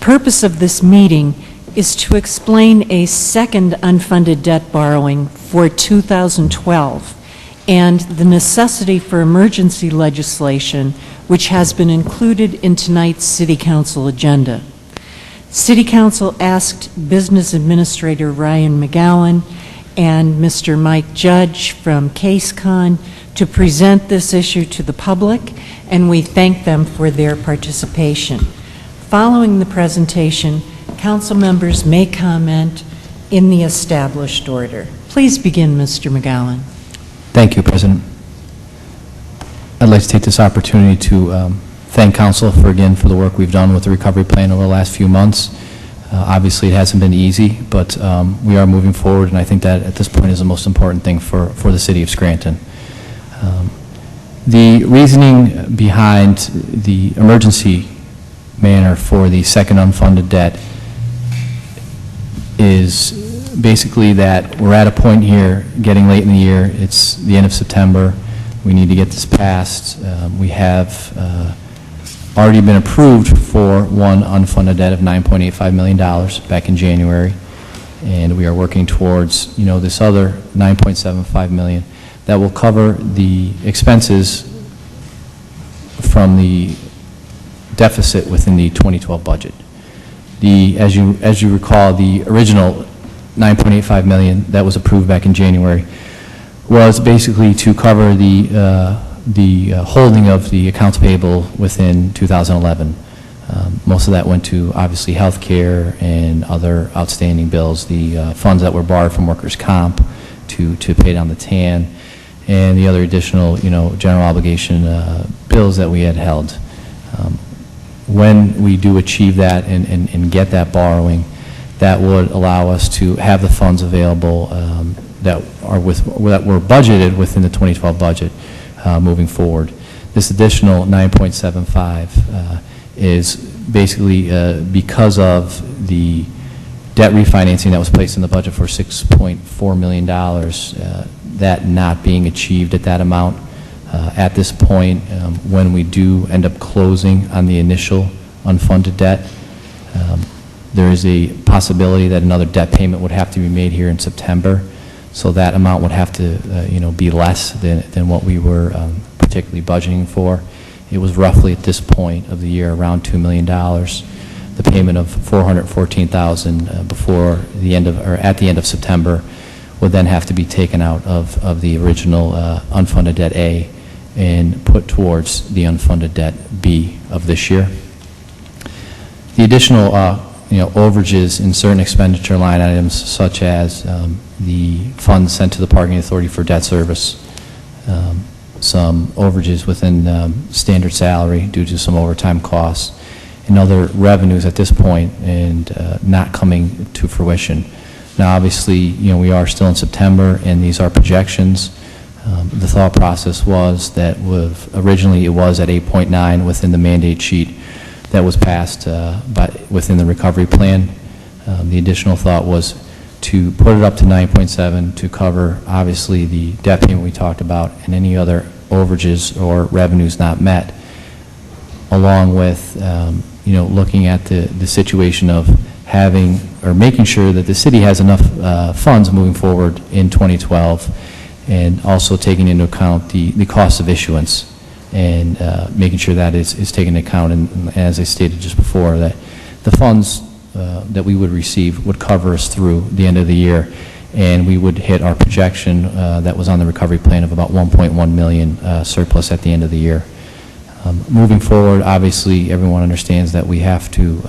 purpose of this meeting is to explain a second unfunded debt borrowing for 2012 and the necessity for emergency legislation, which has been included in tonight's City Council agenda. City Council asked Business Administrator Ryan McGowan and Mr. Mike Judge from CaseCon to present this issue to the public, and we thank them for their participation. Following the presentation, council members may comment in the established order. Please begin, Mr. McGowan. Thank you, President. I'd like to take this opportunity to thank Council for the work we've done with the recovery plan over the last few months. Obviously, it hasn't been easy, but we are moving forward, and I think that at this point is the most important thing for the city of Scranton. The reasoning behind the emergency manner for the second unfunded debt is basically that we're at a point here, getting late in the year. It's the end of September. We need to get this passed. We have already been approved for one unfunded debt of $9.85 million back in January, and we are working towards, this other $9.75 million that will cover the expenses from the deficit within the 2012 budget. As you recall, the original $9.85 million that was approved back in January was basically to cover the holding of the accounts payable within 2011. Most of that went to obviously health care and other outstanding bills, the funds that were borrowed from workers' comp to pay down the TAN, and the other additional general obligation bills that we had held. When we do achieve that and get that borrowing, that would allow us to have the funds available that were budgeted within the 2012 budget moving forward. This additional 9.75 is basically because of the debt refinancing that was placed in the budget for $6.4 million, that not being achieved at that amount. At this point, when we do end up closing on the initial unfunded debt, there is a possibility that another debt payment would have to be made here in September, so that amount would have to be less than what we were particularly budgeting for. It was roughly at this point of the year around $2 million. The payment of $414,000 before the end of, or at the end of September, would then have to be taken out of the original unfunded debt A and put towards the unfunded debt B of this year. The additional overages in certain expenditure line items, such as the funds sent to the Parking Authority for debt service, some overages within standard salary due to some overtime costs, and other revenues at this point and not coming to fruition. Now, obviously, we are still in September, and these are projections. The thought process was that originally it was at 8.9 within the mandate sheet that was passed within the recovery plan. The additional thought was to put it up to 9.7 to cover, obviously, the debt payment we talked about and any other overages or revenues not met, along with looking at the situation of having or making sure that the city has enough funds moving forward in 2012, and also taking into account the cost of issuance and making sure that is taken into account. And as I stated just before, that the funds that we would receive would cover us through the end of the year, and we would hit our projection that was on the recovery plan of about 1.1 million surplus at the end of the year. Moving forward, obviously, everyone understands that we have to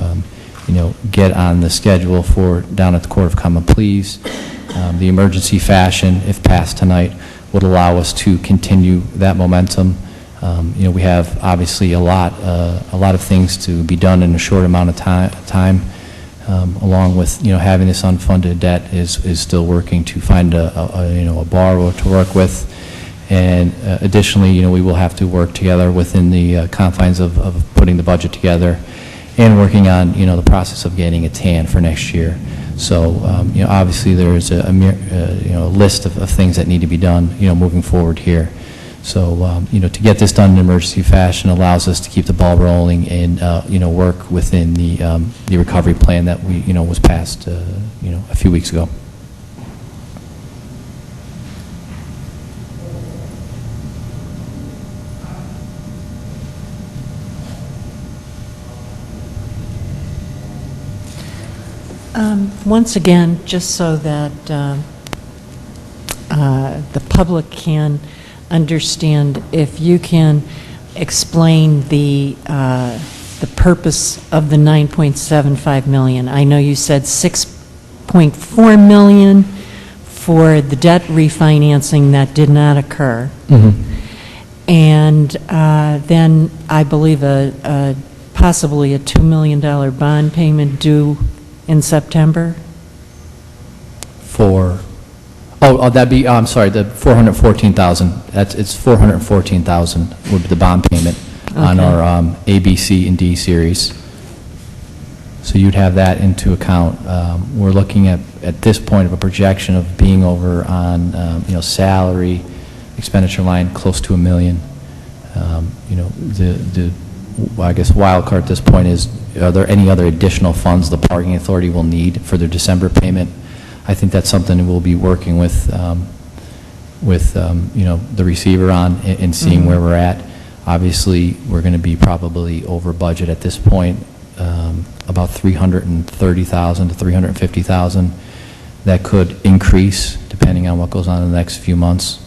get on the schedule for down at the Court of Common Pleas. The emergency fashion, if passed tonight, would allow us to continue that momentum. We have obviously a lot of things to be done in a short amount of time. Along with having this unfunded debt is still working to find a borrower to work with, and additionally, we will have to work together within the confines of putting the budget together and working on the process of getting a TAN for next year. So obviously there is a list of things that need to be done moving forward here. So, to get this done in emergency fashion allows us to keep the ball rolling and, work within the recovery plan that was passed, a few weeks ago. Once again, just so that the public can understand, if you can explain the purpose of the $9.75 million. I know you said $6.4 million for the debt refinancing that did not occur. Mm-hmm. And then I believe possibly a $2 million bond payment due in September? That'd be, I'm sorry, the $414,000. It's $414,000 would be the bond payment on our A, B, C, and D series. So you'd have that into account. We're looking at this point of a projection of being over on, salary, expenditure line close to $1 million. I guess wild card at this point is, are there any other additional funds the parking authority will need for their December payment? I think that's something we'll be working with the receiver on and seeing where we're at. Obviously, we're going to be probably over budget at this point, about $330,000 to $350,000. That could increase depending on what goes on in the next few months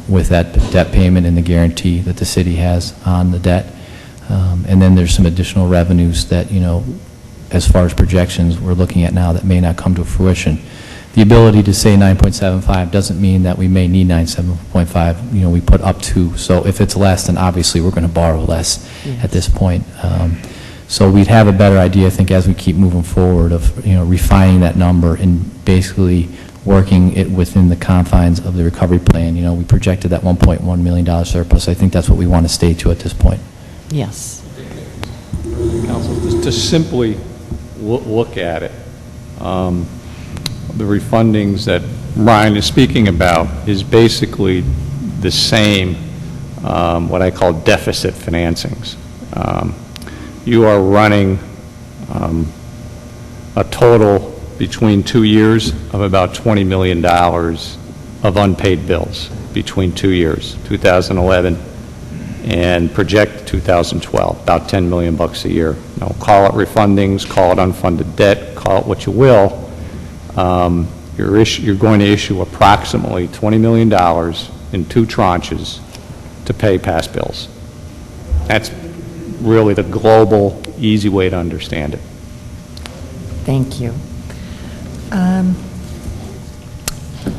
with that debt payment and the guarantee that the city has on the debt. And then there's some additional revenues that, as far as projections we're looking at now that may not come to fruition. The ability to say 9.75 doesn't mean that we may need 9.75. We put up to, so if it's less, then obviously we're going to borrow less at this point. So we'd have a better idea, I think, as we keep moving forward of, refining that number and basically working it within the confines of the recovery plan. We projected that $1.1 million surplus. I think that's what we want to stay to at this point. Yes. Council, just to simply look at it, the refundings that Ryan is speaking about is basically the same, what I call deficit financings. You are running a total between 2 years of about $20 million of unpaid bills between 2 years, 2011 and project 2012, about $10 million a year. Call it refundings, call it unfunded debt, call it what you will. You're going to issue approximately $20 million in 2 tranches to pay past bills. That's really the global, easy way to understand it. Thank you.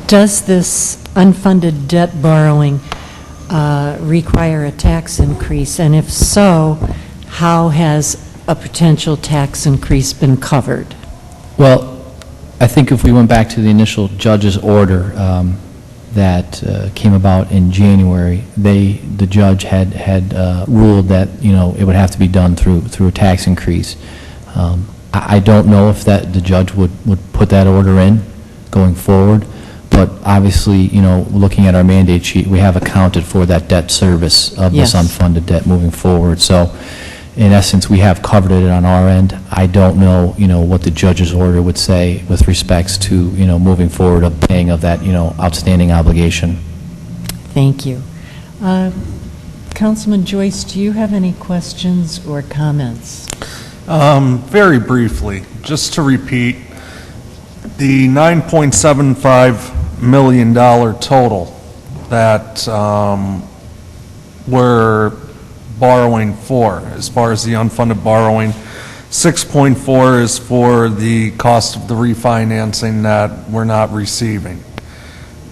Does this unfunded debt borrowing require a tax increase? And if so, how has a potential tax increase been covered? Well, I think if we went back to the initial judge's order that came about in January, the judge had ruled that it would have to be done through a tax increase. I don't know if the judge would put that order in going forward, but obviously, looking at our mandate sheet, we have accounted for that debt service of this unfunded debt moving forward. So, in essence, we have covered it on our end. I don't know, what the judge's order would say with respects to, moving forward of paying of that, outstanding obligation. Thank you. Councilman Joyce, do you have any questions or comments? Very briefly, just to repeat, the $9.75 million total that we're borrowing for, as far as the unfunded borrowing, 6.4 is for the cost of the refinancing that we're not receiving.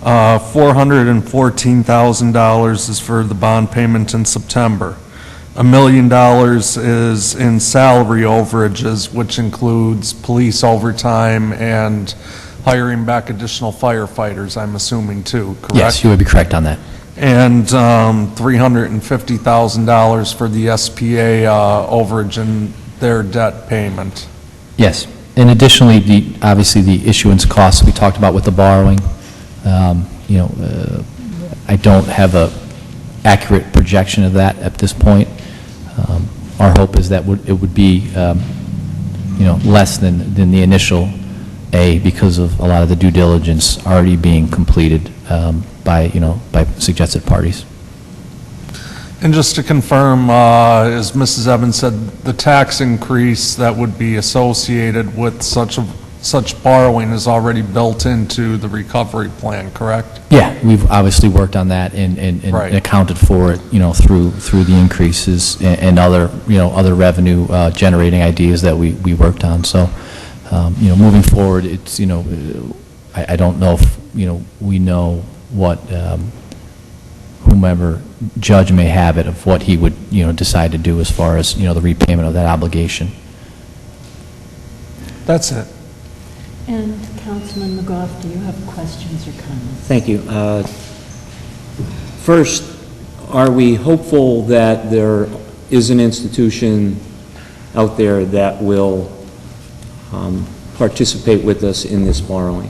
$414,000 is for the bond payment in September. $1 million is in salary overages, which includes police overtime and hiring back additional firefighters, I'm assuming, too, correct? Yes, you would be correct on that. And $350,000 for the SPA overage and their debt payment. Yes. And additionally, obviously, the issuance costs we talked about with the borrowing. I don't have a accurate projection of that at this point. Our hope is that it would be, less than the initial A because of a lot of the due diligence already being completed by suggested parties. And just to confirm, as Mrs. Evans said, the tax increase that would be associated with such borrowing is already built into the recovery plan, correct? Yeah, we've obviously worked on that and Right. accounted for it, through the increases and other, other revenue generating ideas that we worked on. So, moving forward, it's, I don't know if, we know what whomever judge may have it of what he would, decide to do as far as, the repayment of that obligation. That's it. And Councilman McGough, do you have questions or comments? Thank you. First, are we hopeful that there is an institution out there that will participate with us in this borrowing?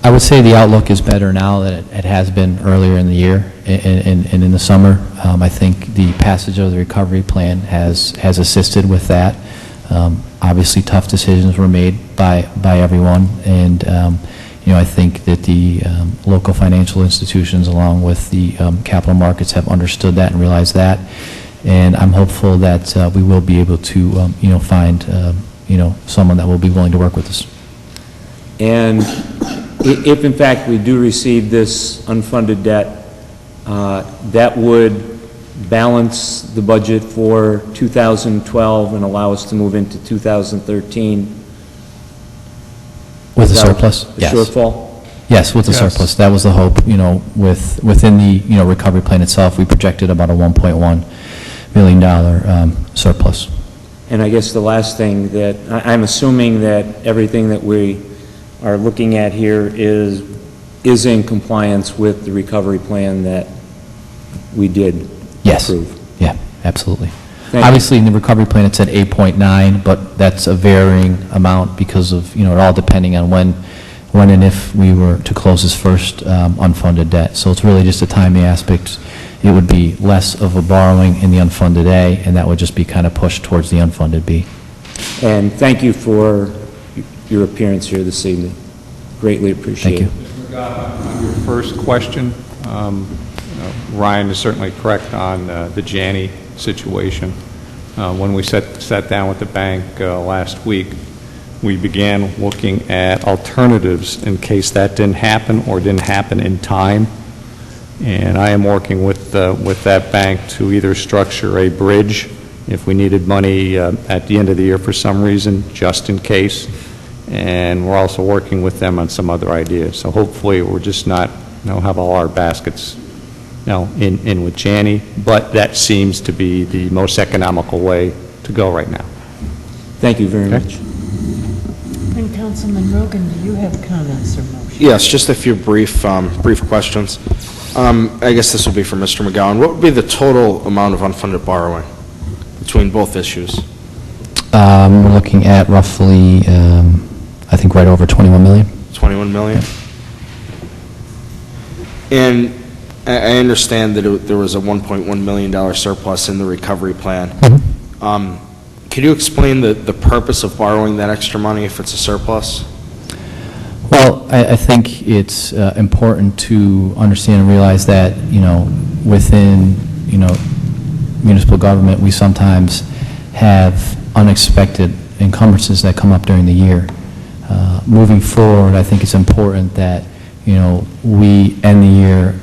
I would say the outlook is better now than it has been earlier in the year and in the summer. I think the passage of the recovery plan has assisted with that. Obviously, tough decisions were made by everyone, and I think that the local financial institutions, along with the capital markets, have understood that and realized that. And I'm hopeful that we will be able to, find, someone that will be willing to work with us. And if in fact we do receive this unfunded debt, that would balance the budget for 2012 and allow us to move into 2013 With a surplus? a Yes. shortfall? Yes, with the Yes. surplus. That was the hope, within the, recovery plan itself, we projected about a $1.1 million surplus. And I guess the last thing that, I'm assuming that everything that we are looking at here is in compliance with the recovery plan that we did Yes. approve. Yeah, absolutely. Thank you. Obviously, in the recovery plan, it said 8.9, but that's a varying amount because of, it all depending on when and if we were to close this first unfunded debt. So it's really just a timing aspect. It would be less of a borrowing in the unfunded A, and that would just be kind of pushed towards the unfunded B. And thank you for your appearance here this evening. Greatly appreciate it. Thank you. On your first question, Ryan is certainly correct on the Janney situation. When we sat down with the bank last week, we began looking at alternatives in case that didn't happen or didn't happen in time. And I am working with that bank to either structure a bridge if we needed money at the end of the year for some reason, just in case. And we're also working with them on some other ideas. So hopefully we're just not, have all our baskets, in with Janney. But that seems to be the most economical way to go right now. Thank you very Okay. much. And Councilman Rogan, do you have comments or motions? Yes, just a few brief questions. I guess this will be for Mr. McGowan. What would be the total amount of unfunded borrowing between both issues? We're looking at roughly, I think, right over 21 million. 21 million? And I understand that there was a $1.1 million surplus in the recovery plan. Could you explain the purpose of borrowing that extra money if it's a surplus? Well, I think it's important to understand and realize that, within, municipal government, we sometimes have unexpected encumbrances that come up during the year. Moving forward, I think it's important that, we end the year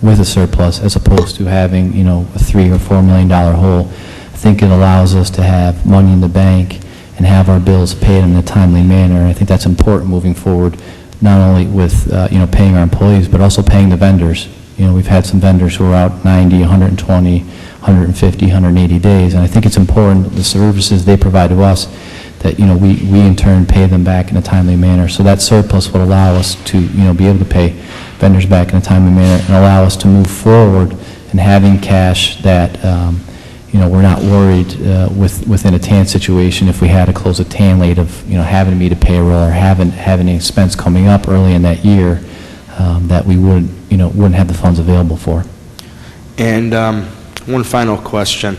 with a surplus as opposed to having, a $3 or $4 million hole. I think it allows us to have money in the bank and have our bills paid in a timely manner. And I think that's important moving forward, not only with, paying our employees, but also paying the vendors. We've had some vendors who are out 90, 120, 150, 180 days, and I think it's important the services they provide to us that, we in turn pay them back in a timely manner. So that surplus will allow us to, be able to pay vendors back in a timely manner and allow us to move forward and having cash that, we're not worried within a TAN situation if we had to close a TAN late of, having to meet a payroll or having an expense coming up early in that year that we wouldn't have the funds available for. And one final question.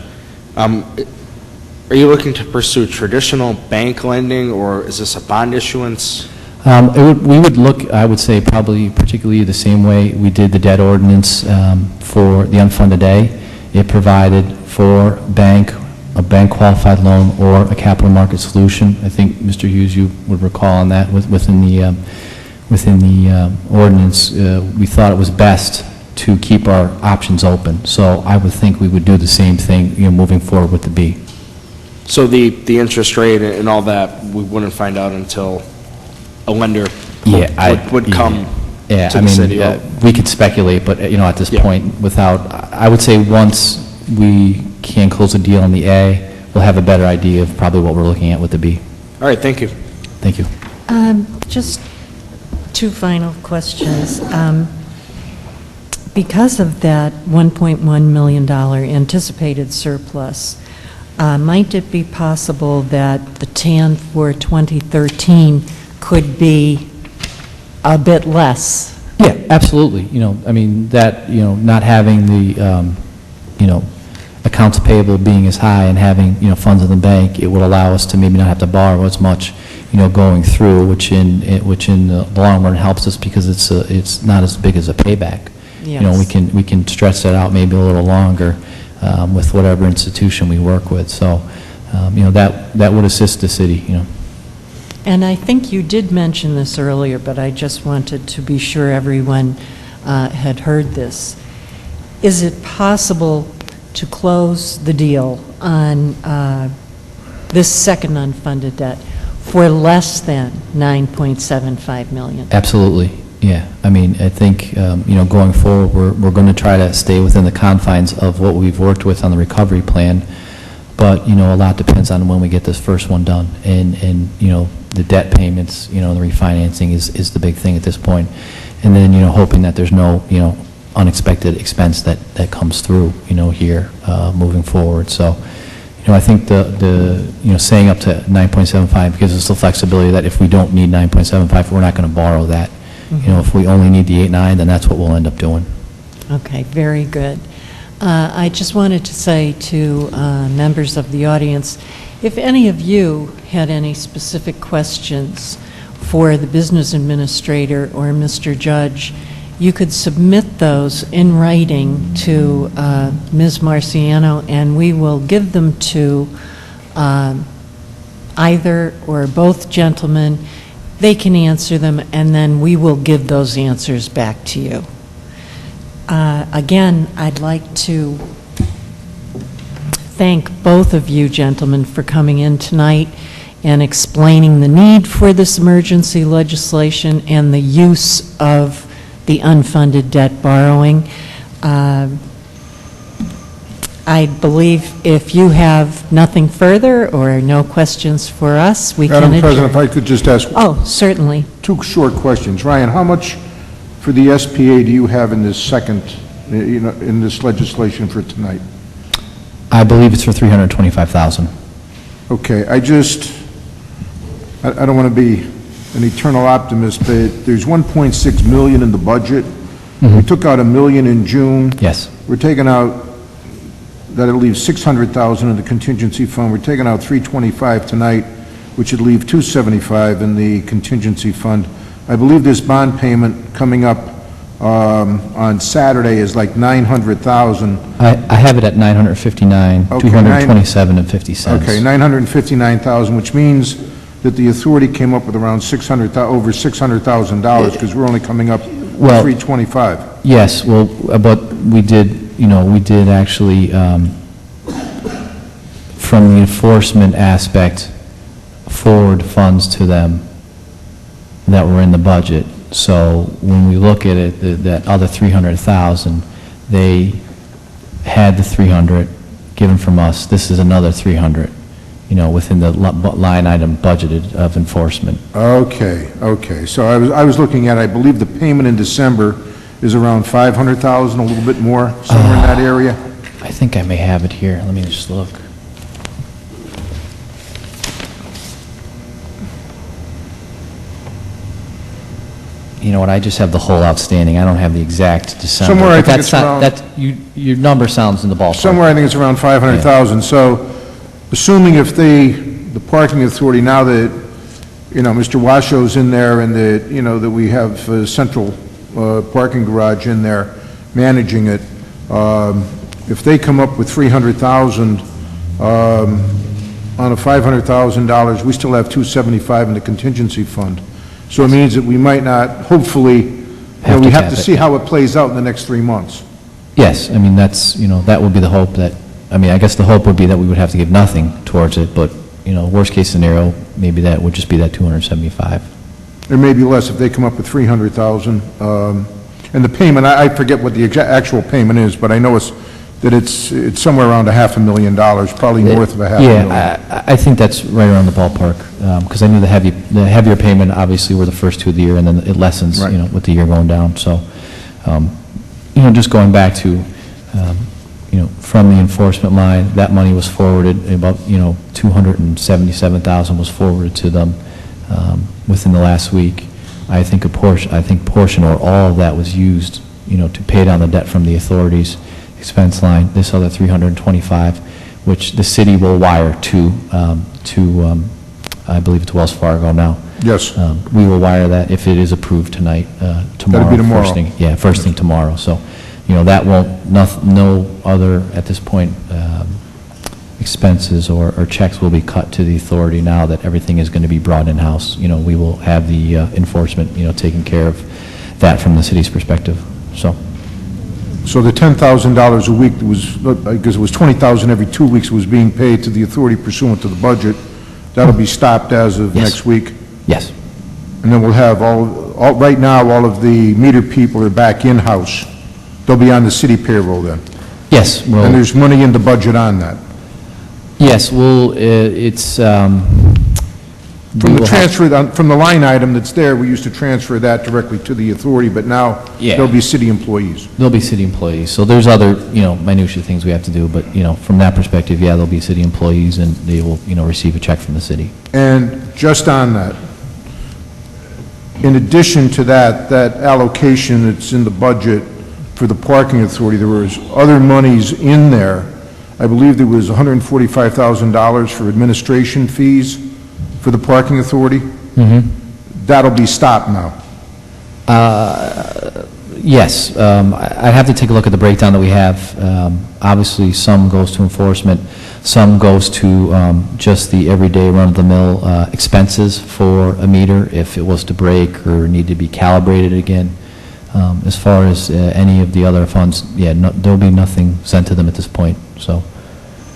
Are you looking to pursue traditional bank lending, or is this a bond issuance? We would look, I would say, probably particularly the same way we did the debt ordinance for the unfunded A. It provided for a bank qualified loan or a capital market solution. I think, Mr. Hughes, you would recall on that within the ordinance. We thought it was best to keep our options open. So I would think we would do the same thing, moving forward with the B. So the interest rate and all that, we wouldn't find out until a lender would come Yeah, to I the mean, city? we could speculate, but, at this Yeah. point, I would say once we can close a deal on the A, we'll have a better idea of probably what we're looking at with the B. All right, thank you. Thank you. Just two final questions. Because of that $1.1 million anticipated surplus, might it be possible that the TAN for 2013 could be a bit less? Yeah, absolutely. Not having the, accounts payable being as high and having, funds in the bank, it would allow us to maybe not have to borrow as much, going through, which in the long run helps us because it's not as big as a payback. Yes. We can stretch that out maybe a little longer with whatever institution we work with. So, that would assist the city, And I think you did mention this earlier, but I just wanted to be sure everyone had heard this. Is it possible to close the deal on this second unfunded debt for less than $9.75 million? Absolutely, yeah. I mean, I think, going forward, we're going to try to stay within the confines of what we've worked with on the recovery plan, but, a lot depends on when we get this first one done, and the debt payments, the refinancing is the big thing at this point, and then, hoping that there's no, unexpected expense that comes through, here, moving forward. So, I think the saying up to 9.75 gives us the flexibility that if we don't need 9.75, we're not going to borrow that. If we only need the 8.9, then that's what we'll end up doing. Okay, very good. I just wanted to say to members of the audience, if any of you had any specific questions for the business administrator or Mr. Judge, you could submit those in writing to Ms. Marciano, and we will give them to either or both gentlemen. They can answer them, and then we will give those answers back to you. Again, I'd like to thank both of you gentlemen for coming in tonight and explaining the need for this emergency legislation and the use of the unfunded debt borrowing. I believe if you have nothing further or no questions for us, we can Madam adjourn. President, if I could just ask Oh, certainly. two short questions. Ryan, how much for the SPA do you have in this second, in this legislation for tonight? I believe it's for $325,000. Okay, I don't want to be an eternal optimist, but there's 1.6 million in the budget. We took out $1 million in June. Yes. We're taking out, that'll leave 600,000 in the contingency fund. We're taking out 325 tonight, which would leave 275 in the contingency fund. I believe this bond payment coming up on Saturday is like 900,000. I have it at 959, Okay, 227 and 50 cents. Okay, 959,000, which means that the authority came up with around over $600,000, because we're only coming up Well, 325. Yes, well, but we did actually, from the enforcement aspect, forward funds to them that were in the budget. So when we look at it, that other 300,000, they had the 300 given from us. This is another 300, within the line item budgeted of enforcement. Okay. So I was looking at, I believe the payment in December is around 500,000, a little bit more, somewhere in that area. I think I may have it here. Let me just look. you know what, I just have the whole outstanding. I don't have the exact December. Somewhere I But think that's it's not- around- that- your number sounds in the ballpark. Somewhere, I think it's around 500,000. So assuming if the parking authority, now that, you know, Mr. Washoe's in there and that, you know, that we have a central parking garage in there managing it, if they come up with 300,000 on a $500,000, we still have 275 in the contingency fund. So it means that we might not, hopefully, you know, we have to see how it plays out in the next 3 months. Yes, I mean, that's, you know, that would be the hope that, I mean, I guess the hope would be that we would have to give nothing towards it, but, you know, worst-case scenario, maybe that would just be that 275. There may be less if they come up with 300,000. And the payment, I forget what the actual payment is, but I know it's somewhere around $500,000, probably north of $500,000. Yeah, I think that's right around the ballpark, because I knew the heavier payment obviously were the first 2 of the year, and then it lessens, Right. you know, with the year going down, so, you know, just going back to, you know, from the enforcement line, that money was forwarded, about, you know, 277,000 was forwarded to them within the last week. I think portion or all of that was used, you know, to pay down the debt from the authorities' expense line. This other 325, which the city will wire to I believe it's Wells Fargo now. Yes. We will wire that if it is approved tonight, tomorrow. That'll be tomorrow. First thing, yeah, first thing tomorrow. So, you know, that won't, no other, at this point, expenses or checks will be cut to the authority now that everything is going to be brought in-house. You know, we will have the enforcement, you know, taking care of that from the city's perspective, so. So the $10,000 a week, was, I guess it was $20,000 every 2 weeks was being paid to the authority pursuant to the budget. That'll be stopped as of Yes. next week. Yes, And then we'll have right now, all of the meter people are back in-house. They'll be on the city payroll then. yes, And well, there's money in the budget on that. yes, well, it's, we From the will have- transfer, from the line item that's there, we used to transfer that directly to the authority, but now Yeah. there'll be city employees. There'll be city employees, so there's other, you know, minutia things we have to do, but, you know, from that perspective, yeah, there'll be city employees, and they will, you know, receive a check from the city. And just on that, in addition to that, that allocation that's in the budget for the parking authority, there was other monies in there. I believe there was $145,000 for administration fees for the parking authority. That'll be stopped now. Yes, I'd have to take a look at the breakdown that we have. Obviously, some goes to enforcement, some goes to just the everyday run-of-the-mill expenses for a meter, if it was to break or need to be calibrated again. As far as any of the other funds, yeah, there'll be nothing sent to them at this point, so.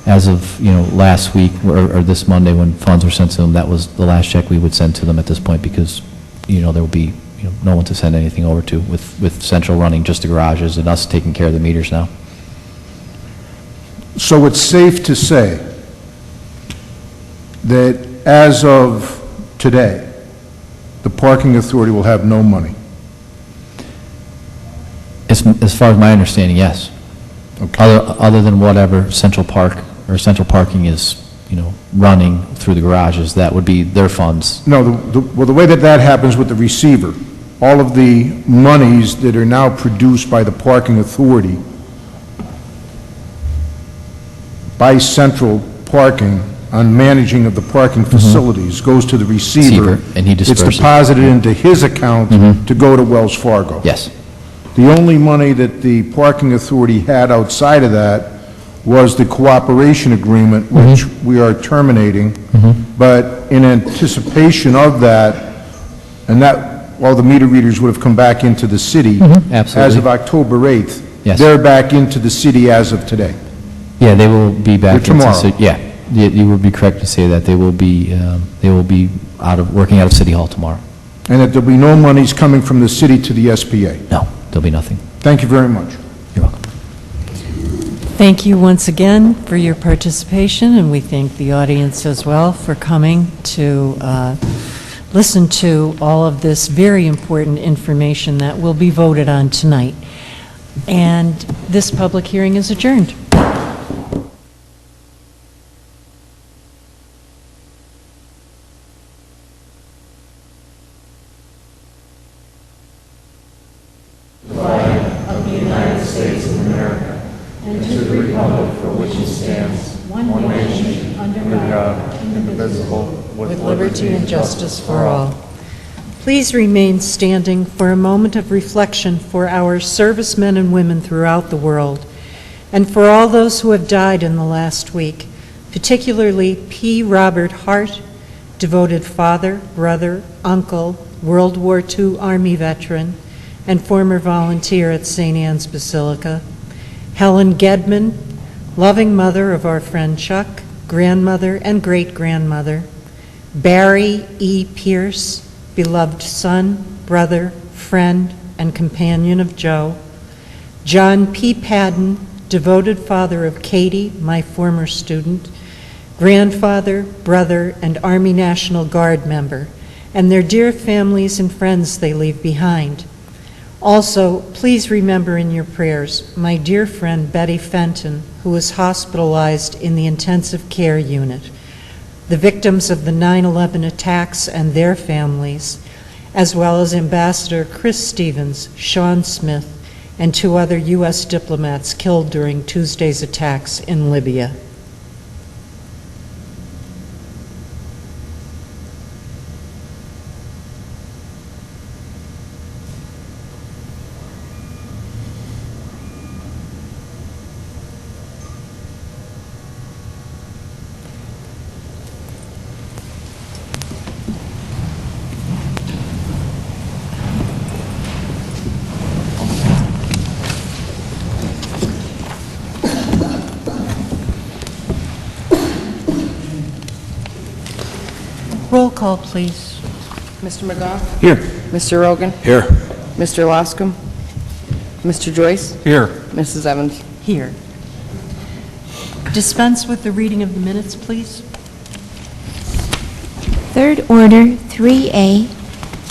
As of, you know, last week, or this Monday, when funds were sent to them, that was the last check we would send to them at this point, because, you know, there will be, you know, no one to send anything over to, with Central running just the garages and us taking care of the meters now. So it's safe to say that as of today, the parking authority will have no money. As far as my understanding, yes. Okay. Other than whatever Central Park, or Central Parking is, you know, running through the garages, that would be their funds. No, well, the way that happens with the receiver, all of the monies that are now produced by the parking authority by Central Parking on managing of the parking facilities goes to the receiver. Receiver, and he disperses. It's deposited into his account to go to Wells Fargo. Yes. The only money that the parking authority had outside of that was the cooperation agreement, which we are terminating. But in anticipation of that, and that, all the meter readers would have come back into the city as Absolutely. of October 8th. Yes. They're back into the city as of today. Yeah, they will be back into... tomorrow. Yeah, you would be correct to say that. They will be working out of City Hall tomorrow. And that there'll be no monies coming from the city to the SPA. No, there'll be nothing. Thank you very much. You're welcome. Thank you once again for your participation, and we thank the audience as well for coming to listen to all of this very important information that will be voted on tonight. And this public hearing is adjourned. with liberty and justice for all. Please remain standing for a moment of reflection for our servicemen and women throughout the world, and for all those who have died in the last week, particularly P. Robert Hart, devoted father, brother, uncle, World War II Army veteran, and former volunteer at St. Anne's Basilica; Helen Gedman, loving mother of our friend Chuck, grandmother and great-grandmother; Barry E. Pierce, beloved son, brother, friend, and companion of Joe; John P. Padden, devoted father of Katie, my former student, grandfather, brother, and Army National Guard member, and their dear families and friends they leave behind. Also, please remember in your prayers my dear friend Betty Fenton, who was hospitalized in the intensive care unit, the victims of the 9/11 attacks and their families, as well as Ambassador Chris Stevens, Sean Smith, and 2 other U.S. diplomats killed during Tuesday's attacks in Libya. Roll call, please. Mr. McGough? Here. Mr. Rogan? Here. Mr. Loscom? Mr. Joyce? Here. Mrs. Evans? Here. Dispense with the reading of the minutes, please. Third order, 3A,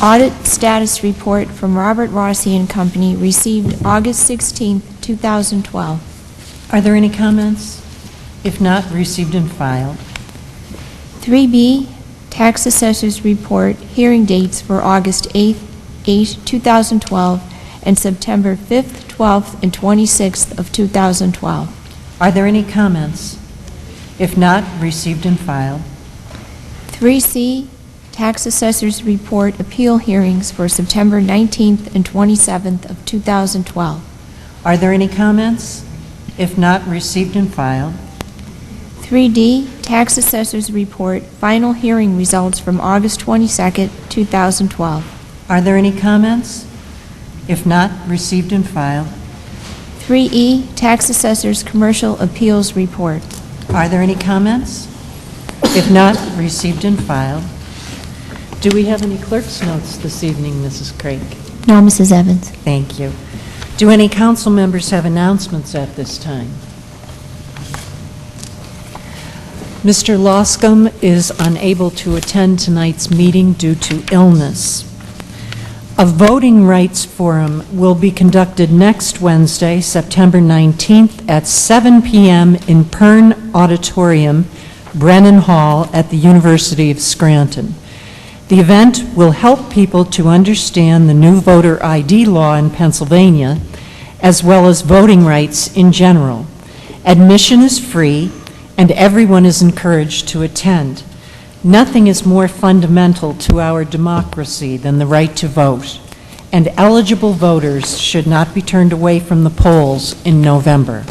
audit status report from Robert Rossi and Company, received August 16, 2012. Are there any comments? If not, received and filed. 3B, tax assessor's report, hearing dates for August 8, 2012, and September 5th, 12th, and 26th of 2012. Are there any comments? If not, received and filed. 3C, tax assessor's report, appeal hearings for September 19th and 27th of 2012. Are there any comments? If not, received and filed. 3D, tax assessor's report, final hearing results from August 22nd, 2012. Are there any comments? If not, received and filed. 3E, tax assessor's commercial appeals report. Are there any comments? If not, received and filed. Do we have any clerk's notes this evening, Mrs. Craig? No, Mrs. Evans. Thank you. Do any council members have announcements at this time? Mr. Loscom is unable to attend tonight's meeting due to illness. A voting rights forum will be conducted next Wednesday, September 19th at 7 p.m. in Pern Auditorium, Brennan Hall at the University of Scranton. The event will help people to understand the new voter ID law in Pennsylvania, as well as voting rights in general. Admission is free, and everyone is encouraged to attend. Nothing is more fundamental to our democracy than the right to vote, and eligible voters should not be turned away from the polls in November.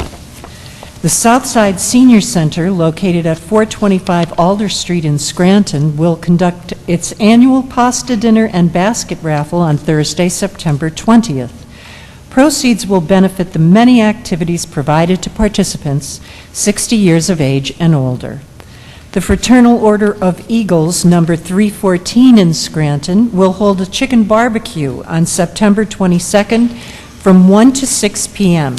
The Southside Senior Center, located at 425 Alder Street in Scranton, will conduct its annual pasta dinner and basket raffle on Thursday, September 20th. Proceeds will benefit the many activities provided to participants 60 years of age and older. The Fraternal Order of Eagles, number 314 in Scranton, will hold a chicken barbecue on September 22nd from 1 to 6 p.m.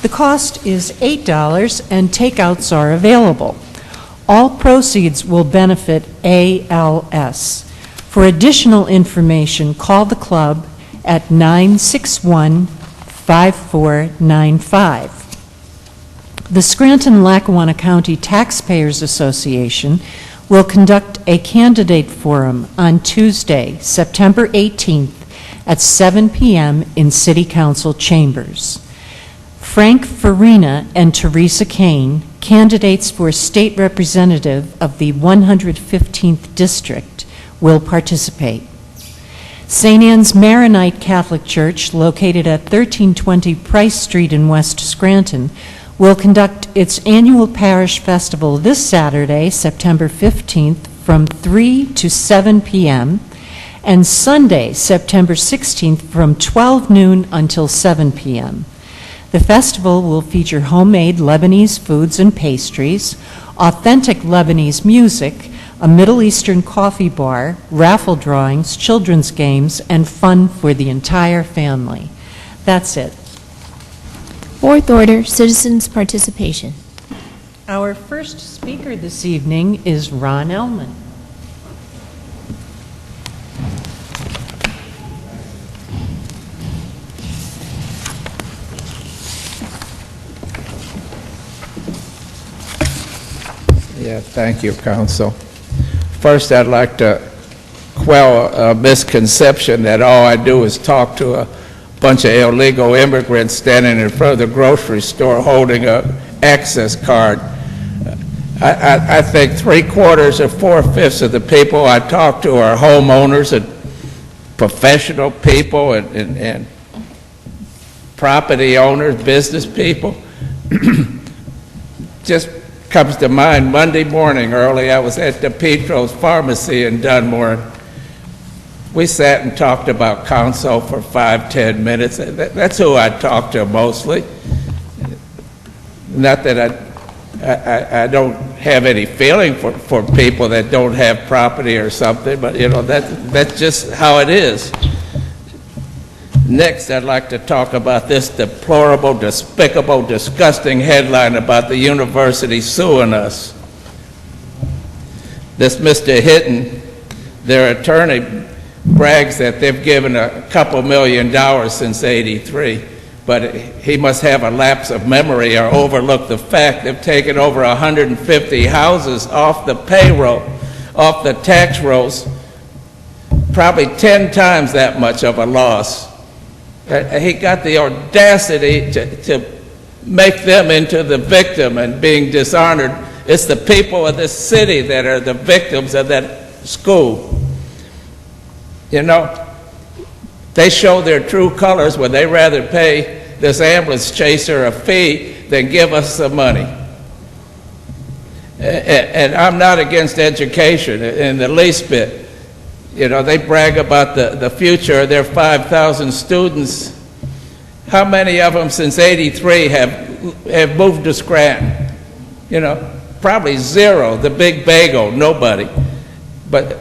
The cost is $8 and takeouts are available. All proceeds will benefit ALS. For additional information, call the club at 961-5495. The Scranton-Lackawanna County Taxpayers Association will conduct a candidate forum on Tuesday, September 18th at 7 p.m. in City Council chambers. Frank Farina and Teresa Kane, candidates for state representative of the 115th District, will participate. St. Anne's Maronite Catholic Church, located at 1320 Price Street in West Scranton, will conduct its annual parish festival this Saturday, September 15th, from 3 to 7 p.m., and Sunday, September 16th, from 12 noon until 7 p.m. The festival will feature homemade Lebanese foods and pastries, authentic Lebanese music, a Middle Eastern coffee bar, raffle drawings, children's games, and fun for the entire family. That's it. Fourth order, citizens' participation. Our first speaker this evening is Ron Ellman. Yeah, thank you, Council. First, I'd like to quell a misconception that all I do is talk to a bunch of illegal immigrants standing in front of the grocery store holding a access card. I think 3/4 or 4/5 of the people I talk to are homeowners and professional people and property owners, business people. Just comes to mind, Monday morning early, I was at the Petros Pharmacy in Dunmore. We sat and talked about council for 5-10 minutes. That's who I talk to mostly. Not that I don't have any feeling for people that don't have property or something, but you know, that's just how it is. Next, I'd like to talk about this deplorable, despicable, disgusting headline about the university suing us. This Mr. Hinton, their attorney, brags that they've given a couple $1 million since '83, but he must have a lapse of memory or overlook the fact they've taken over 150 houses off the payroll, off the tax rolls, probably 10 times that much of a loss. He got the audacity to make them into the victim and being dishonored. It's the people of this city that are the victims of that school. You know, they show their true colors when they rather pay this ambulance chaser a fee than give us some money. And I'm not against education in the least bit. You know, they brag about the future of their 5,000 students. How many of them since '83 have moved to Scranton? You know, probably zero. The big bagel, nobody. But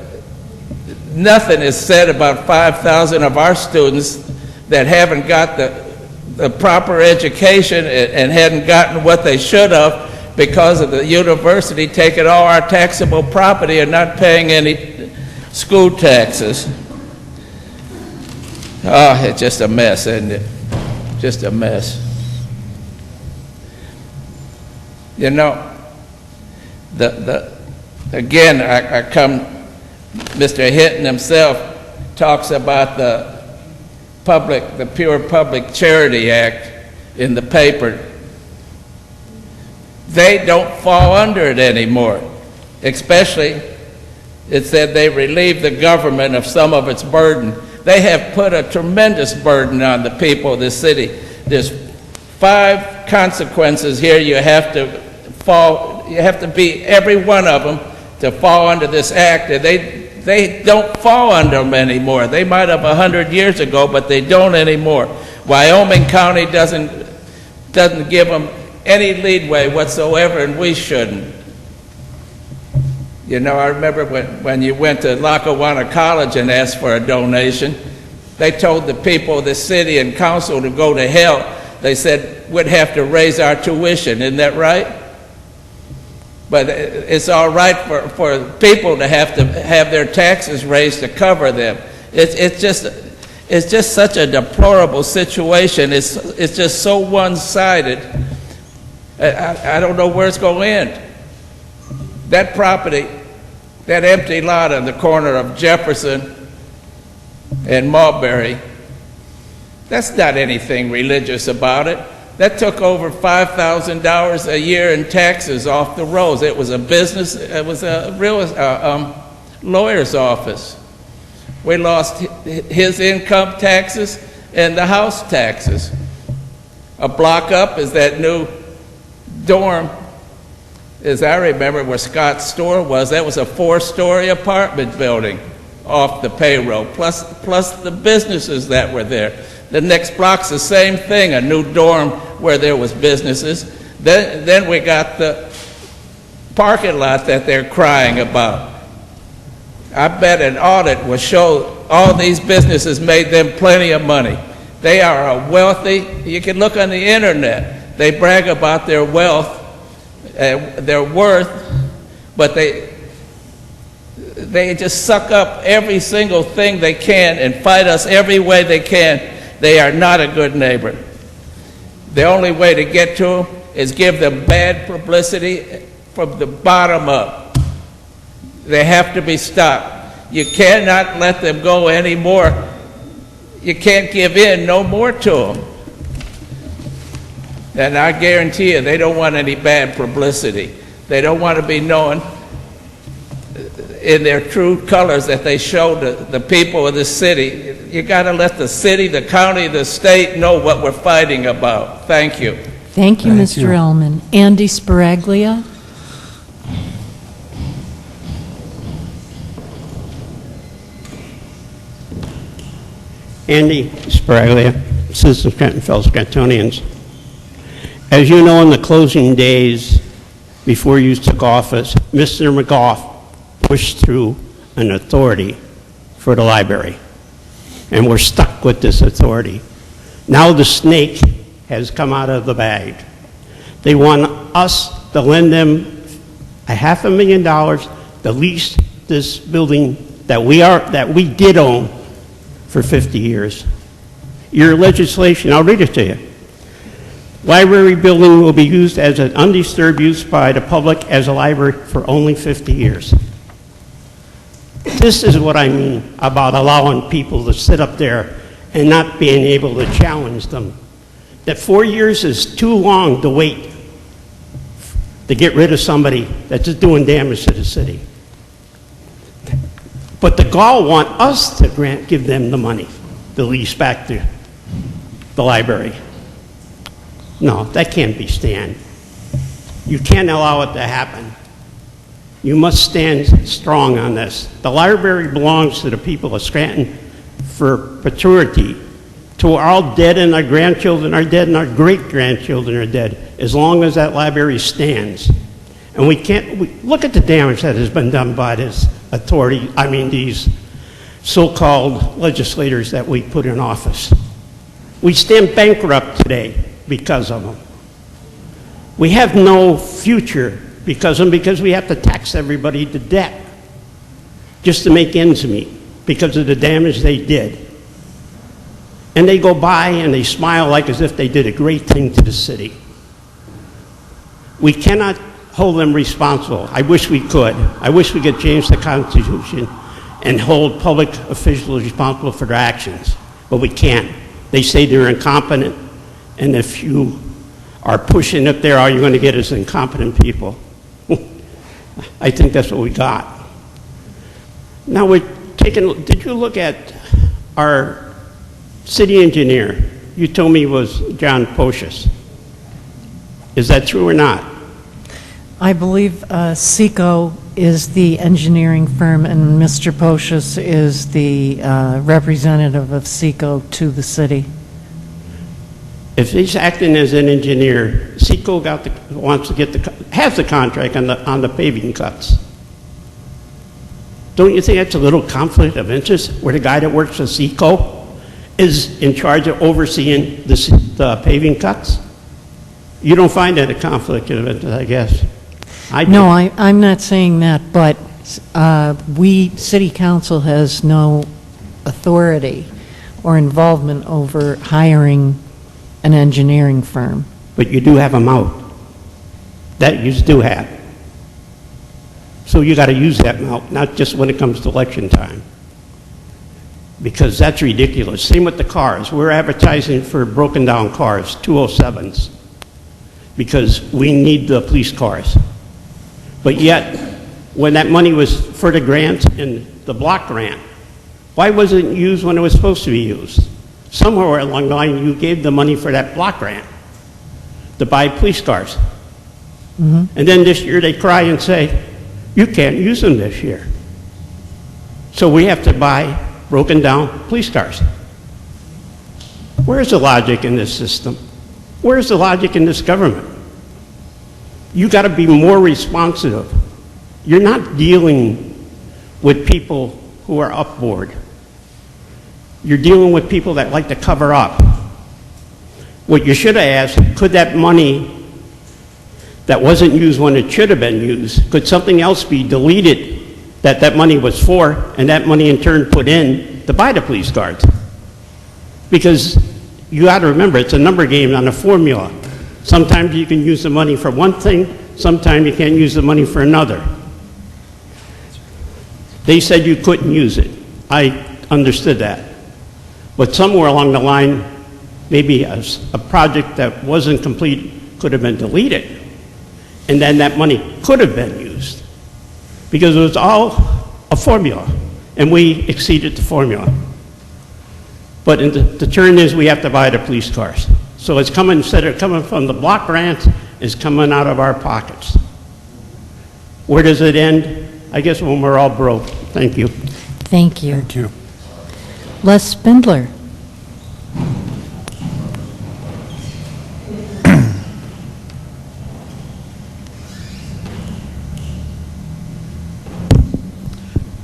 nothing is said about 5,000 of our students that haven't got the proper education and hadn't gotten what they should have because of the university taking all our taxable property and not paying any school taxes. Oh, it's just a mess, isn't it? Just a mess. You know, again, I come, Mr. Hinton himself talks about the Pure Public Charity Act in the paper. They don't fall under it anymore, especially it said they relieve the government of some of its burden. They have put a tremendous burden on the people of this city. There's 5 consequences here you have to be every one of them to fall under this act, and they don't fall under them anymore. They might have 100 years ago, but they don't anymore. Wyoming County doesn't give them any leadway whatsoever, and we shouldn't. You know, I remember when you went to Lackawanna College and asked for a donation, they told the people of the city and council to go to hell. They said we'd have to raise our tuition. Isn't that right? But it's all right for people to have their taxes raised to cover them. It's just such a deplorable situation. It's just so one-sided. I don't know where it's going to end. That property, that empty lot on the corner of Jefferson and Mulberry, That's not anything religious about it. That took over $5,000 a year in taxes off the rolls. It was a business, it was a real lawyer's office. We lost his income taxes and the house taxes. A block up is that new dorm, as I remember where Scott's store was. That was a 4-story apartment building off the payroll, plus the businesses that were there. The next block's the same thing, a new dorm where there was businesses. Then we got the parking lot that they're crying about. I bet an audit will show all these businesses made them plenty of money. They are a wealthy, you can look on the internet, they brag about their wealth, their worth, but they just suck up every single thing they can and fight us every way they can. They are not a good neighbor. The only way to get to them is give them bad publicity from the bottom up. They have to be stopped. You cannot let them go anymore. You can't give in no more to them. And I guarantee you, they don't want any bad publicity. They don't want to be known in their true colors that they show the people of the city. You got to let the city, the county, the state know what we're fighting about. Thank you. Thank you, Mr. Ellman. Andy Sparaglia? Andy Sparaglia, Citizen Scranton fellow Scrantonians. As you know, in the closing days before you took office, Mr. McGough pushed through an authority for the library. And we're stuck with this authority. Now the snake has come out of the bag. They want us to lend them $500,000 to lease this building that we did own for 50 years. Your legislation, I'll read it to you. Library building will be used as an undisturbed use by the public as a library for only 50 years. This is what I mean about allowing people to sit up there and not being able to challenge them. That 4 years is too long to wait to get rid of somebody that's just doing damage to the city. But the gall want us to give them the money to lease back to the library. No, that can't be stand. You can't allow it to happen. You must stand strong on this. The library belongs to the people of Scranton for perpetuity. Till we're all dead and our grandchildren are dead and our great-grandchildren are dead, as long as that library stands. And look at the damage that has been done by this authority, these so-called legislators that we put in office. We stand bankrupt today because of them. We have no future because we have to tax everybody to debt just to make ends meet because of the damage they did. And they go by and they smile like as if they did a great thing to the city. We cannot hold them responsible. I wish we could. I wish we could change the Constitution and hold public officials responsible for their actions, but we can't. They say they're incompetent, and if you are pushing up there, all you're going to get is incompetent people. I think that's what we got. Now did you look at our city engineer? You told me was John Pocius. Is that true or not? I believe SECO is the engineering firm, and Mr. Pocius is the representative of SECO to the city. If he's acting as an engineer, SECO has the contract on the paving cuts. Don't you think that's a little conflict of interest, where the guy that works for SECO is in charge of overseeing the paving cuts? You don't find that a conflict of interest, I guess. No, I'm not saying that, but city council has no authority or involvement over hiring an engineering firm. But you do have them out. That you do have. So you got to use that out, not just when it comes to election time. because that's ridiculous. Same with the cars. We're advertising for broken-down cars, 207s, because we need the police cars. But yet, when that money was for the grant and the block grant, why wasn't it used when it was supposed to be used? Somewhere along the line, you gave the money for that block grant to buy police cars. And then this year, they cry and say, you can't use them this year. So we have to buy broken-down police cars. Where's the logic in this system? Where's the logic in this government? You got to be more responsive. You're not dealing with people who are upboard. You're dealing with people that like to cover up. What you should have asked, could that money that wasn't used when it should have been used, could something else be deleted that that money was for, and that money in turn put in to buy the police cars? Because you got to remember, it's a number game on a formula. Sometimes you can use the money for one thing, sometimes you can't use the money for another. They said you couldn't use it. I understood that. But somewhere along the line, maybe a project that wasn't complete could have been deleted. And then that money could have been used. Because it was all a formula. And we exceeded the formula. But the turn is we have to buy the police cars. So it's coming, instead of coming from the block grant, it's coming out of our pockets. Where does it end? I guess when we're all broke. Thank you. Thank you. Thank you. Les Spindler.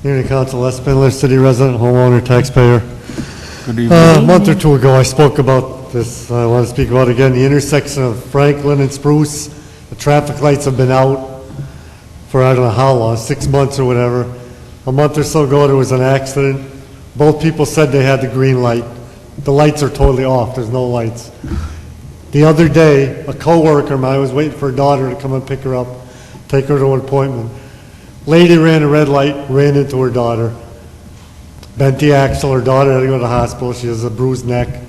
Evening, Council. Les Spindler, city resident, homeowner, taxpayer. Good evening. A month or two ago, I spoke about this. I want to speak about it again. The intersection of Franklin and Spruce, the traffic lights have been out for I don't know how long, 6 months or whatever. A month or so ago, there was an accident. Both people said they had the green light. The lights are totally off. There's no lights. The other day, a coworker of mine was waiting for her daughter to come and pick her up, take her to an appointment. Lady ran a red light, ran into her daughter, bent the axle. Her daughter had to go to the hospital. She has a bruised neck.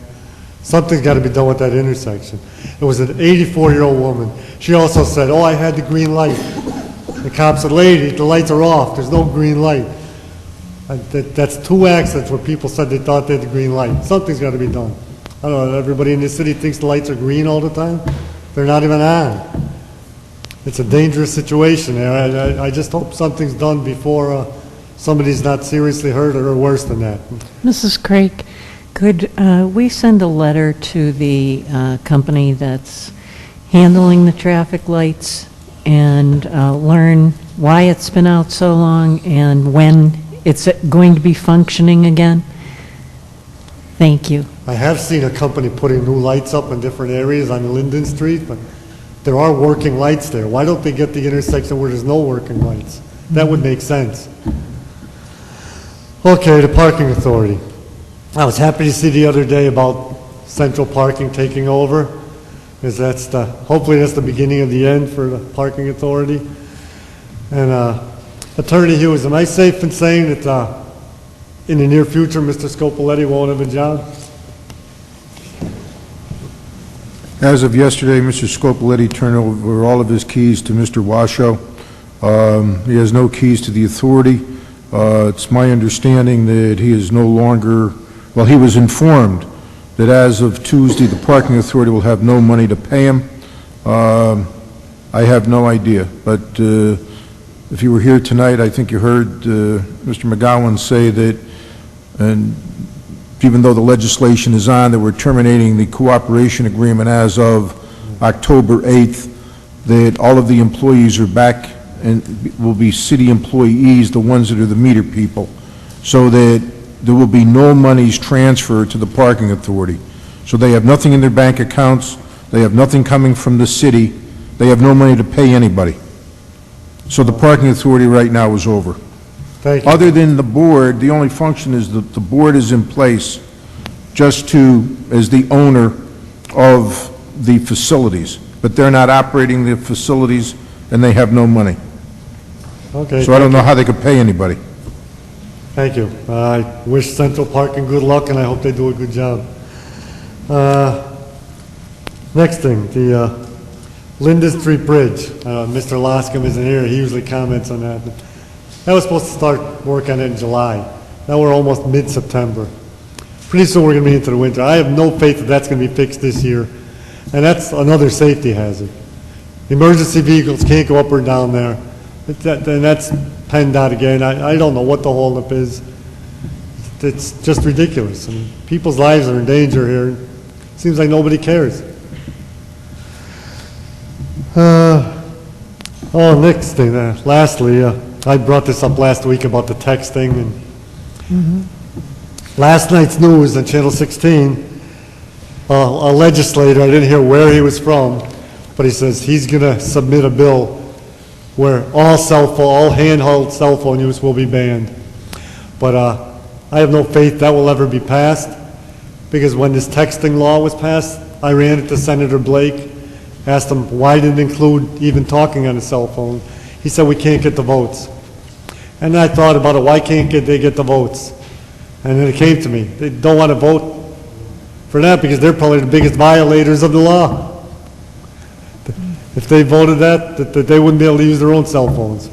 Something's got to be done with that intersection. It was an 84-year-old woman. She also said, oh, I had the green light. The cop said, lady, the lights are off. There's no green light. That's two accidents where people said they thought they had the green light. Something's got to be done. I don't know, everybody in this city thinks the lights are green all the time. They're not even on. It's a dangerous situation there. I just hope something's done before somebody's not seriously hurt or worse than that. Mrs. Craig, could we send a letter to the company that's handling the traffic lights and learn why it's been out so long and when it's going to be functioning again? Thank you. I have seen a company putting new lights up in different areas on Linden Street, but there are working lights there. Why don't they get the intersection where there's no working lights? That would make sense. Okay, the parking authority. I was happy to see the other day about central parking taking over, because hopefully that's the beginning of the end for the parking authority. And Attorney Hughes, am I safe in saying that in the near future, Mr. Scopoletti won't have a job? As of yesterday, Mr. Scopoletti turned over all of his keys to Mr. Washoe. He has no keys to the authority. It's my understanding that he is no longer, well, he was informed that as of Tuesday, the parking authority will have no money to pay him. I have no idea, but if you were here tonight, I think you heard Mr. McGowan say that, and even though the legislation is on, that we're terminating the cooperation agreement as of October 8th, that all of the employees are back and will be city employees, the ones that are the meter people, so that there will be no monies transferred to the parking authority. So they have nothing in their bank accounts, they have nothing coming from the city, they have no money to pay anybody. So the parking authority right now is over. Thank you. Other than the board, the only function is that the board is in place just to, as the owner of the facilities, but they're not operating the facilities and they have no money. Okay. So I don't know how they could pay anybody. Thank you. I wish Central Parking good luck, and I hope they do a good job. Next thing, the Linden Street Bridge. Mr. Loscom isn't here. He usually comments on that. That was supposed to start work on it in July. Now we're almost mid-September. Pretty soon we're going to be into the winter. I have no faith that that's going to be fixed this year, and that's another safety hazard. Emergency vehicles can't go up or down there. And that's PennDOT again. I don't know what the holdup is. It's just ridiculous. I mean, people's lives are in danger here. Seems like nobody cares. Next thing. Lastly, I brought this up last week about the texting. And last night's news on Channel 16, a legislator, I didn't hear where he was from, but he says he's going to submit a bill where all handheld cell phone use will be banned. But I have no faith that will ever be passed, because when this texting law was passed, I ran it to Senator Blake, asked him why didn't it include even talking on a cell phone. He said we can't get the votes. And then I thought about it, why can't they get the votes? And then it came to me, they don't want to vote for that because they're probably the biggest violators of the law. If they voted that they wouldn't be able to use their own cell phones.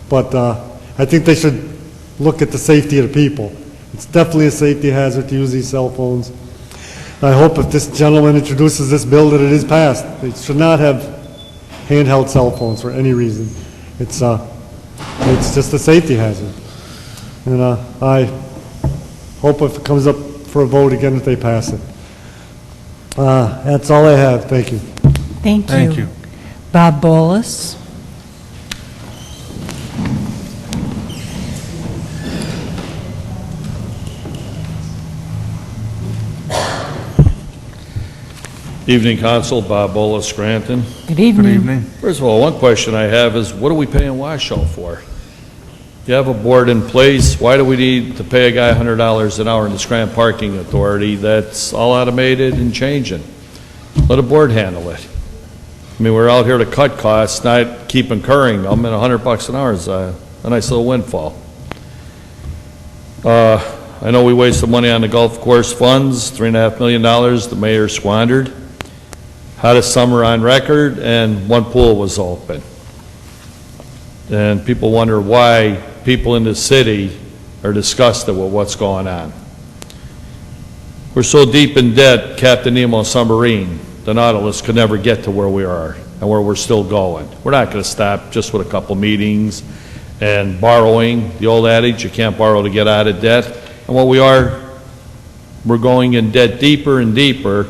But I think they should look at the safety of the people. It's definitely a safety hazard to use these cell phones. I hope if this gentleman introduces this bill that it is passed. They should not have handheld cell phones for any reason. It's just a safety hazard. And I hope if it comes up for a vote again that they pass it. That's all I have. Thank you. Thank you. Thank you. Bob Bolus. Evening, Council. Bob Bola, Scranton. Good evening. Good evening. First of all, one question I have is, what are we paying Washoe for? You have a board in place. Why do we need to pay a guy $100 an hour in the Scranton Parking Authority that's all automated and changing? Let a board handle it. I mean, we're out here to cut costs, not keep incurring them, and $100 an hour is a nice little windfall. I know we wasted money on the golf course funds, $3.5 million the mayor squandered. Hottest summer on record, and one pool was open. And people wonder why people in the city are disgusted with what's going on. We're so deep in debt, Captain Nemo submarine, the Nautilus, could never get to where we are and where we're still going. We're not going to stop just with a couple meetings and borrowing. The old adage, you can't borrow to get out of debt. And what we're going in debt deeper and deeper,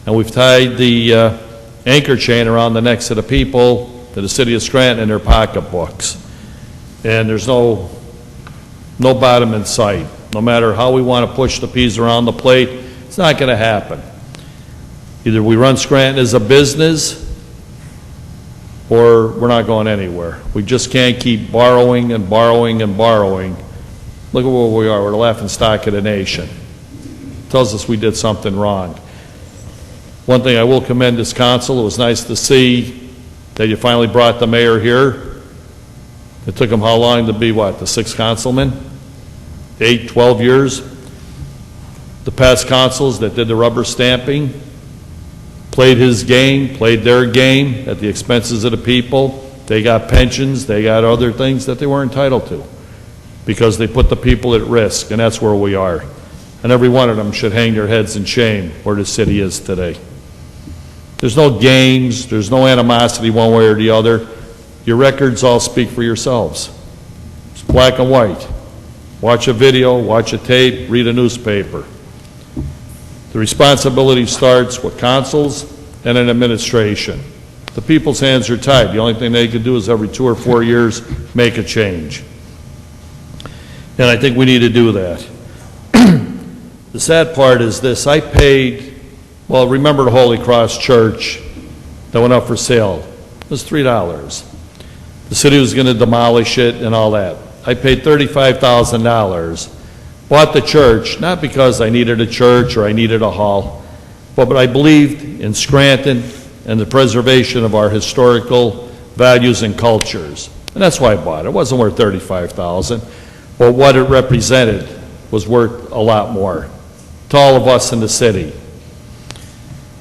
and we've tied the anchor chain around the necks of the people to the city of Scranton in their pocketbooks. And there's no bottom in sight. No matter how we want to push the peas around the plate, it's not going to happen. Either we run Scranton as a business, or we're not going anywhere. We just can't keep borrowing and borrowing and borrowing. Look at where we are. We're the laughing stock of the nation. Tells us we did something wrong. One thing I will commend this council, it was nice to see that you finally brought the mayor here. It took him how long to be, what, the sixth councilman? 8, 12 years. The past councils that did the rubber stamping played his game, played their game at the expenses of the people. They got pensions, they got other things that they weren't entitled to because they put the people at risk, and that's where we are. And every one of them should hang their heads in shame where the city is today. There's no games, there's no animosity one way or the other. Your records all speak for yourselves. It's black and white. Watch a video, watch a tape, read a newspaper. The responsibility starts with councils and an administration. The people's hands are tied. The only thing they can do is every 2 or 4 years make a change. And I think we need to do that. The sad part is this. I paid, well, remember the Holy Cross Church that went up for sale? It was $3. The city was going to demolish it and all that. I paid $35,000. Bought the church, not because I needed a church or I needed a hall, but I believed in Scranton and the preservation of our historical values and cultures. And that's why I bought it. It wasn't worth $35,000. But what it represented was worth a lot more to all of us in the city.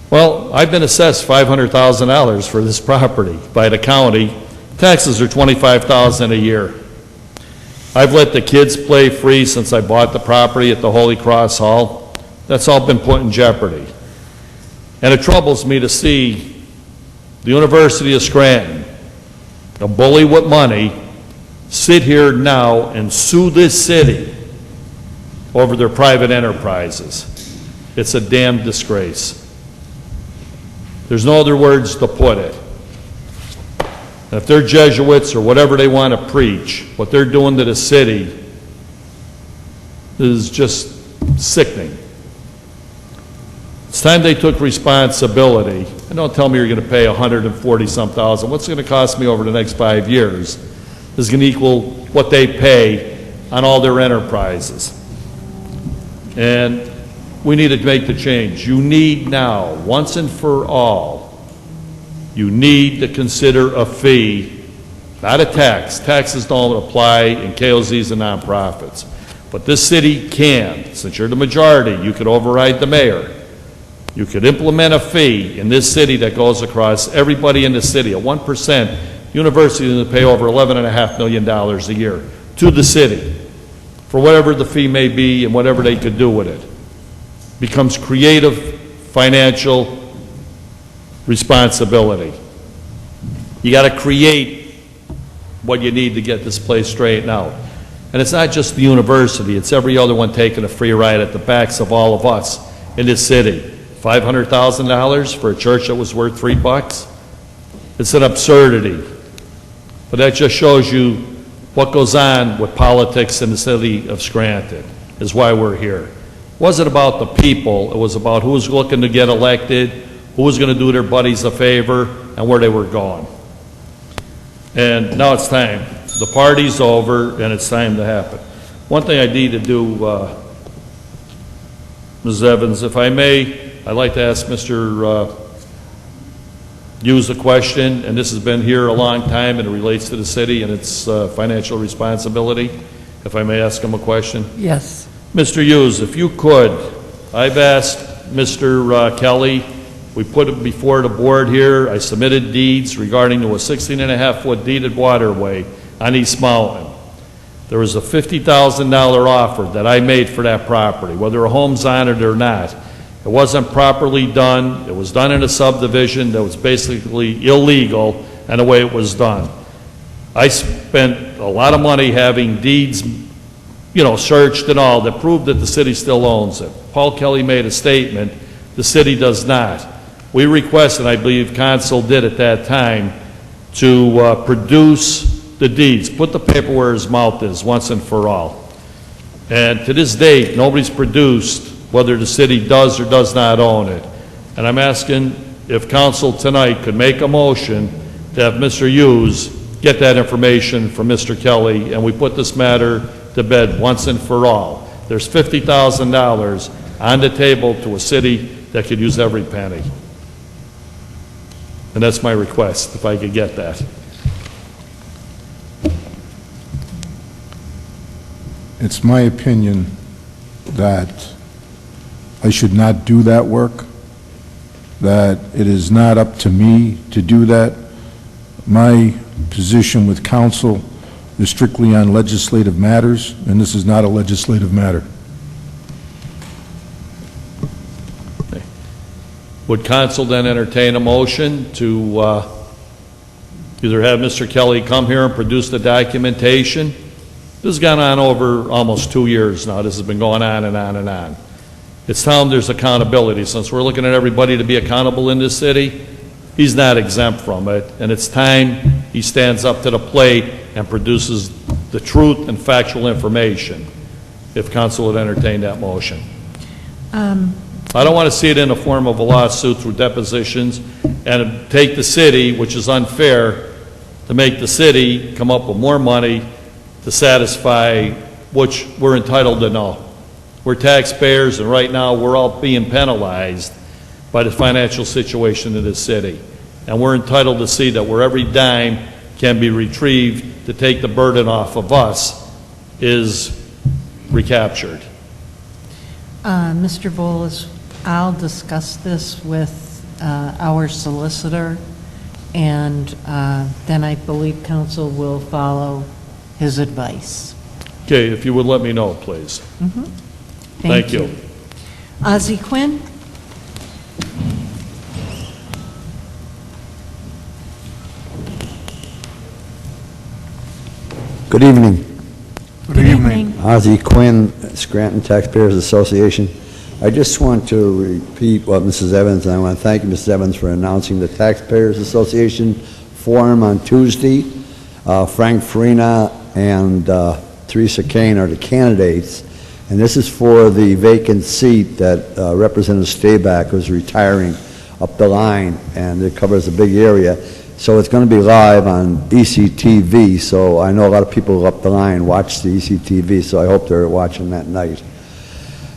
Well, I've been assessed $500,000 for this property by the county. Taxes are $25,000 a year. I've let the kids play free since I bought the property at the Holy Cross Hall. That's all been put in jeopardy. And it troubles me to see the University of Scranton, a bully with money, sit here now and sue this city over their private enterprises. It's a damn disgrace. There's no other words to put it. And if they're Jesuits or whatever they want to preach, what they're doing to the city is just sickening. It's time they took responsibility. And don't tell me you're going to pay $140-some thousand. What's it going to cost me over the next 5 years is going to equal what they pay on all their enterprises. And we need to make the change. You need now, once and for all, you need to consider a fee, not a tax. Taxes don't apply in KOZs and nonprofits. But this city can, since you're the majority, you could override the mayor. You could implement a fee in this city that goes across everybody in the city. At 1%, university is going to pay over $11.5 million a year to the city for whatever the fee may be and whatever they could do with it. Becomes creative financial responsibility. You got to create what you need to get this place straightened out. And it's not just the university, it's every other one taking a free ride at the backs of all of us in this city. $500,000 for a church that was worth $3? It's an absurdity. But that just shows you what goes on with politics in the city of Scranton, is why we're here. It wasn't about the people, it was about who was looking to get elected, who was going to do their buddies a favor, and where they were going. And now it's time. The party's over, and it's time to happen. One thing I need to do, Ms. Evans, if I may, I'd like to ask Mr. Hughes a question, and this has been here a long time, and it relates to the city and its financial responsibility. If I may ask him a question? Yes. Mr. Hughes, if you could, I've asked Mr. Kelly, we put it before the board here, I submitted deeds regarding to a 16.5-foot deeded waterway on East Mountain. There was a $50,000 offer that I made for that property, whether a home's on it or not. It wasn't properly done. It was done in a subdivision that was basically illegal, and the way it was done. I spent a lot of money having deeds, searched and all, that proved that the city still owns it. Paul Kelly made a statement, the city does not. We requested, I believe council did at that time, to produce the deeds, put the paper where his mouth is once and for all. And to this date, nobody's produced whether the city does or does not own it. And I'm asking if council tonight could make a motion to have Mr. Hughes get that information from Mr. Kelly, and we put this matter to bed once and for all. There's $50,000 on the table to a city that could use every penny. And that's my request, if I could get that. It's my opinion that I should not do that work, that it is not up to me to do that. My position with council is strictly on legislative matters, and this is not a legislative matter. Okay. Would council then entertain a motion to either have Mr. Kelly come here and produce the documentation? This has gone on over almost 2 years now. This has been going on and on and on. It's time there's accountability. Since we're looking at everybody to be accountable in this city, he's not exempt from it. And it's time he stands up to the plate and produces the truth and factual information, if council would entertain that motion. I don't want to see it in the form of a lawsuit through depositions and take the city, which is unfair, to make the city come up with more money to satisfy which we're entitled to know. We're taxpayers, and right now we're all being penalized by the financial situation of this city. And we're entitled to see that where every dime can be retrieved to take the burden off of us is recaptured. Mr. Volas, I'll discuss this with our solicitor, and then I believe council will follow his advice. Okay, if you would let me know, please. Thank you. Ozzie Quinn? Good evening. Good evening. Ozzie Quinn, Scranton Taxpayers Association. I just want to repeat what Mrs. Evans, and I want to thank you, Mrs. Evans, for announcing the Taxpayers Association Forum on Tuesday. Frank Farina and Teresa Kane are the candidates, and this is for the vacant seat that Representative Stayback was retiring up the line, and it covers a big area. So it's going to be live on ECTV, so I know a lot of people up the line watch the ECTV, so I hope they're watching that night.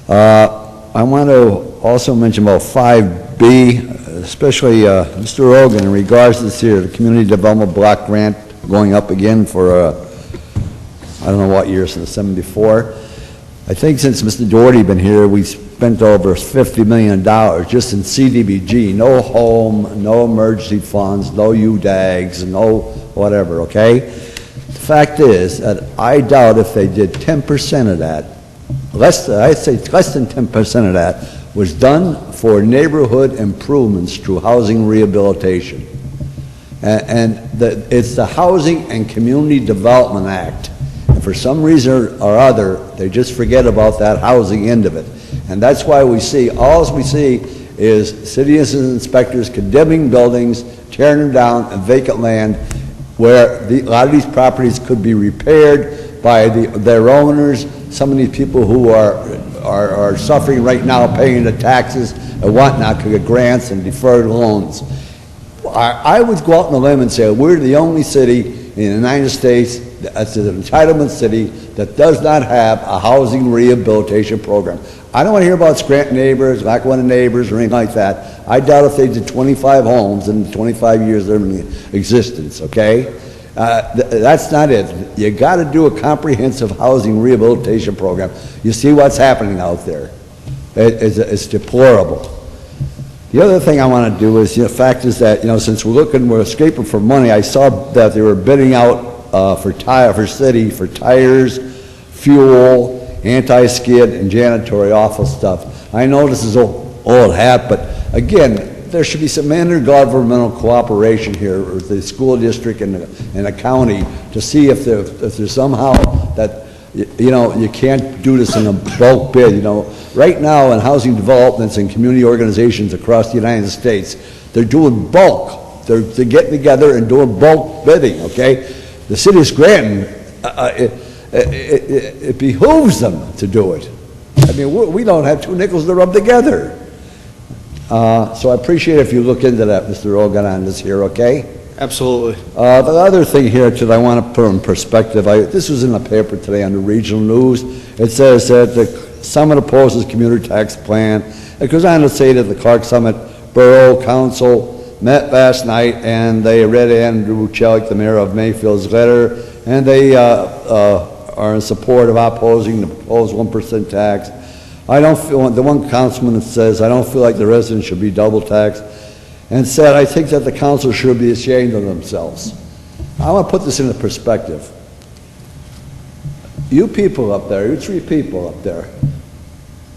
I want to also mention about 5B, especially Mr. Rogan, in regards to this here, the Community Development Block Grant going up again for, I don't know what year, since 74. I think since Mr. Doherty been here, we spent over $50 million just in CDBG, no home, no emergency funds, no UDAGs, no whatever, okay? The fact is that I doubt if they did 10% of that, I'd say less than 10% of that was done for neighborhood improvements through housing rehabilitation. And it's the Housing and Community Development Act. And for some reason or other, they just forget about that housing end of it. And that's why all we see is city inspectors condemning buildings, tearing them down, and vacant land where a lot of these properties could be repaired by their owners. Some of these people who are suffering right now, paying the taxes and whatnot, could get grants and deferred loans. I would go out on a limb and say we're the only city in the United States that's an entitlement city that does not have a housing rehabilitation program. I don't want to hear about Scranton neighbors, Lackawanna neighbors, or anything like that. I doubt if they did 25 homes in the 25 years they're in existence, okay? That's not it. You got to do a comprehensive housing rehabilitation program. You see what's happening out there. It's deplorable. The other thing I want to do is, the fact is that, since we're escaping for money, I saw that they were bidding out for tires, fuel, anti-skid, and janitory awful stuff. I know this is old hat, but again, there should be some intergovernmental cooperation here with the school district and the county to see if there's somehow that, you can't do this in a bulk bid. Right now in housing developments and community organizations across the United States, they're doing bulk. They're getting together and doing bulk bidding, okay? The city of Scranton, it behooves them to do it. I mean, we don't have two nickels to rub together. So I appreciate if you look into that, Mr. Rogan, on this here, okay? Absolutely. The other thing here that I want to put in perspective, this was in the paper today on the regional news. It says that the Summit opposes commuter tax plan. It goes on to say that the Clark Summit Borough Council met last night and they read Andrew Chelik, the mayor of Mayfield's letter, and they are in support of opposing the proposed 1% tax. I don't feel, the one councilman that says, I don't feel like the residents should be double taxed, and said, I think that the council should be ashamed of themselves. I want to put this into perspective. You people up there, you three people up there,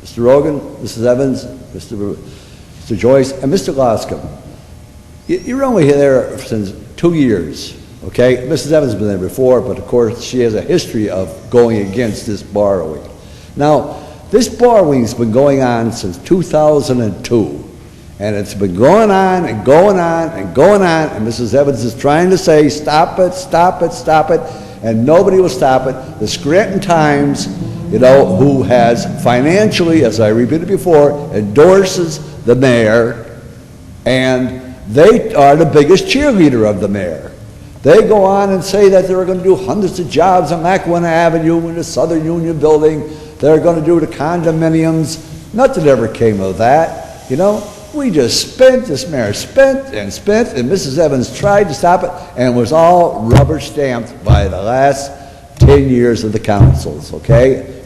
Mr. Rogan, Mrs. Evans, Mr. Joyce, and Mr. Loscom, you're only there since 2 years, okay? Mrs. Evans has been there before, but of course she has a history of going against this borrowing. Now, this borrowing's been going on since 2002. And it's been going on and going on and going on, and Mrs. Evans is trying to say, stop it, stop it, stop it, and nobody will stop it. The Scranton Times, who has financially, as I repeated before, endorses the mayor, and they are the biggest cheerleader of the mayor. They go on and say that they're going to do hundreds of jobs on Lackawanna Avenue in the Southern Union Building. They're going to do the condominiums. Nothing ever came of that, We just spent, this mayor spent, and Mrs. Evans tried to stop it, and it was all rubber stamped by the last 10 years of the councils, okay?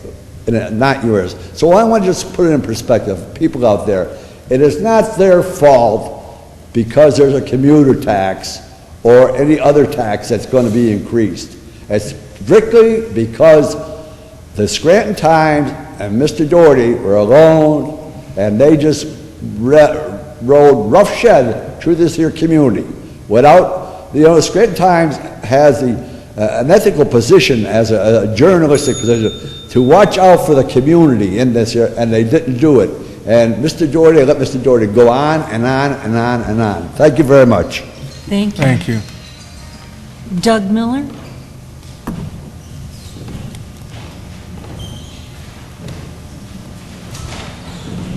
And not yours. So I want to just put it in perspective, people out there. It is not their fault because there's a commuter tax or any other tax that's going to be increased. It's strictly because the Scranton Times and Mr. Doherty were alone, and they just rode roughshod through this here community. Without, the Scranton Times has an ethical position as a journalistic position to watch out for the community in this here, and they didn't do it. And Mr. Doherty, let Mr. Doherty go on and on and on and on. Thank you very much. Thank you. Thank you. Doug Miller?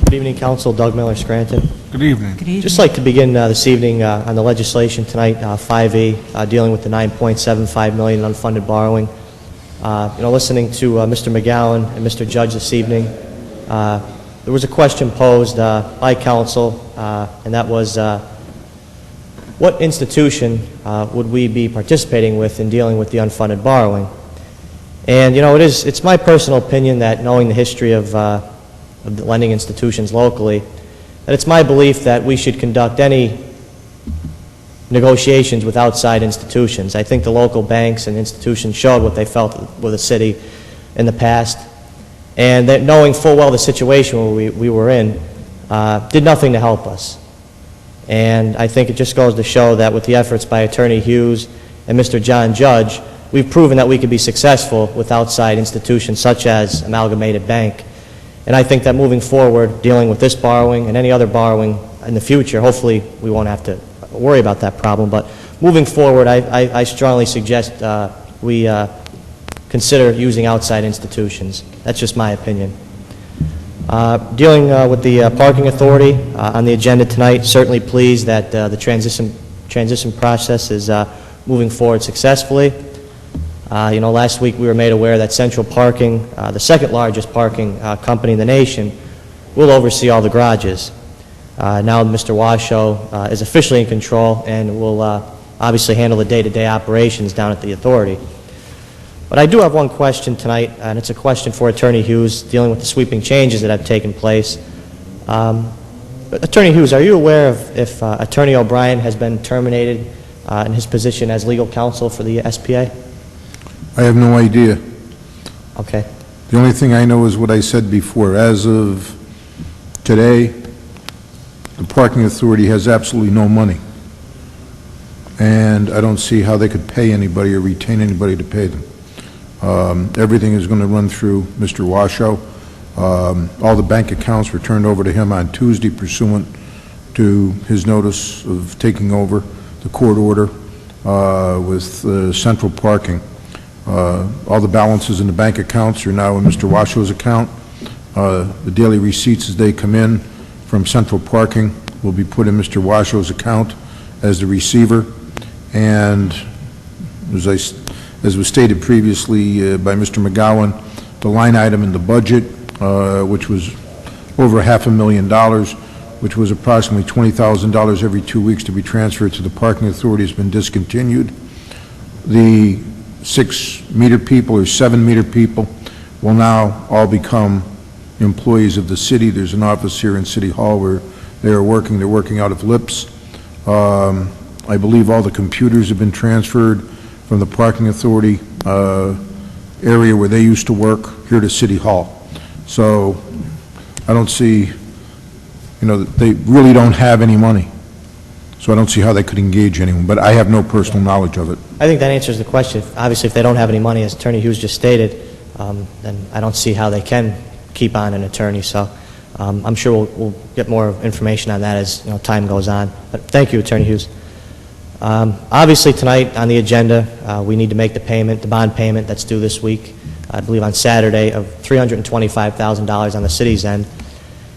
Good evening, Council. Doug Miller, Scranton. Good evening. Good evening. Just like to begin this evening on the legislation tonight, 5E, dealing with the $9.75 million unfunded borrowing. Listening to Mr. McGowan and Mr. Judge this evening, there was a question posed by Council, and that was, what institution would we be participating with in dealing with the unfunded borrowing? And, it's my personal opinion that, knowing the history of the lending institutions locally, that it's my belief that we should conduct any negotiations with outside institutions. I think the local banks and institutions showed what they felt with the city in the past, and that knowing full well the situation where we were in, did nothing to help us. And I think it just goes to show that with the efforts by Attorney Hughes and Mr. John Judge, we've proven that we could be successful with outside institutions such as Amalgamated Bank. And I think that moving forward, dealing with this borrowing and any other borrowing in the future, hopefully we won't have to worry about that problem. But moving forward, I strongly suggest we consider using outside institutions. That's just my opinion. Dealing with the parking authority on the agenda tonight, certainly pleased that the transition process is moving forward successfully. Last week we were made aware that Central Parking, the second largest parking company in the nation, will oversee all the garages. Now Mr. Washoe is officially in control and will obviously handle the day-to-day operations down at the authority. But I do have one question tonight, and it's a question for Attorney Hughes dealing with the sweeping changes that have taken place. Attorney Hughes, are you aware of if Attorney O'Brien has been terminated in his position as legal counsel for the SPA? I have no idea. Okay. The only thing I know is what I said before. As of today, the parking authority has absolutely no money. And I don't see how they could pay anybody or retain anybody to pay them. Everything is going to run through Mr. Washoe. All the bank accounts were turned over to him on Tuesday pursuant to his notice of taking over the court order with central parking. All the balances in the bank accounts are now in Mr. Washoe's account. The daily receipts as they come in from central parking will be put in Mr. Washoe's account as the receiver. And as was stated previously by Mr. McGowan, the line item in the budget, which was over $500,000, which was approximately $20,000 every 2 weeks to be transferred to the parking authority, has been discontinued. The 6-meter people or 7-meter people will now all become employees of the city. There's an office here in City Hall where they are working. They're working out of Lips. I believe all the computers have been transferred from the parking authority area where they used to work here to City Hall. So I don't see, they really don't have any money. So I don't see how they could engage anyone, but I have no personal knowledge of it. I think that answers the question. Obviously, if they don't have any money, as Attorney Hughes just stated, then I don't see how they can keep on an attorney. So I'm sure we'll get more information on that as time goes on. But thank you, Attorney Hughes. Obviously, tonight on the agenda, we need to make the bond payment that's due this week, I believe on Saturday, of $325,000 on the city's end.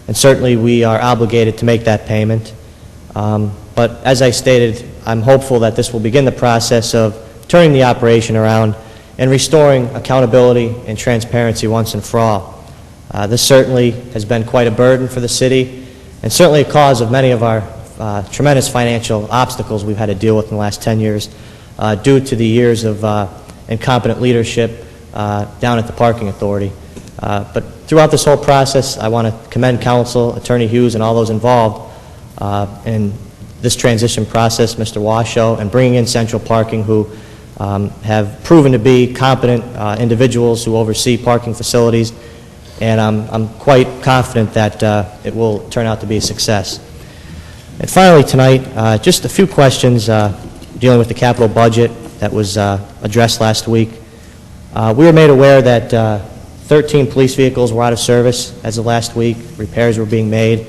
And certainly we are obligated to make that payment. But as I stated, I'm hopeful that this will begin the process of turning the operation around and restoring accountability and transparency once and for all. This certainly has been quite a burden for the city and certainly a cause of many of our tremendous financial obstacles we've had to deal with in the last 10 years due to the years of incompetent leadership down at the Parking Authority. But throughout this whole process, I want to commend council, Attorney Hughes, and all those involved in this transition process, Mr. Washoe, and bringing in Central Parking, who have proven to be competent individuals who oversee parking facilities, and I'm quite confident that it will turn out to be a success. And finally tonight, just a few questions dealing with the capital budget that was addressed last week. We were made aware that 13 police vehicles were out of service as of last week. Repairs were being made.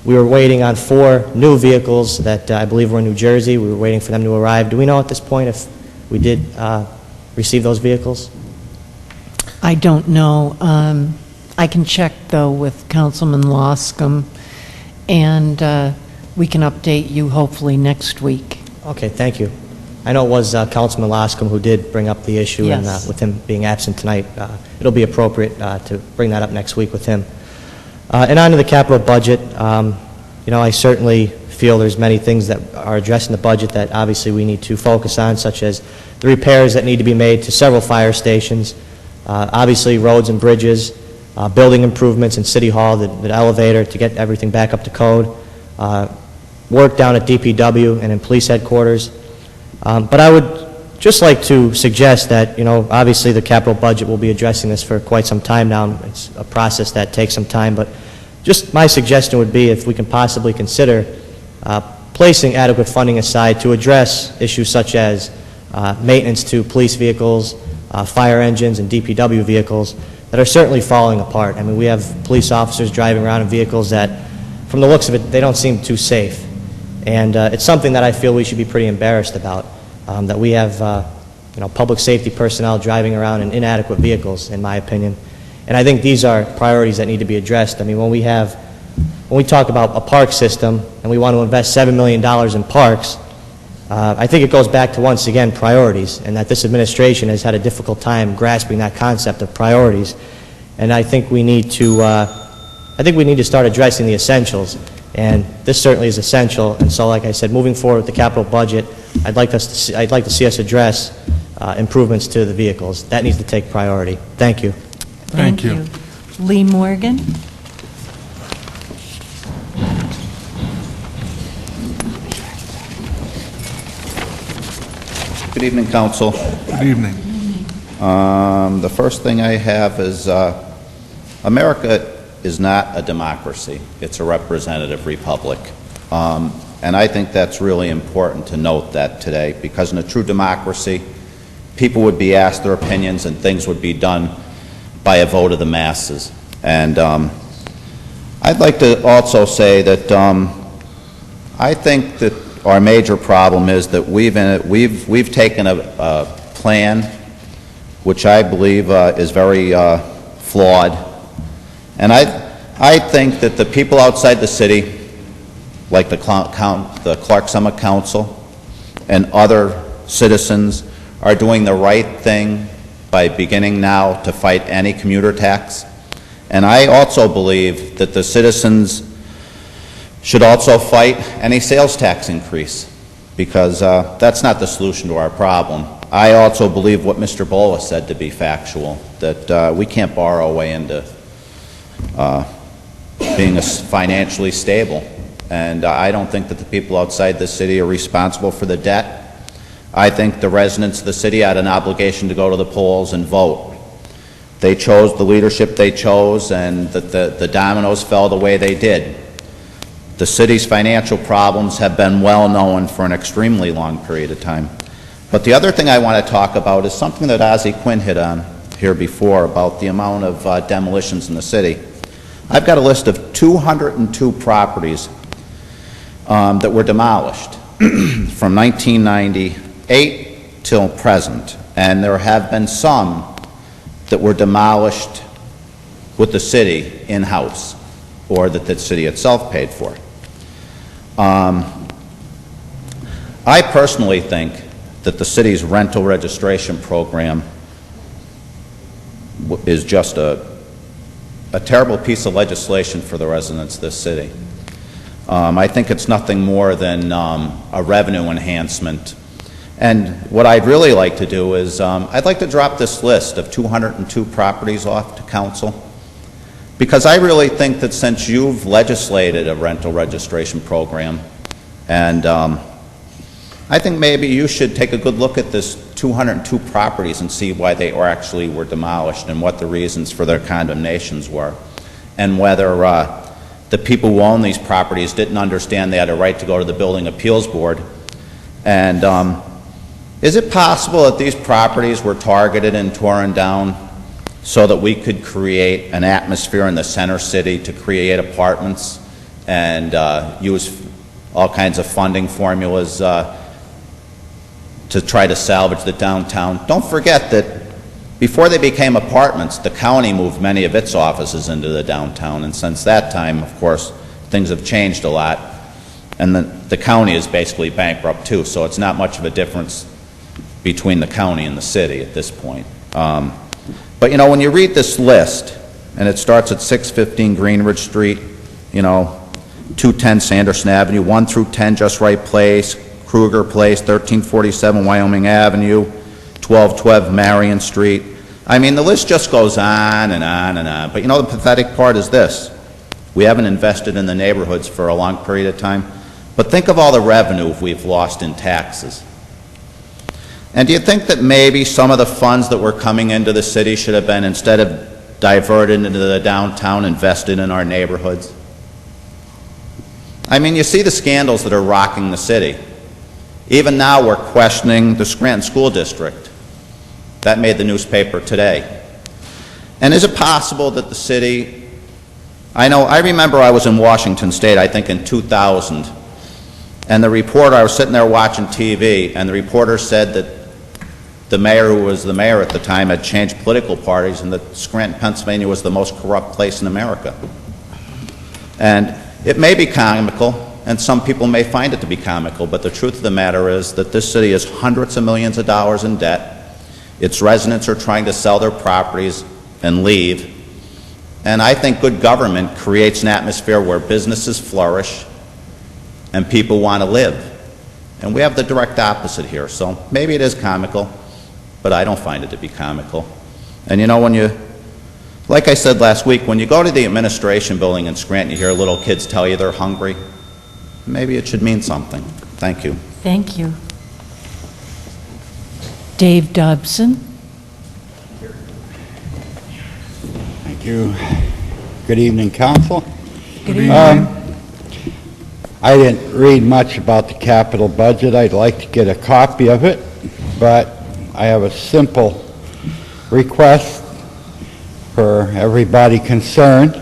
We were waiting on 4 new vehicles that I believe were in New Jersey. We were waiting for them to arrive. Do we know at this point if we did receive those vehicles? I don't know. I can check, though, with Councilman Loscom, and we can update you hopefully next week. Okay, thank you. I know it was Councilman Loscom who did bring up the issue, Yes. and with him being absent tonight, it'll be appropriate to bring that up next week with him. And on to the capital budget, I certainly feel there's many things that are addressed in the budget that obviously we need to focus on, such as the repairs that need to be made to several fire stations, obviously roads and bridges, building improvements in City Hall, the elevator to get everything back up to code, work down at DPW and in police headquarters. But I would just like to suggest that, obviously the capital budget will be addressing this for quite some time now. It's a process that takes some time, but just my suggestion would be if we can possibly consider placing adequate funding aside to address issues such as maintenance to police vehicles, fire engines, and DPW vehicles that are certainly falling apart. I mean, we have police officers driving around in vehicles that, from the looks of it, they don't seem too safe. And it's something that I feel we should be pretty embarrassed about, that we have public safety personnel driving around in inadequate vehicles, in my opinion. And I think these are priorities that need to be addressed. I mean, when we talk about a park system and we want to invest $7 million in parks, I think it goes back to, once again, priorities, and that this administration has had a difficult time grasping that concept of priorities. And I think we need to start addressing the essentials. And this certainly is essential. And so, like I said, moving forward with the capital budget, I'd like to see us address improvements to the vehicles. That needs to take priority. Thank you. Thank you. Lee Morgan? Good evening, Council. Good evening. The first thing I have is America is not a democracy. It's a representative republic. And I think that's really important to note that today, because in a true democracy, people would be asked their opinions and things would be done by a vote of the masses. And I'd like to also say that I think that our major problem is that we've taken a plan which I believe is very flawed. And I think that the people outside the city, like the Clark Summit Council and other citizens, are doing the right thing by beginning now to fight any commuter tax. And I also believe that the citizens should also fight any sales tax increase, because that's not the solution to our problem. I also believe what Mr. Bola said to be factual, that we can't borrow our way into being financially stable. And I don't think that the people outside the city are responsible for the debt. I think the residents of the city had an obligation to go to the polls and vote. They chose the leadership they chose, and the dominoes fell the way they did. The city's financial problems have been well known for an extremely long period of time. But the other thing I want to talk about is something that Ozzie Quinn hit on here before about the amount of demolitions in the city. I've got a list of 202 properties that were demolished from 1998 till present, and there have been some that were demolished with the city in-house, or that the city itself paid for. I personally think that the city's rental registration program is just a terrible piece of legislation for the residents of this city. I think it's nothing more than a revenue enhancement And what I'd really like to do is, I'd like to drop this list of 202 properties off to council, because I really think that since you've legislated a rental registration program, and I think maybe you should take a good look at this 202 properties and see why they were demolished and what the reasons for their condemnations were, and whether the people who own these properties didn't understand they had a right to go to the Building Appeals Board. And is it possible that these properties were targeted and torn down so that we could create an atmosphere in the center city to create apartments and use all kinds of funding formulas to try to salvage the downtown? Don't forget that before they became apartments, the county moved many of its offices into the downtown, and since that time, of course, things have changed a lot, and the county is basically bankrupt too, so it's not much of a difference between the county and the city at this point. But you know, when you read this list, and it starts at 615 Greenridge Street, you know, 210 Sanderson Avenue, 1 through 10 Just Right Place, Kruger Place, 1347 Wyoming Avenue, 1212 Marion Street. I mean, the list just goes on and on and on. But you know, the pathetic part is this. We haven't invested in the neighborhoods for a long period of time. But think of all the revenue we've lost in taxes. And do you think that maybe some of the funds that were coming into the city should have been, instead of diverted into the downtown, invested in our neighborhoods? I mean, you see the scandals that are rocking the city. Even now we're questioning the Scranton School District. That made the newspaper today. And is it possible that the city, I remember I was in Washington State, I think in 2000, and the reporter, I was sitting there watching TV, and the reporter said that the mayor, who was the mayor at the time, had changed political parties, and that Scranton, Pennsylvania was the most corrupt place in America. And it may be comical, and some people may find it to be comical, but the truth of the matter is that this city is hundreds of millions of dollars in debt. Its residents are trying to sell their properties and leave. And I think good government creates an atmosphere where businesses flourish and people want to live. And we have the direct opposite here, so maybe it is comical, but I don't find it to be comical. And you know, like I said last week, when you go to the administration building in Scranton, you hear little kids tell you they're hungry. Maybe it should mean something. Thank you. Thank you. Dave Dobson. Thank you. Good evening, Council. Good evening. I didn't read much about the capital budget. I'd like to get a copy of it, but I have a simple request for everybody concerned.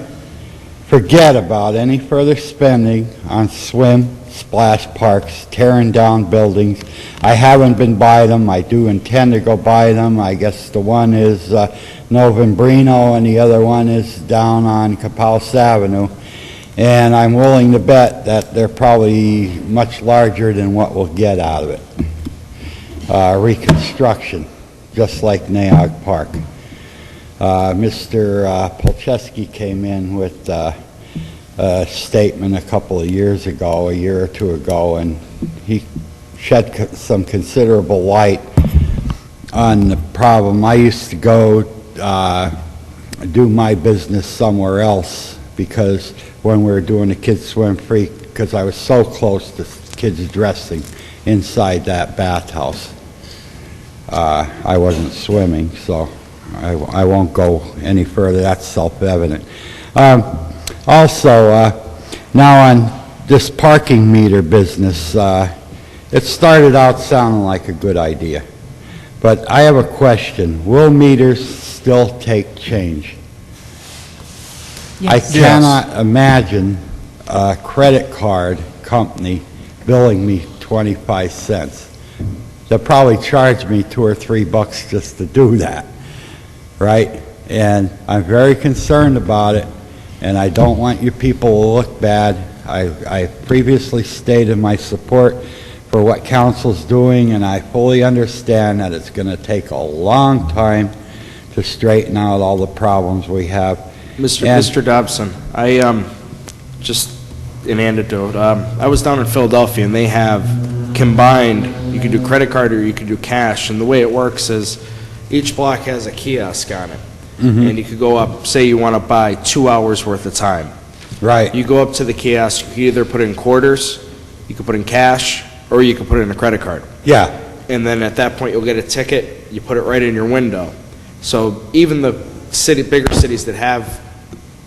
Forget about any further spending on swim, splash parks, tearing down buildings. I haven't been by them. I do intend to go by them. I guess the one is Novembrino and the other one is down on Capous Avenue. And I'm willing to bet that they're probably much larger than what we'll get out of it. Reconstruction, just like Naog Park. Mr. Polcheski came in with a statement a couple of years ago, a year or two ago, and he shed some considerable light on the problem. I used to go do my business somewhere else because when we were doing the kids swim free, because I was so close to kids dressing inside that bathhouse. I wasn't swimming, so I won't go any further. That's self-evident. Also, now on this parking meter business, it started out sounding like a good idea. But I have a question. Will meters still take change? Yes. I cannot imagine a credit card company billing me 25 cents. They'll probably charge me $2 or $3 just to do that, right? And I'm very concerned about it, and I don't want you people to look bad. I previously stated my support for what council's doing, and I fully understand that it's going to take a long time to straighten out all the problems we have. Mr. Dobson, just an anecdote. I was down in Philadelphia, and they have combined You could do credit card or you could do cash, and the way it works is each block has a kiosk on it. And you could go up, say you want to buy 2 hours worth of time. Right. You go up to the kiosk, you can either put in quarters, you can put in cash, or you can put in a credit card. Yeah. And then at that point, you'll get a ticket, you put it right in your window. So even the bigger cities that have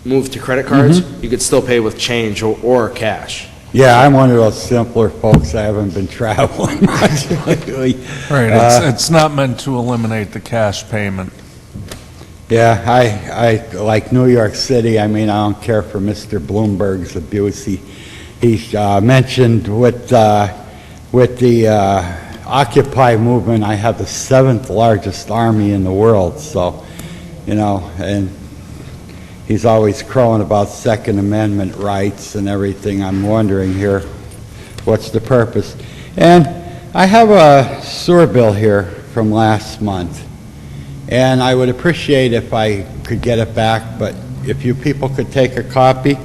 moved to credit cards, you could still pay with change or cash. Yeah, I'm one of those simpler folks. I haven't been traveling much lately. Right, it's not meant to eliminate the cash payment. Yeah, I like New York City. I mean, I don't care for Mr. Bloomberg's abuse. He mentioned with the Occupy movement, I have the 7th largest army in the world. So, you know, and he's always crowing about Second Amendment rights and everything. I'm wondering here, what's the purpose? And I have a sewer bill here from last month. And I would appreciate if I could get it back, but if you people could take a copy,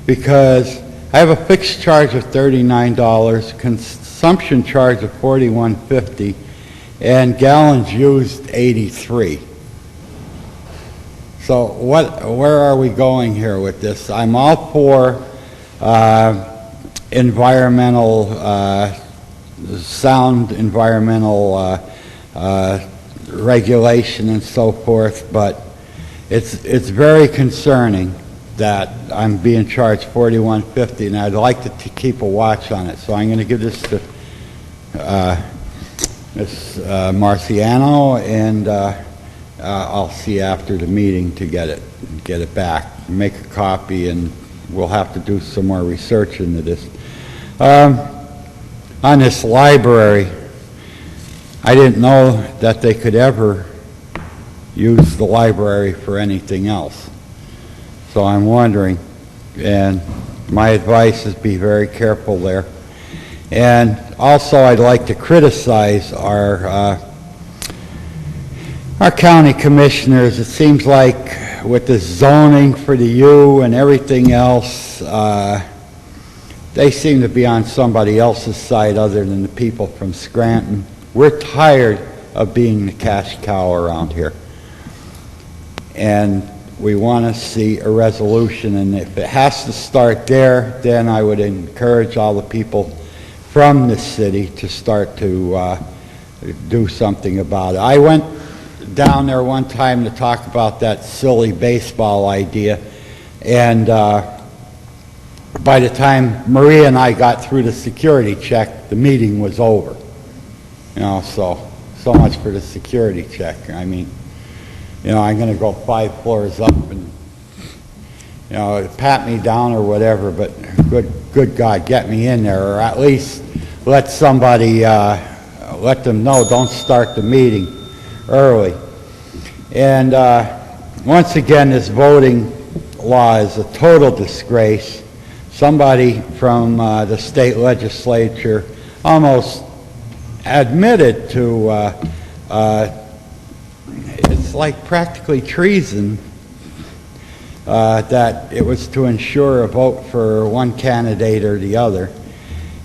because I have a fixed charge of $39, consumption charge of $41.50, and gallons used 83. So where are we going here with this? I'm all for sound environmental regulation and so forth, but it's very concerning that I'm being charged $41.50, and I'd like to keep a watch on it. So I'm going to give this to Ms. Marciano, and I'll see after the meeting to get it back, make a copy, and we'll have to do some more research into this. On this library, I didn't know that they could ever use the library for anything else. So I'm wondering, and my advice is be very careful there. And also I'd like to criticize our county commissioners. It seems like with the zoning for the U and everything else, they seem to be on somebody else's side other than the people from Scranton. We're tired of being the cash cow around here. And we want to see a resolution, and if it has to start there, then I would encourage all the people from the city to start to do something about it. I went down there one time to talk about that silly baseball idea, and by the time Maria and I got through the security check, the meeting was over. You know, so much for the security check. I mean, you know, I'm going to go 5 floors up and, you know, pat me down or whatever, but good God, get me in there, or at least let somebody, let them know, don't start the meeting early. And once again, this voting law is a total disgrace. Somebody from the state legislature almost admitted to it's like practically treason that it was to ensure a vote for one candidate or the other,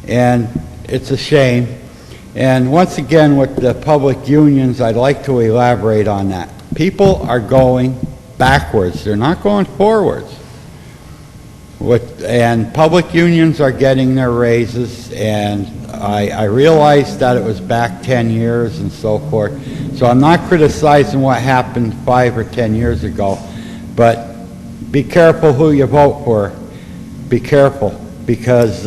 and it's a shame. And once again, with the public unions, I'd like to elaborate on that. People are going backwards, they're not going forwards. And public unions are getting their raises, and I realized that it was back 10 years and so forth. So I'm not criticizing what happened 5 or 10 years ago, but be careful who you vote for. Be careful, because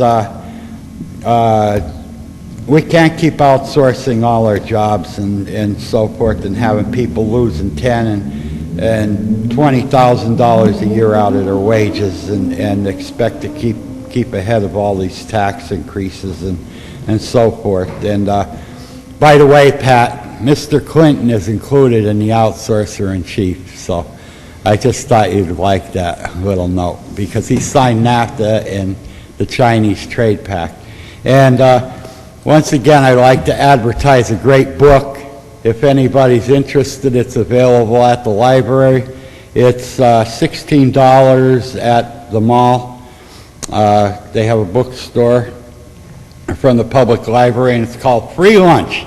we can't keep outsourcing all our jobs and so forth, and having people losing $10,000 and $20,000 a year out of their wages, and expect to keep ahead of all these tax increases and so forth. And by the way, Pat, Mr. Clinton is included in the outsourcer-in-chief, so I just thought you'd like that little note, because he signed NAFTA and the Chinese Trade Pact. And once again, I'd like to advertise a great book. If anybody's interested, it's available at the library. It's $16 at the mall. They have a bookstore from the public library, and it's called Free Lunch: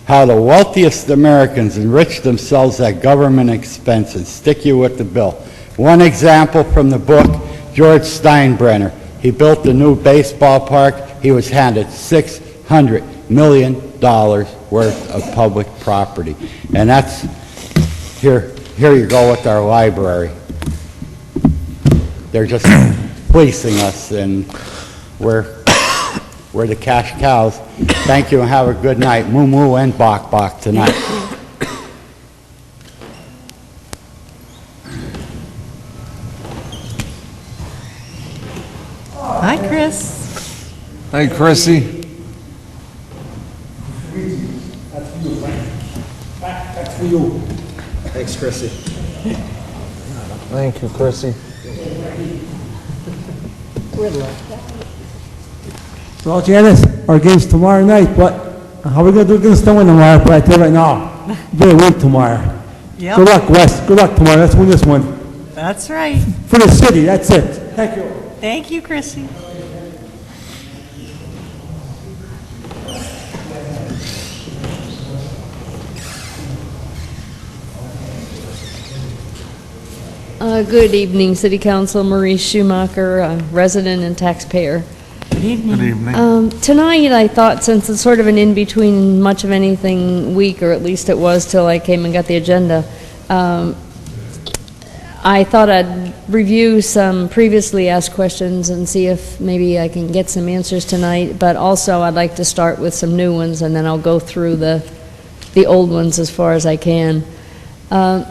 How the Wealthiest Americans Enrich Themselves at Government Expenses. Stick you with the bill. One example from the book, George Steinbrenner. He built the new baseball park. He was handed $600 million worth of public property. And that's, here you go with our library. They're just fleecing us, and we're the cash cows. Thank you and have a good night. Moo moo and bok bok tonight. Hi, Chris. Hey, Chrissy. That's for you. Thanks, Chrissy. Thank you, Chrissy. So, Janice, our game's tomorrow night, but how are we going to do against Stone tomorrow? But I tell you right now, better win tomorrow. Yep. Good luck, Wes. Good luck tomorrow. Let's win this one. That's right. For the city, that's it. Thank you. Thank you, Chrissy. Good evening, City Council. Maurice Schumacher, resident and taxpayer. Good evening. Good evening. Tonight, I thought, since it's sort of an in-between much of anything week, or at least it was till I came and got the agenda, I thought I'd review some previously asked questions and see if maybe I can get some answers tonight, but also I'd like to start with some new ones, and then I'll go through the old ones as far as I can.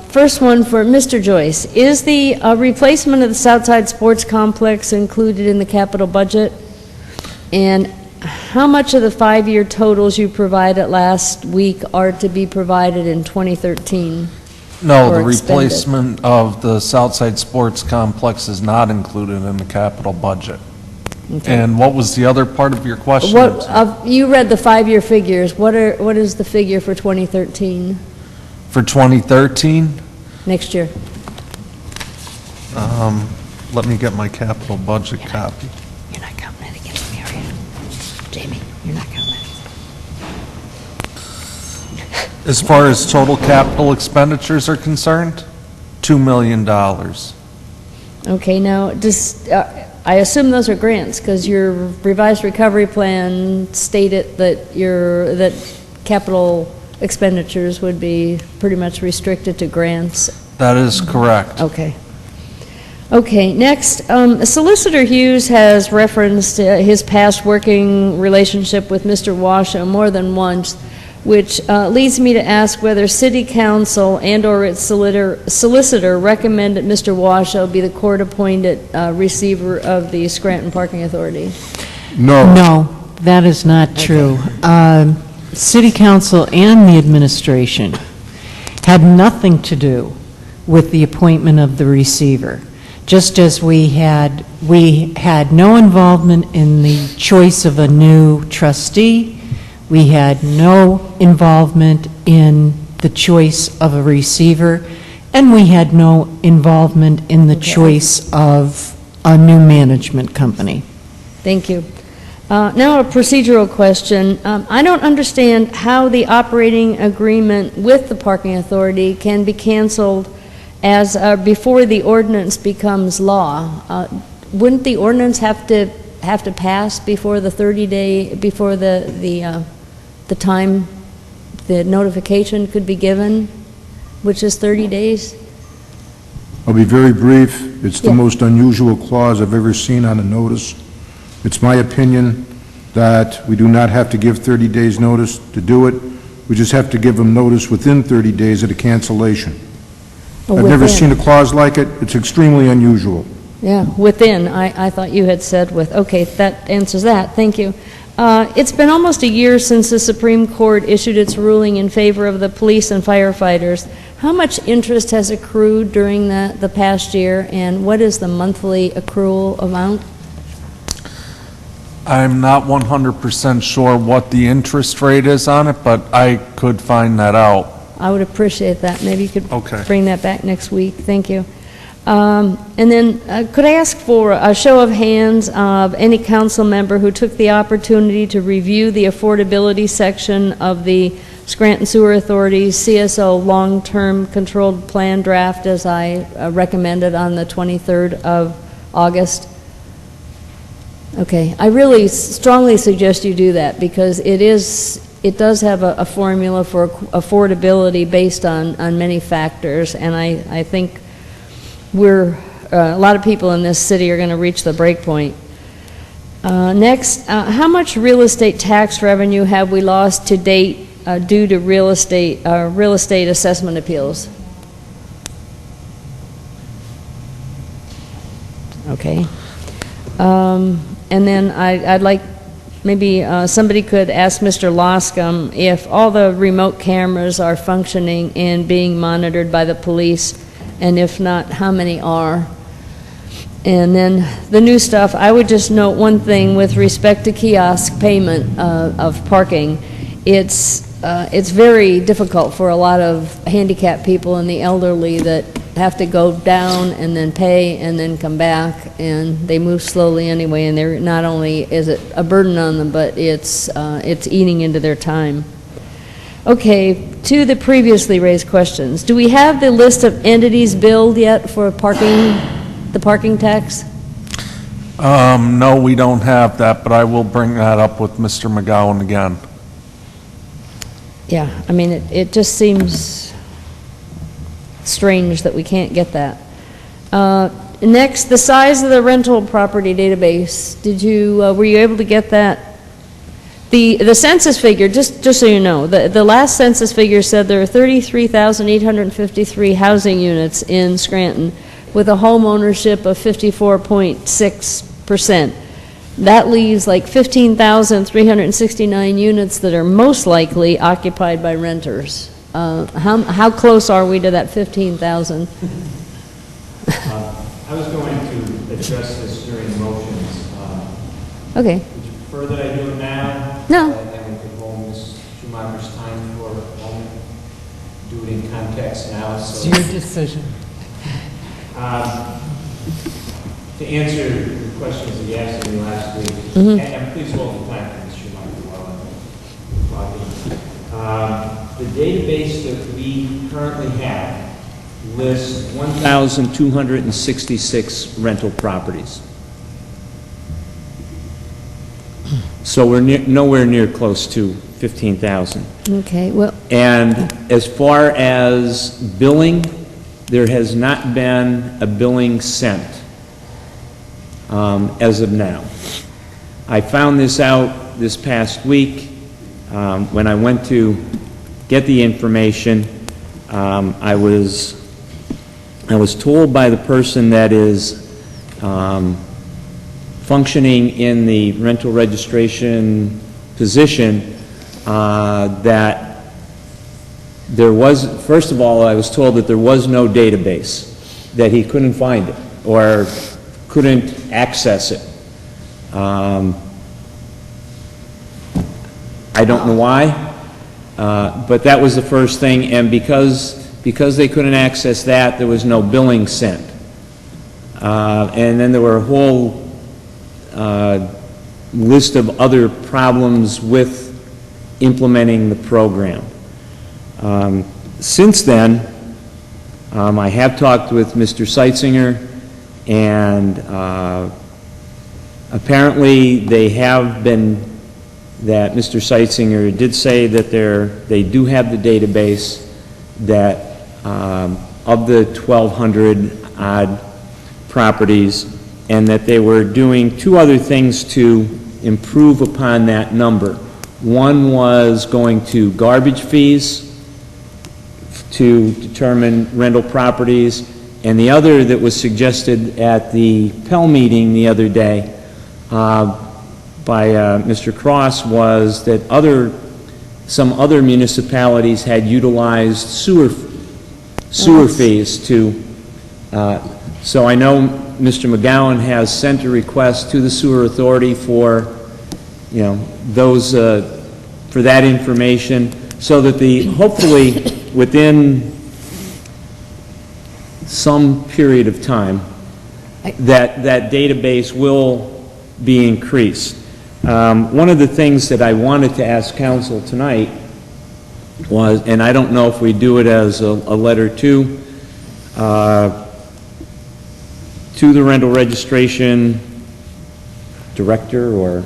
First one for Mr. Joyce. Is the replacement of the Southside Sports Complex included in the capital budget? And how much of the 5-year totals you provided last week are to be provided in 2013? No, or the expended? replacement of the Southside Sports Complex is not included in the capital budget. Okay. And what was the other part of your question? You read the 5-year figures. What is the figure for 2013, For 2013, next year? let me get my capital budget copy. You're not counting it against me, are you? Jamie, you're not counting it. As far as total capital expenditures are concerned, $2 million. Okay, now, I assume those are grants, because your revised recovery plan stated that capital expenditures would be pretty much restricted to grants. That is correct. Okay. Okay, next, Solicitor Hughes has referenced his past working relationship with Mr. Washoe more than once, which leads me to ask whether City Council and/or its solicitor recommend that Mr. Washoe be the court-appointed receiver of the Scranton Parking Authority. No. No, that is not true. City Council and the administration had nothing to do with the appointment of the receiver, just as we had no involvement in the choice of a new trustee. We had no involvement in the choice of a receiver, and we had no involvement in the choice of a new management company. Thank you. Now a procedural question. I don't understand how the operating agreement with the parking authority can be canceled as before the ordinance becomes law. Wouldn't the ordinance have to pass before the 30-day, before the time the notification could be given, which is 30 days? I'll be very brief. It's the most unusual clause I've ever seen on a notice. It's my opinion that we do not have to give 30 days' notice to do it. We just have to give them notice within 30 days of the cancellation. I've never seen a clause like it. It's extremely unusual. Yeah, within. I thought you had said with. Okay, that answers that. Thank you. It's been almost a year since the Supreme Court issued its ruling in favor of the police and firefighters. How much interest has accrued during the past year, and what is the monthly accrual amount? I'm not 100% sure what the interest rate is on it, but I could find that out. I would appreciate that. Maybe you could bring that back next week. Thank you. And then, could I ask for a show of hands of any council member who took the opportunity to review the affordability section of the Scranton Sewer Authority's CSO long-term controlled plan draft as I recommended on the 23rd of August? Okay, I really strongly suggest you do that because it does have a formula for affordability based on many factors, and I think a lot of people in this city are going to reach the break point. Next, how much real estate tax revenue have we lost to date due to real estate assessment appeals? Okay. And then I'd like, maybe somebody could ask Mr. Loscom if all the remote cameras are functioning and being monitored by the police, and if not, how many are? And then the new stuff, I would just note one thing with respect to kiosk payment of parking. It's very difficult for a lot of handicapped people and the elderly that have to go down and then pay and then come back, and they move slowly anyway, and they're not only is it a burden on them, but it's eating into their time. Okay, to the previously raised questions. Do we have the list of entities billed yet for the parking tax? No, we don't have that, but I will bring that up with Mr. McGowan again. Yeah, I mean, it just seems strange that we can't get that. Next, the size of the rental property database. Were you able to get that? The census figure, just so you know, the last census figure said there are 33,853 housing units in Scranton with a home ownership of 54.6%. That leaves like 15,369 units that are most likely occupied by renters. How close are we to that 15,000? I was going to address this during motions. Okay. Would you prefer that I do it now? No. And we could hold Ms. Schumacher's time for a moment, do it in context now. So, It's your decision. To answer the questions that you asked me last week, and please hold the time for Ms. Schumacher while I'm talking. The database that we currently have lists 1,266 rental properties. So we're nowhere near close to 15,000. Okay, well. And as far as billing, there has not been a billing sent as of now. I found this out this past week when I went to get the information. I was told by the person that is functioning in the rental registration position that there was, first of all, I was told that there was no database, that he couldn't find it or couldn't access it. I don't know why, but that was the first thing, and because they couldn't access that, there was no billing sent. And then there were a whole list of other problems with implementing the program. Since then, I have talked with Mr. Seitzinger, and apparently they have been, that Mr. Seitzinger did say that they do have the database, that of the 1,200 odd properties, and that they were doing two other things to improve upon that number. One was going to garbage fees to determine rental properties, and the other that was suggested at the Pell meeting the other day by Mr. Cross was that some other municipalities had utilized sewer fees to, so I know Mr. McGowan has sent a request to the Sewer Authority for, those, for that information, so that hopefully within some period of time, that database will be increased. One of the things that I wanted to ask council tonight was, and I don't know if we do it as a letter to the rental registration director, or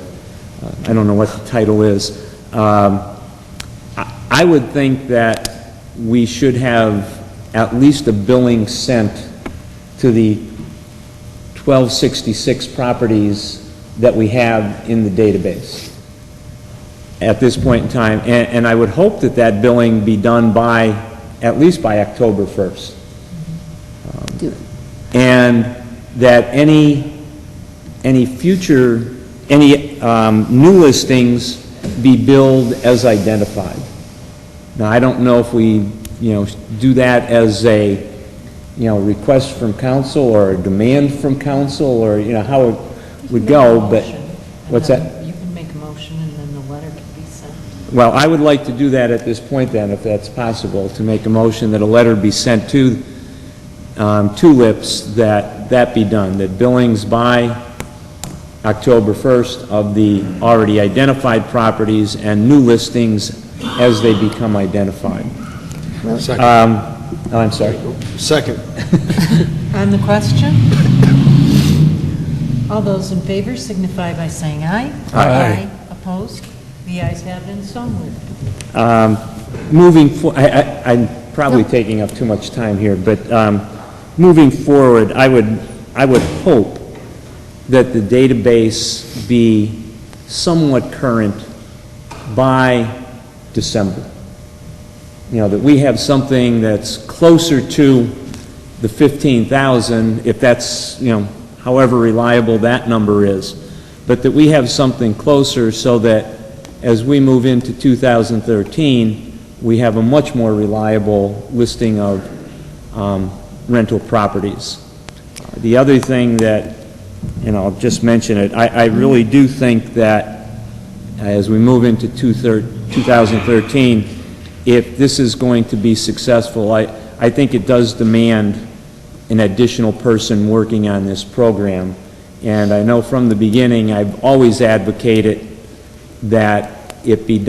I don't know what the title is. I would think that we should have at least a billing sent to the 1266 properties that we have in the database at this point in time. And I would hope that that billing be done by, at least by October 1st. And that any future, new listings be billed as identified. Now, I don't know if we, do that as a, request from council or a demand from council, or, how it would go, but, what's that? You can make a motion and then the letter can be sent. Well, I would like to do that at this point then, if that's possible, to make a motion that a letter be sent to Lips, that be done, that billings by October 1st of the already identified properties and new listings as they become identified. I'm sorry. Second. On the question? All those in favor signify by saying aye. Aye. Opposed? The ayes have it and so moved. Moving I'm probably taking up too much time here, but moving forward, I would hope that the database be somewhat current by December. That we have something that's closer to the 15,000, if that's, however reliable that number is, but that we have something closer so that as we move into 2013, we have a much more reliable listing of rental properties. The other thing that, I'll just mention it, I really do think that as we move into 2013, if this is going to be successful, I think it does demand an additional person working on this program. And I know from the beginning, I've always advocated that it be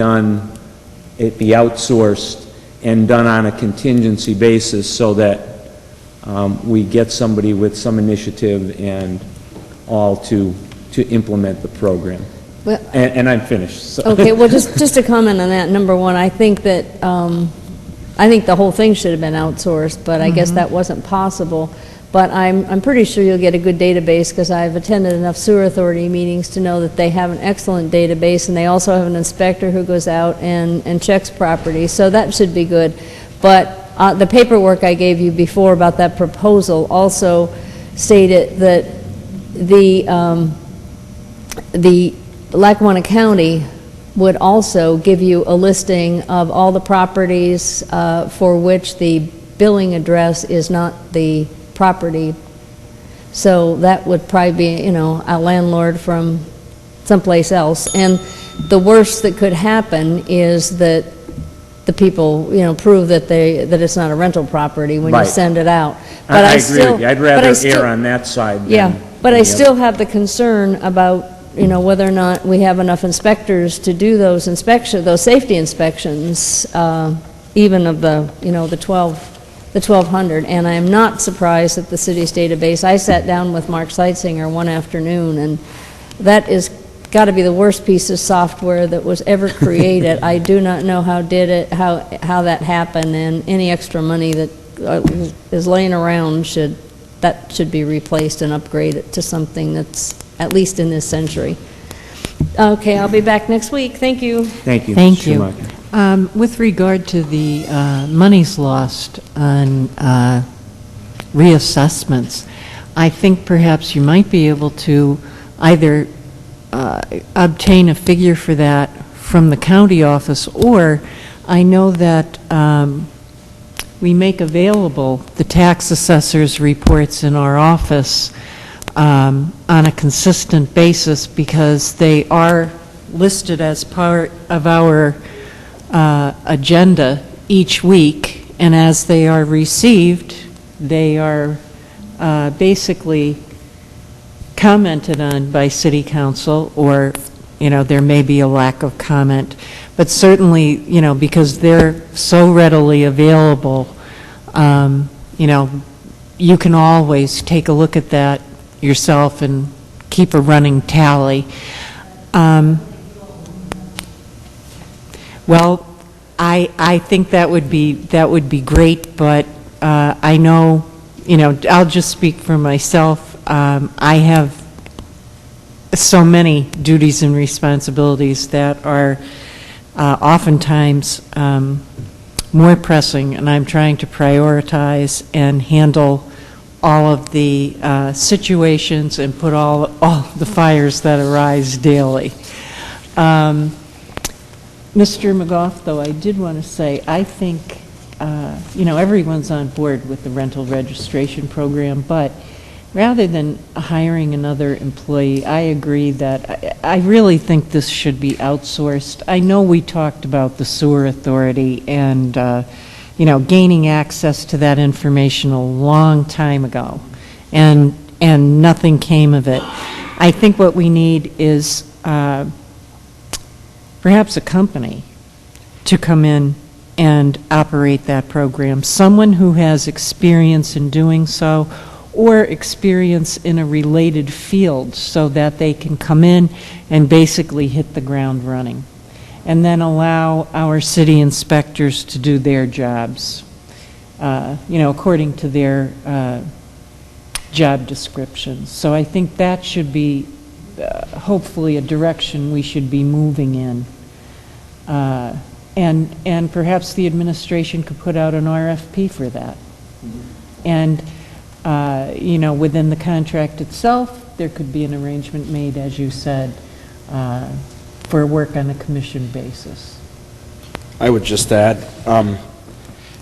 outsourced and done on a contingency basis so that we get somebody with some initiative and all to implement the program. Well, and I'm finished. So. Okay, well, just to comment on that, number one, I think that, I think the whole thing should have been outsourced, but I guess that wasn't possible. But I'm pretty sure you'll get a good database, because I've attended enough sewer authority meetings to know that they have an excellent database, and they also have an inspector who goes out and checks property, so that should be good. But the paperwork I gave you before about that proposal also stated that the Lackawanna County would also give you a listing of all the properties for which the billing address is not the property. So that would probably be, a landlord from someplace else. And the worst that could happen is that the people, prove that it's not a rental property when you send it out. But I agree with you. I'd rather err on that side than but I still have the concern about whether or not we have enough inspectors to do those inspections, those safety inspections, even of the 1,200. And I am not surprised at the city's database. I sat down with Mark Seitzinger one afternoon, and that is got to be the worst piece of software that was ever created. I do not know how that happened, and any extra money that is laying around should be replaced and upgraded to something that's at least in this century. Okay, I'll be back next week. Thank you. Thank you. Thank you. With regard to the monies lost on reassessments, I think perhaps you might be able to either obtain a figure for that from the county office, or I know that we make available the tax assessor's reports in our office on a consistent basis, because they are listed as part of our agenda each week, and as they are received, They are basically commented on by city council, or, there may be a lack of comment, but certainly, because they're so readily available, you can always take a look at that yourself and keep a running tally. Well, I think that would be great, but I know, I'll just speak for myself. I have so many duties and responsibilities that are oftentimes more pressing, and I'm trying to prioritize and handle all of the situations and put all the fires that arise daily. Mr. McGough, though, I did want to say, I think, everyone's on board with the rental registration program, but rather than hiring another employee, I agree that I really think this should be outsourced. I know we talked about the sewer authority and, gaining access to that information a long time ago, and nothing came of it. I think what we need is perhaps a company to come in and operate that program, someone who has experience in doing so, or experience in a related field, so that they can come in and basically hit the ground running, and then allow our city inspectors to do their jobs, according to their job descriptions. So I think that should be hopefully a direction we should be moving in. And perhaps the administration could put out an RFP for that. And within the contract itself, there could be an arrangement made, as you said, for work on a commission basis. I would just add,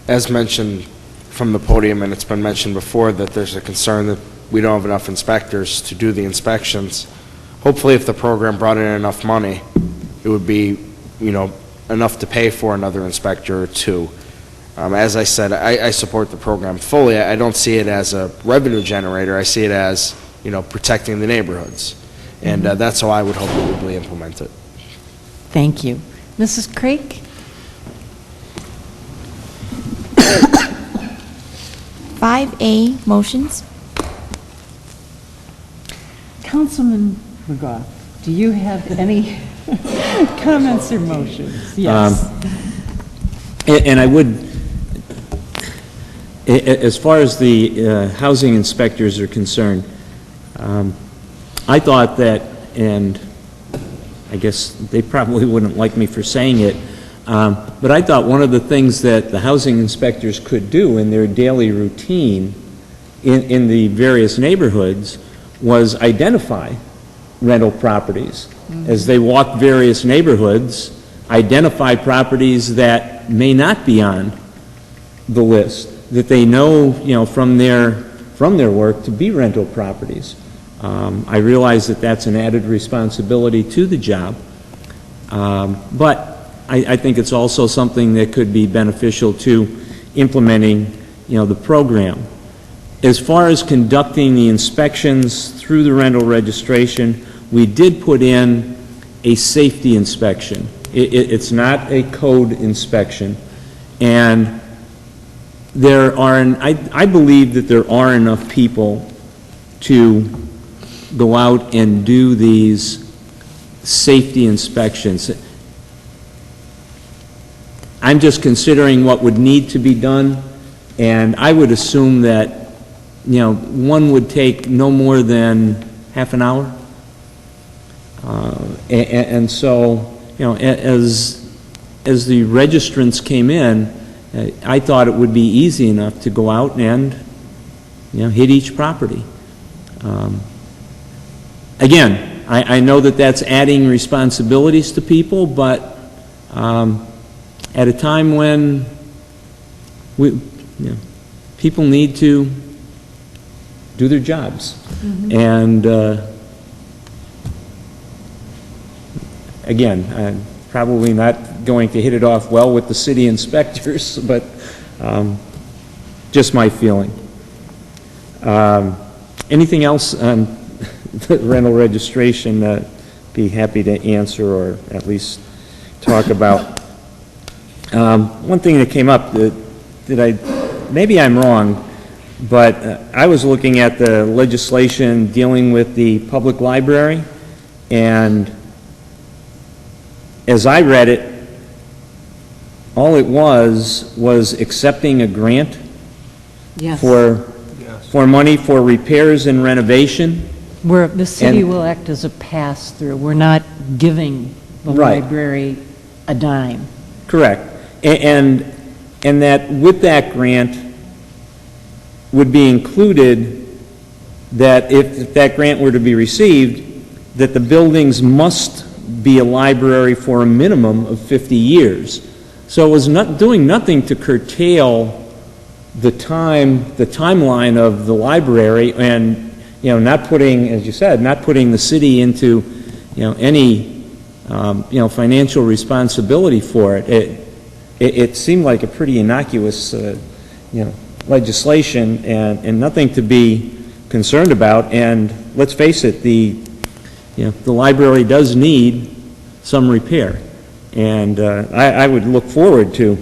as mentioned from the podium, and it's been mentioned before, that there's a concern that we don't have enough inspectors to do the inspections. Hopefully, if the program brought in enough money, it would be, enough to pay for another inspector or two. As I said, I support the program fully. I don't see it as a revenue generator. I see it as, protecting the neighborhoods. And that's how I would hope it would be implemented. Thank you. Mrs. Craik? 5A, motions. Councilman McGough, do you have any comments or motions? Yes. And I would, as far as the housing inspectors are concerned, I thought that, and I guess they probably wouldn't like me for saying it, but I thought one of the things that the housing inspectors could do in their daily routine in the various neighborhoods was identify rental properties. As they walk various neighborhoods, identify properties that may not be on the list, that they know, from their work to be rental properties. I realize that that's an added responsibility to the job, but I think it's also something that could be beneficial to implementing, the program. As far as conducting the inspections through the rental registration, we did put in a safety inspection. It's not a code inspection, and I believe that there are enough people to go out and do these safety inspections. I'm just considering what would need to be done, and I would assume that, one would take no more than half an hour. And so, as the registrants came in, I thought it would be easy enough to go out and, hit each property. Again, I know that that's adding responsibilities to people, but at a time when people need to do their jobs. And again, I'm probably not going to hit it off well with the city inspectors, but just my feeling. Anything else on the rental registration, be happy to answer or at least talk about. One thing that came up maybe I'm wrong, but I was looking at the legislation dealing with the public library, and as I read it, all it was accepting a grant Yes. for money for repairs and renovation. Where the city And- will act as a pass-through. We're not giving the Right. library a dime. Correct. And that with that grant would be included that if that grant were to be received, that the buildings must be a library for a minimum of 50 years. So it was not doing nothing to curtail the timeline of the library, and, not putting, as you said, not putting the city into, any, financial responsibility for it. It seemed like a pretty innocuous, legislation and nothing to be concerned about. And let's face it, the library does need some repair. And I would look forward to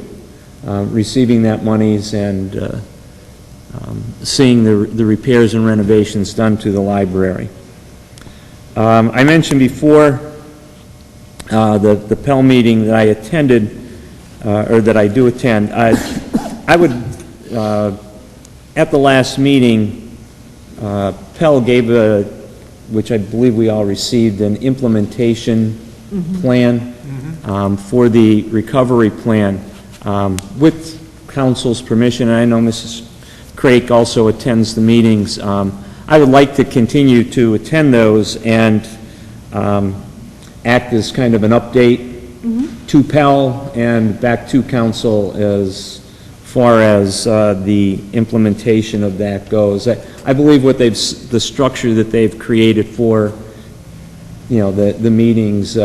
receiving that monies and seeing the repairs and renovations done to the library. I mentioned before the Pell meeting that I attended, or that I do attend. I would, at the last meeting, Pell gave which I believe we all received, an implementation plan for the recovery plan. With council's permission, and I know Mrs. Craik also attends the meetings, I would like to continue to attend those and act as kind of an update to Pell and back to council as far as the implementation of that goes. I believe the structure that they've created for, the meetings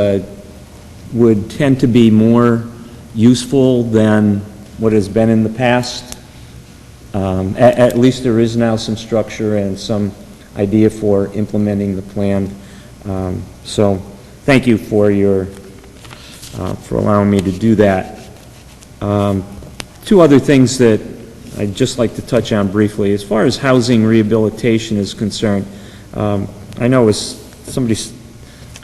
would tend to be more useful than what has been in the past. At least there is now some structure and some idea for implementing the plan. So thank you for for allowing me to do that. Two other things that I'd just like to touch on briefly. As far as housing rehabilitation is concerned, I know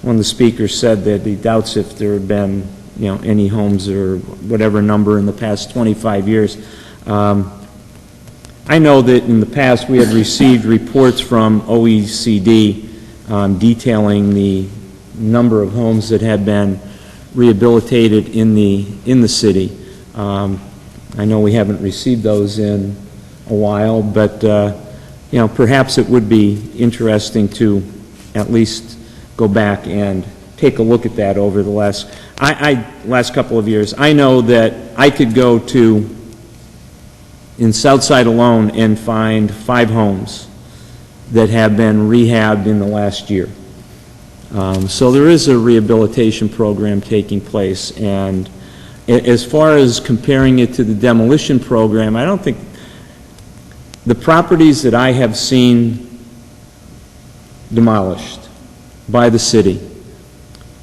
one of the speakers said that he doubts if there had been any homes or whatever number in the past 25 years. I know that in the past we have received reports from OECD detailing the number of homes that have been rehabilitated in the city. I know we haven't received those in a while, but perhaps it would be interesting to at least go back and take a look at that over the last couple of years. I know that I could go in Southside alone and find 5 homes that have been rehabbed in the last year. So there is a rehabilitation program taking place, and as far as comparing it to the demolition program, I don't think the properties that I have seen demolished by the city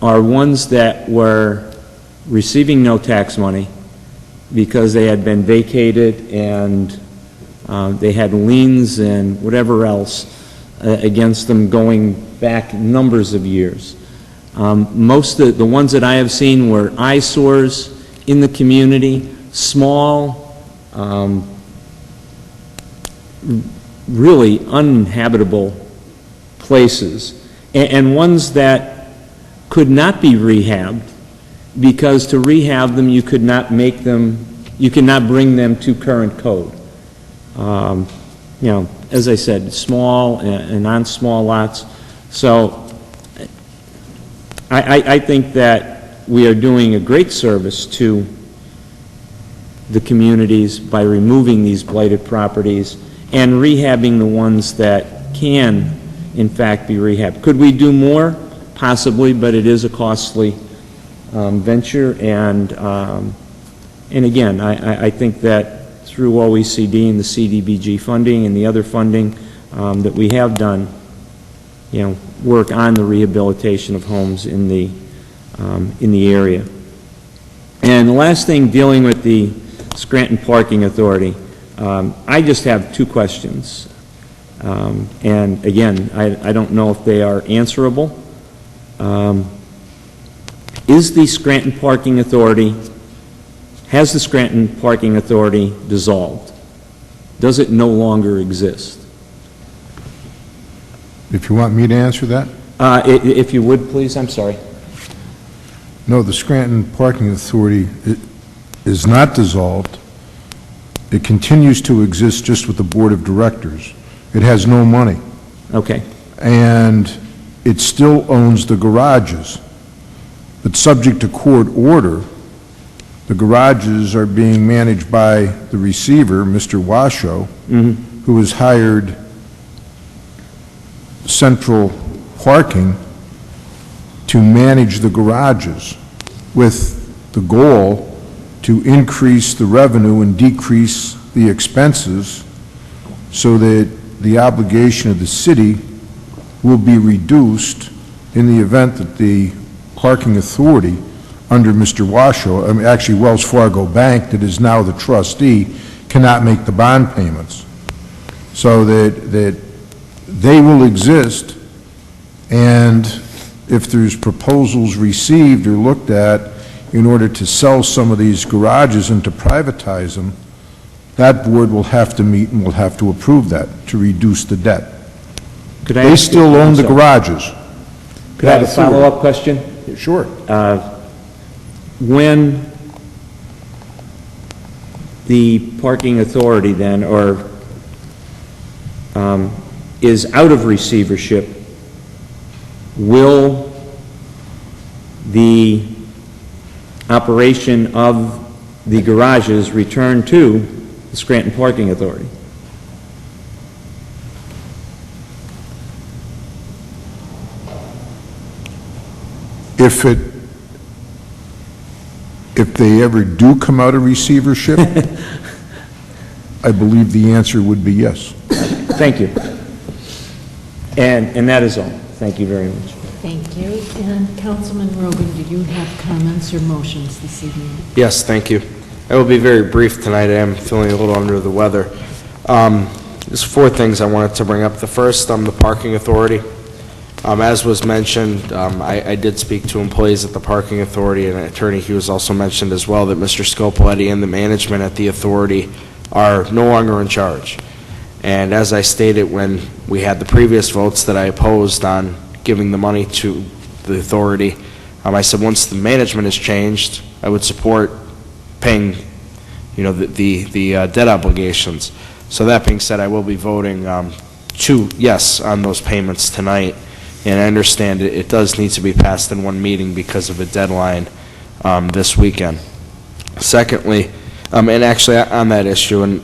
are ones that were receiving no tax money because they had been vacated and they had liens and whatever else against them going back numbers of years. Most of the ones that I have seen were eyesores in the community, small, really uninhabitable places, and ones that could not be rehabbed because to rehab them you could not bring them to current code. As I said, small and on small lots. So I think that we are doing a great service to the communities by removing these blighted properties and rehabbing the ones that can, in fact, be rehabbed. Could we do more? Possibly, but it is a costly venture. And again, I think that through OECD and the CDBG funding and the other funding, that we have done, work on the rehabilitation of homes in the area. And the last thing, dealing with the Scranton Parking Authority, I just have two questions. And again, I don't know if they are answerable. Has the Scranton Parking Authority dissolved? Does it no longer exist? If you want me to answer that? If you would, please, I'm sorry. No, the Scranton Parking Authority is not dissolved. It continues to exist just with the Board of Directors. It has no money. Okay. And it still owns the garages. But subject to court order, the garages are being managed by the receiver, Mr. Washoe, who has hired Central Parking to manage the garages with the goal to increase the revenue and decrease the expenses so that the obligation of the city will be reduced in the event that the parking authority under Mr. Washoe, actually Wells Fargo Bank, that is now the trustee, cannot make the bond payments. So that they will exist, and if there's proposals received or looked at in order to sell some of these garages and to privatize them, that board will have to meet and will have to approve that to reduce the debt. They still own the garages. Could I have a follow-up question? Sure. When the parking authority then, or is out of receivership, will the operation of the garages return to the Scranton Parking Authority? If they ever do come out of receivership, I believe the answer would be yes. Thank you. And that is all. Thank you very much. Thank you. And Councilman Rogan, do you have comments or motions this evening? Yes, thank you. I will be very brief tonight. I am feeling a little under the weather. There's four things I wanted to bring up. The first, the parking authority. As was mentioned, I did speak to employees at the parking authority, and Attorney Hughes also mentioned as well that Mr. Scopoletti and the management at the authority are no longer in charge. And as I stated when we had the previous votes that I opposed on giving the money to the authority, I said once the management is changed, I would support paying, the debt obligations. So that being said, I will be voting yes on those payments tonight. And I understand it does need to be passed in one meeting because of a deadline this weekend. Secondly, and actually on that issue, and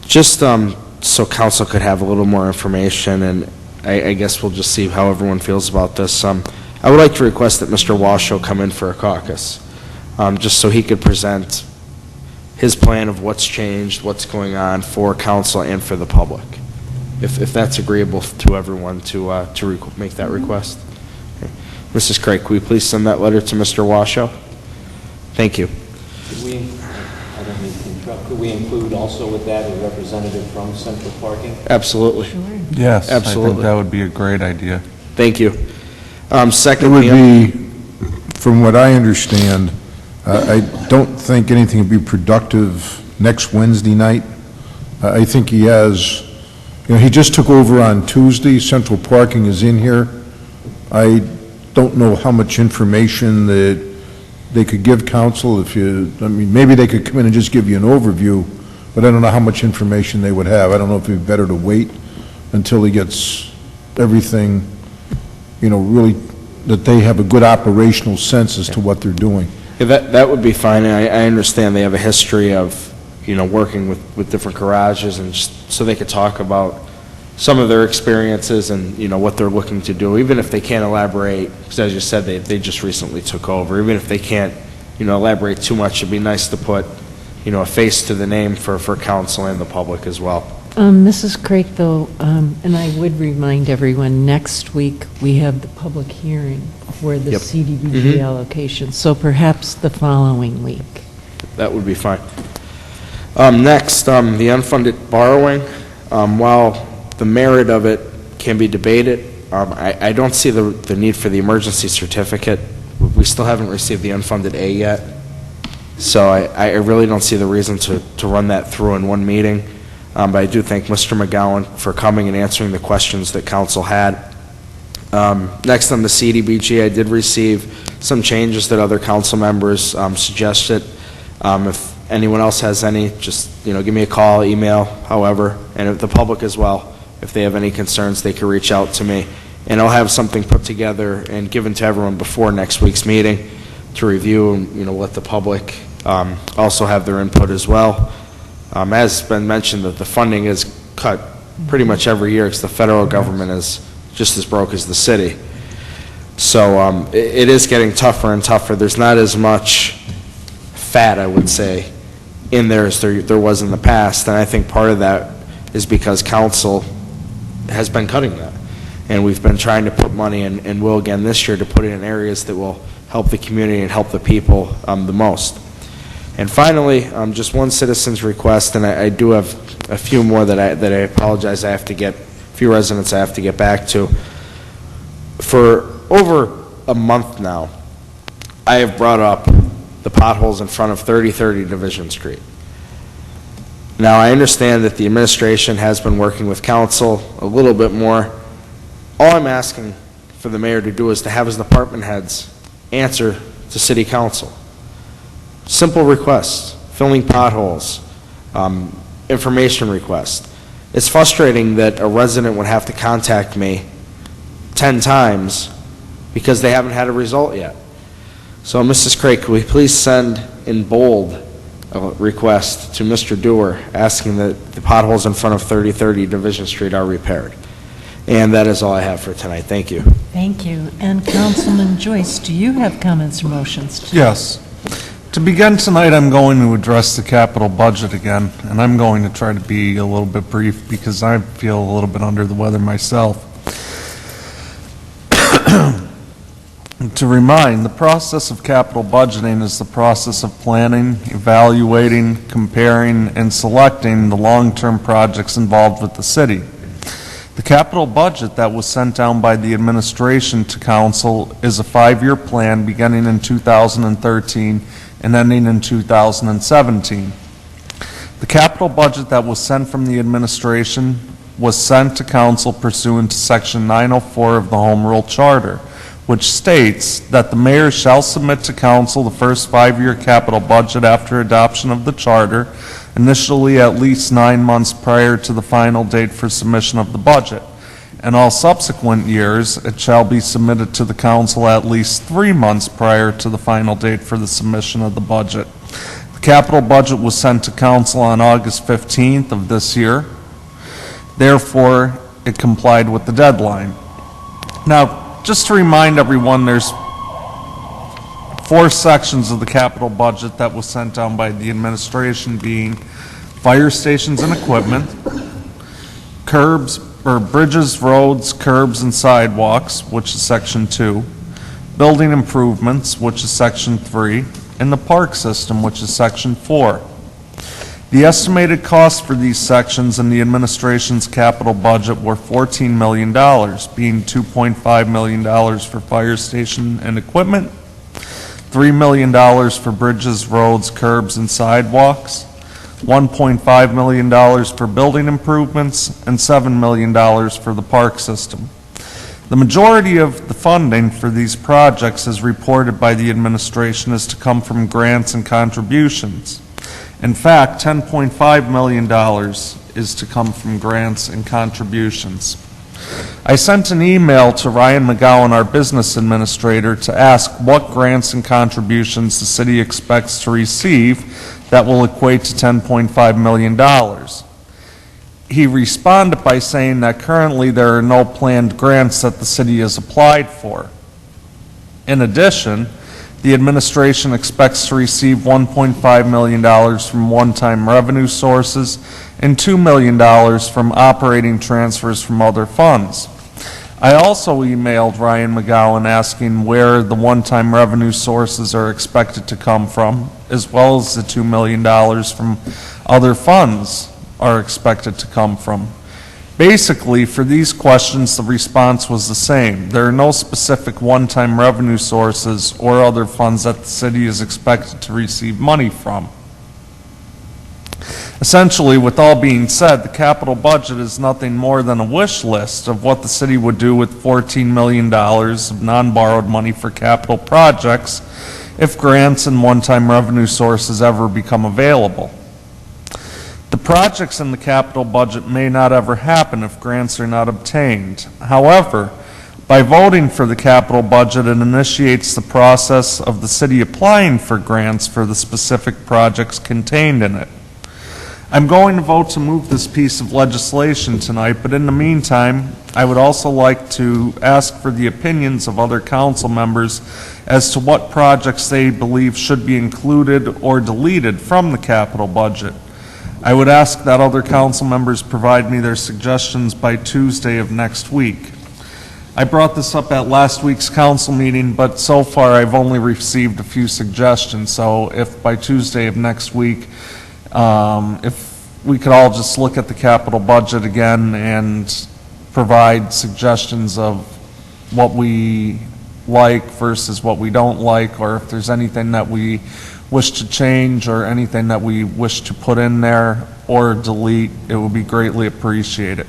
just so council could have a little more information, and I guess we'll just see how everyone feels about this. I would like to request that Mr. Washoe come in for a caucus, just so he could present his plan of what's changed, what's going on for council and for the public. If that's agreeable to everyone to make that request. Okay. Mrs. Craig, could we please send that letter to Mr. Washoe? Thank you. Could we include also with that a representative from Central Parking? Absolutely. Sure. Yes, Absolutely. I think that would be a great idea. Thank you. It Secondly, would be, from what I understand, I don't think anything would be productive next Wednesday night. I think he has, he just took over on Tuesday. Central Parking is in here. I don't know how much information that they could give council maybe they could come in and just give you an overview, but I don't know how much information they would have. I don't know if it'd be better to wait until he gets everything, really, that they have a good operational sense as to what they're doing. Yeah, that would be fine. I understand they have a history of, working with different garages, and just so they could talk about some of their experiences and, what they're looking to do, even if they can't elaborate, because as you said, they just recently took over. Even if they can't, elaborate too much, it'd be nice to put, a face to the name for council and the public as well. Mrs. Craik, though, and I would remind everyone, next week, we have the public hearing for the Yep. CDBG allocation, so perhaps the following week. That would be fine. Next, the unfunded borrowing. While the merit of it can be debated, I don't see the need for the emergency certificate. We still haven't received the unfunded A yet, so I really don't see the reason to run that through in one meeting. But I do thank Mr. McGowan for coming and answering the questions that council had. Next on the CDBG, I did receive some changes that other council members suggested. If anyone else has any, just, give me a call, email, however, and if the public as well, if they have any concerns, they can reach out to me. And I'll have something put together and given to everyone before next week's meeting to review and, let the public also have their input as well. As has been mentioned, that the funding is cut pretty much every year because the federal government is just as broke as the city. So it is getting tougher and tougher. There's not as much fat, I would say, in there as there was in the past, and I think part of that is because council has been cutting that. And we've been trying to put money in, and will again this year, to put it in areas that will help the community and help the people the most. And finally, just one citizen's request, and I do have a few more that I apologize I have to get, a few residents I have to get back to. For over a month now, I have brought up the potholes in front of 3030 Division Street. Now, I understand that the administration has been working with council a little bit more. All I'm asking for the mayor to do is to have his department heads answer to city council. Simple requests, filling potholes, information requests. It's frustrating that a resident would have to contact me 10 times because they haven't had a result yet. So, Mrs. Craik, could we please send in bold a request to Mr. Dewar asking that the potholes in front of 3030 Division Street are repaired? And that is all I have for tonight. Thank you. Thank you. And Councilman Joyce, do you have comments or motions? Yes. To begin tonight, I'm going to address the capital budget again, and I'm going to try to be a little bit brief because I feel a little bit under the weather myself. To remind, the process of capital budgeting is the process of planning, evaluating, comparing, and selecting the long-term projects involved with the city. The capital budget that was sent down by the administration to council is a 5-year plan beginning in 2013 and ending in 2017. The capital budget that was sent from the administration was sent to council pursuant to Section 904 of the Home Rule Charter, which states that the mayor shall submit to council the first 5-year capital budget after adoption of the charter, initially at least 9 months prior to the final date for submission of the budget. In all subsequent years, it shall be submitted to the council at least 3 months prior to the final date for the submission of the budget. The capital budget was sent to council on August 15th of this year. Therefore, it complied with the deadline. Now, just to remind everyone, there's 4 sections of the capital budget that was sent down by the administration, being fire stations and equipment, curbs, or bridges, roads, curbs, and sidewalks, which is Section 2, building improvements, which is Section 3, and the park system, which is Section 4. The estimated costs for these sections in the administration's capital budget were $14 million, being $2.5 million for fire station and equipment, $3 million for bridges, roads, curbs, and sidewalks, $1.5 million for building improvements, and $7 million for the park system. The majority of the funding for these projects, as reported by the administration, is to come from grants and contributions. In fact, $10.5 million is to come from grants and contributions. I sent an email to Ryan McGowan, our business administrator, to ask what grants and contributions the city expects to receive that will equate to $10.5 million. He responded by saying that currently there are no planned grants that the city has applied for. In addition, The administration expects to receive $1.5 million from one-time revenue sources and $2 million from operating transfers from other funds. I also emailed Ryan McGowan asking where the one-time revenue sources are expected to come from, as well as the $2 million from other funds are expected to come from. Basically, for these questions, the response was the same. There are no specific one-time revenue sources or other funds that the city is expected to receive money from. Essentially, with all being said, the capital budget is nothing more than a wish list of what the city would do with $14 million of non-borrowed money for capital projects if grants and one-time revenue sources ever become available. The projects in the capital budget may not ever happen if grants are not obtained. However, by voting for the capital budget, it initiates the process of the city applying for grants for the specific projects contained in it. I'm going to vote to move this piece of legislation tonight, but in the meantime, I would also like to ask for the opinions of other council members as to what projects they believe should be included or deleted from the capital budget. I would ask that other council members provide me their suggestions by Tuesday of next week. I brought this up at last week's council meeting, but so far I've only received a few suggestions, so if by Tuesday of next week, if we could all just look at the capital budget again and provide suggestions of what we like versus what we don't like, or if there's anything that we wish to change or anything that we wish to put in there or delete, it would be greatly appreciated.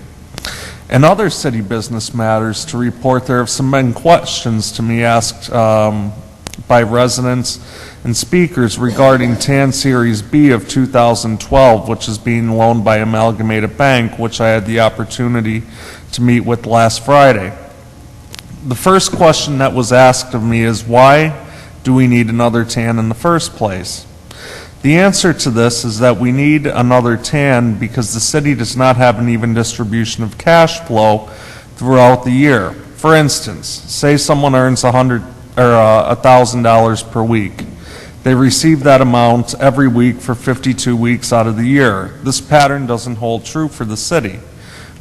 In other city business matters to report, there have been questions to me asked by residents and speakers regarding TAN Series B of 2012, which is being loaned by Amalgamated Bank, which I had the opportunity to meet with last Friday. The first question that was asked of me is, why do we need another TAN in the first place? The answer to this is that we need another TAN because the city does not have an even distribution of cash flow throughout the year. For instance, say someone earns $1,000 per week. They receive that amount every week for 52 weeks out of the year. This pattern doesn't hold true for the city.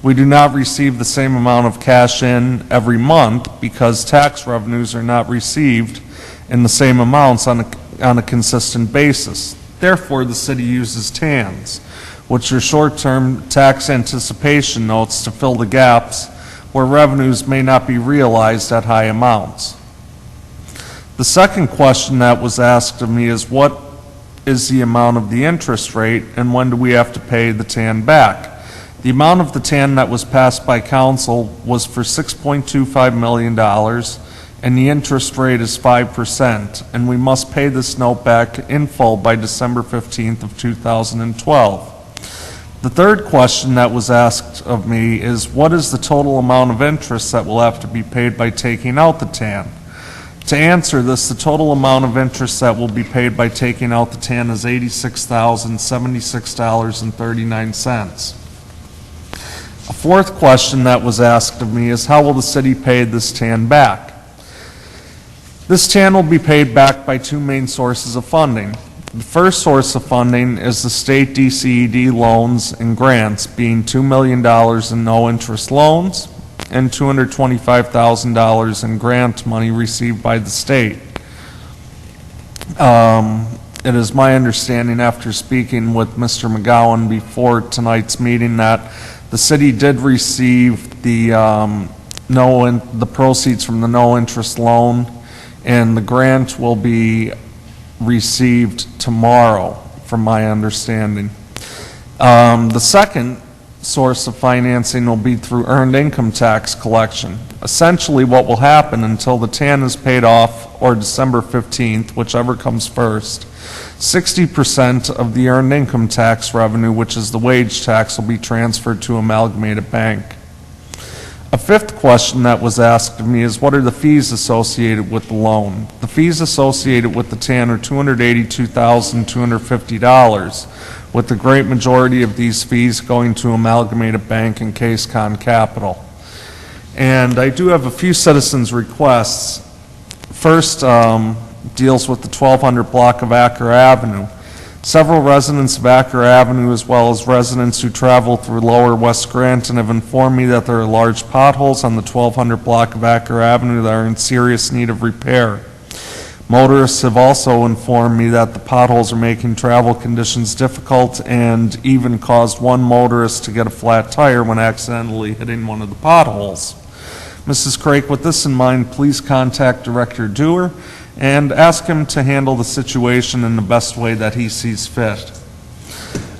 We do not receive the same amount of cash in every month because tax revenues are not received in the same amounts on a consistent basis. Therefore, the city uses TANs, which are short-term tax anticipation notes to fill the gaps where revenues may not be realized at high amounts. The second question that was asked of me is, what is the amount of the interest rate and when do we have to pay the TAN back? The amount of the TAN that was passed by council was for $6.25 million, and the interest rate is 5%, and we must pay this note back in full by December 15th of 2012. The third question that was asked of me is, what is the total amount of interest that will have to be paid by taking out the TAN? To answer this, the total amount of interest that will be paid by taking out the TAN is $86,076.39. A fourth question that was asked of me is, how will the city pay this TAN back? This TAN will be paid back by two main sources of funding. The first source of funding is the state DCED loans and grants, being $2 million in no-interest loans and $225,000 in grant money received by the state. It is my understanding, after speaking with Mr. McGowan before tonight's meeting, that the city did receive the proceeds from the no-interest loan, and the grant will be received tomorrow, from my understanding. The second source of financing will be through earned income tax collection. Essentially, what will happen until the TAN is paid off, or December 15th, whichever comes first, 60% of the earned income tax revenue, which is the wage tax, will be transferred to Amalgamated Bank. A fifth question that was asked of me is, what are the fees associated with the loan? The fees associated with the TAN are $282,250, with the great majority of these fees going to Amalgamated Bank and CaseCon Capital. And I do have a few citizens' requests. First, deals with the 1200 block of Acker Avenue. Several residents of Acker Avenue, as well as residents who travel through lower West Scranton, have informed me that there are large potholes on the 1200 block of Acker Avenue that are in serious need of repair. Motorists have also informed me that the potholes are making travel conditions difficult and even caused one motorist to get a flat tire when accidentally hitting one of the potholes. Mrs. Craik, with this in mind, please contact Director Dewar and ask him to handle the situation in the best way that he sees fit.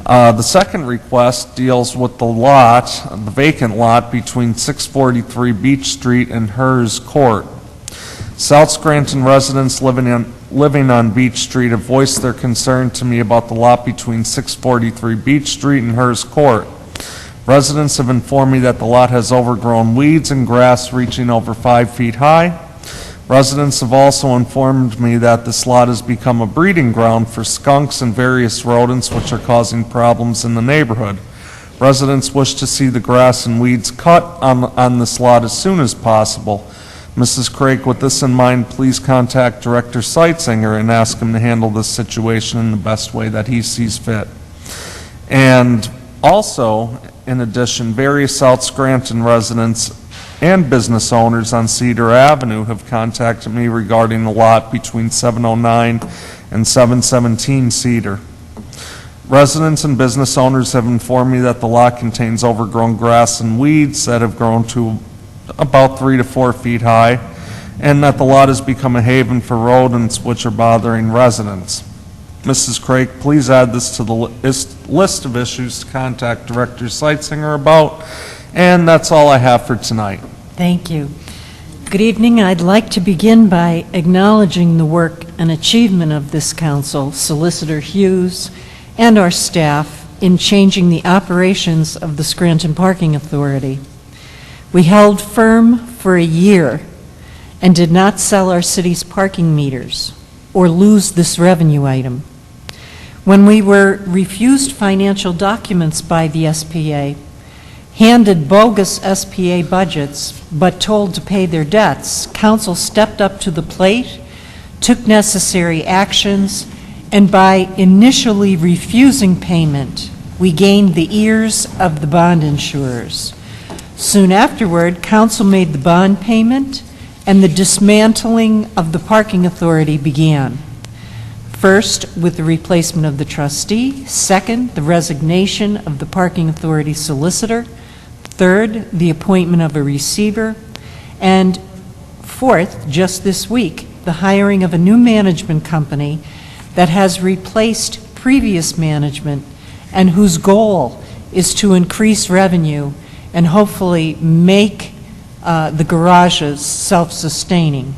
The second request deals with the vacant lot between 643 Beach Street and Hers Court. South Scranton residents living on Beach Street have voiced their concern to me about the lot between 643 Beach Street and Hers Court. Residents have informed me that the lot has overgrown weeds and grass reaching over 5 feet high. Residents have also informed me that this lot has become a breeding ground for skunks and various rodents which are causing problems in the neighborhood. Residents wish to see the grass and weeds cut on this lot as soon as possible. Mrs. Craik, with this in mind, please contact Director Seitzinger and ask him to handle this situation in the best way that he sees fit. And also, in addition, various South Scranton residents and business owners on Cedar Avenue have contacted me regarding the lot between 709 and 717 Cedar. Residents and business owners have informed me that the lot contains overgrown grass and weeds that have grown to about 3 to 4 feet high, and that the lot has become a haven for rodents which are bothering residents. Mrs. Craik, please add this to the list of issues to contact Director Seitzinger about, and that's all I have for tonight. Thank you. Good evening. I'd like to begin by acknowledging the work and achievement of this council, Solicitor Hughes, and our staff in changing the operations of the Scranton Parking Authority. We held firm for a year and did not sell our city's parking meters or lose this revenue item. When we were refused financial documents by the SPA, handed bogus SPA budgets, but told to pay their debts, council stepped up to the plate, took necessary actions, and by initially refusing payment, we gained the ears of the bond insurers. Soon afterward, council made the bond payment, and the dismantling of the parking authority began. First, with the replacement of the trustee. Second, the resignation of the parking authority solicitor. Third, the appointment of a receiver. And fourth, just this week, the hiring of a new management company that has replaced previous management and whose goal is to increase revenue and hopefully make the garages self-sustaining.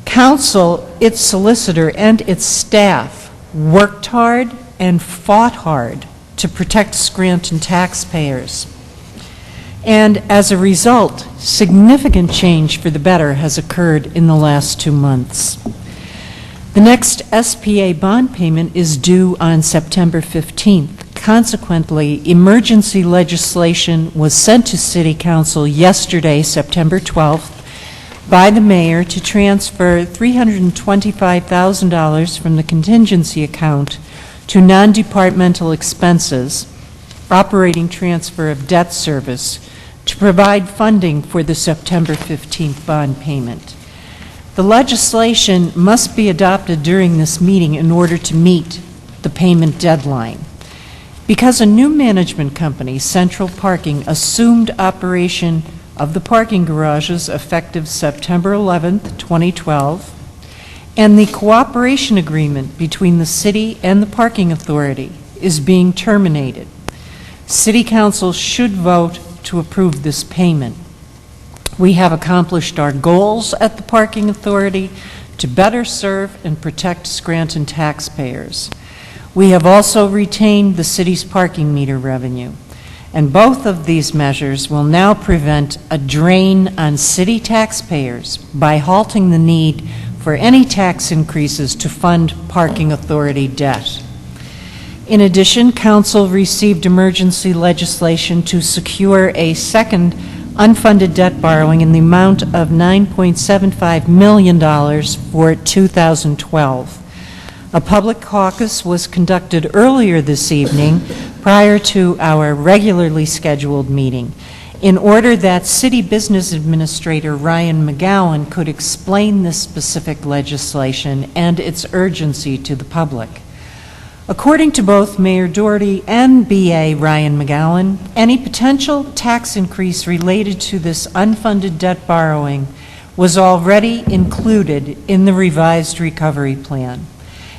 Council, its solicitor, and its staff worked hard and fought hard to protect Scranton taxpayers. And as a result, significant change for the better has occurred in the last 2 months. The next SPA bond payment is due on September 15th. Consequently, emergency legislation was sent to City Council yesterday, September 12th, by the mayor to transfer $325,000 from the contingency account to non-departmental expenses, operating transfer of debt service, to provide funding for the September 15th bond payment. The legislation must be adopted during this meeting in order to meet the payment deadline. Because a new management company, Central Parking, assumed operation of the parking garages effective September 11th, 2012, and the cooperation agreement between the city and the parking authority is being terminated, City Council should vote to approve this payment. We have accomplished our goals at the parking authority to better serve and protect Scranton taxpayers. We have also retained the city's parking meter revenue, and both of these measures will now prevent a drain on city taxpayers by halting the need for any tax increases to fund parking authority debt. In addition, Council received emergency legislation to secure a second unfunded debt borrowing in the amount of $9.75 million for 2012. A public caucus was conducted earlier this evening prior to our regularly scheduled meeting in order that City Business Administrator Ryan McGowan could explain this specific legislation and its urgency to the public. According to both Mayor Doherty and BA Ryan McGowan, any potential tax increase related to this unfunded debt borrowing was already included in the revised recovery plan,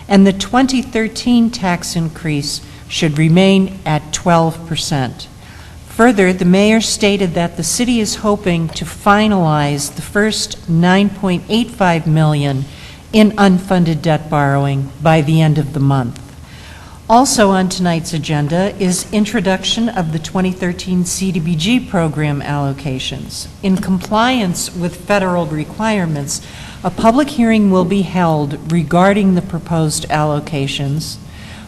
and the 2013 tax increase should remain at 12%. Further, the mayor stated that the city is hoping to finalize the first $9.85 million in unfunded debt borrowing by the end of the month. Also on tonight's agenda is introduction of the 2013 CDBG program allocations. In compliance with federal requirements, a public hearing will be held regarding the proposed allocations,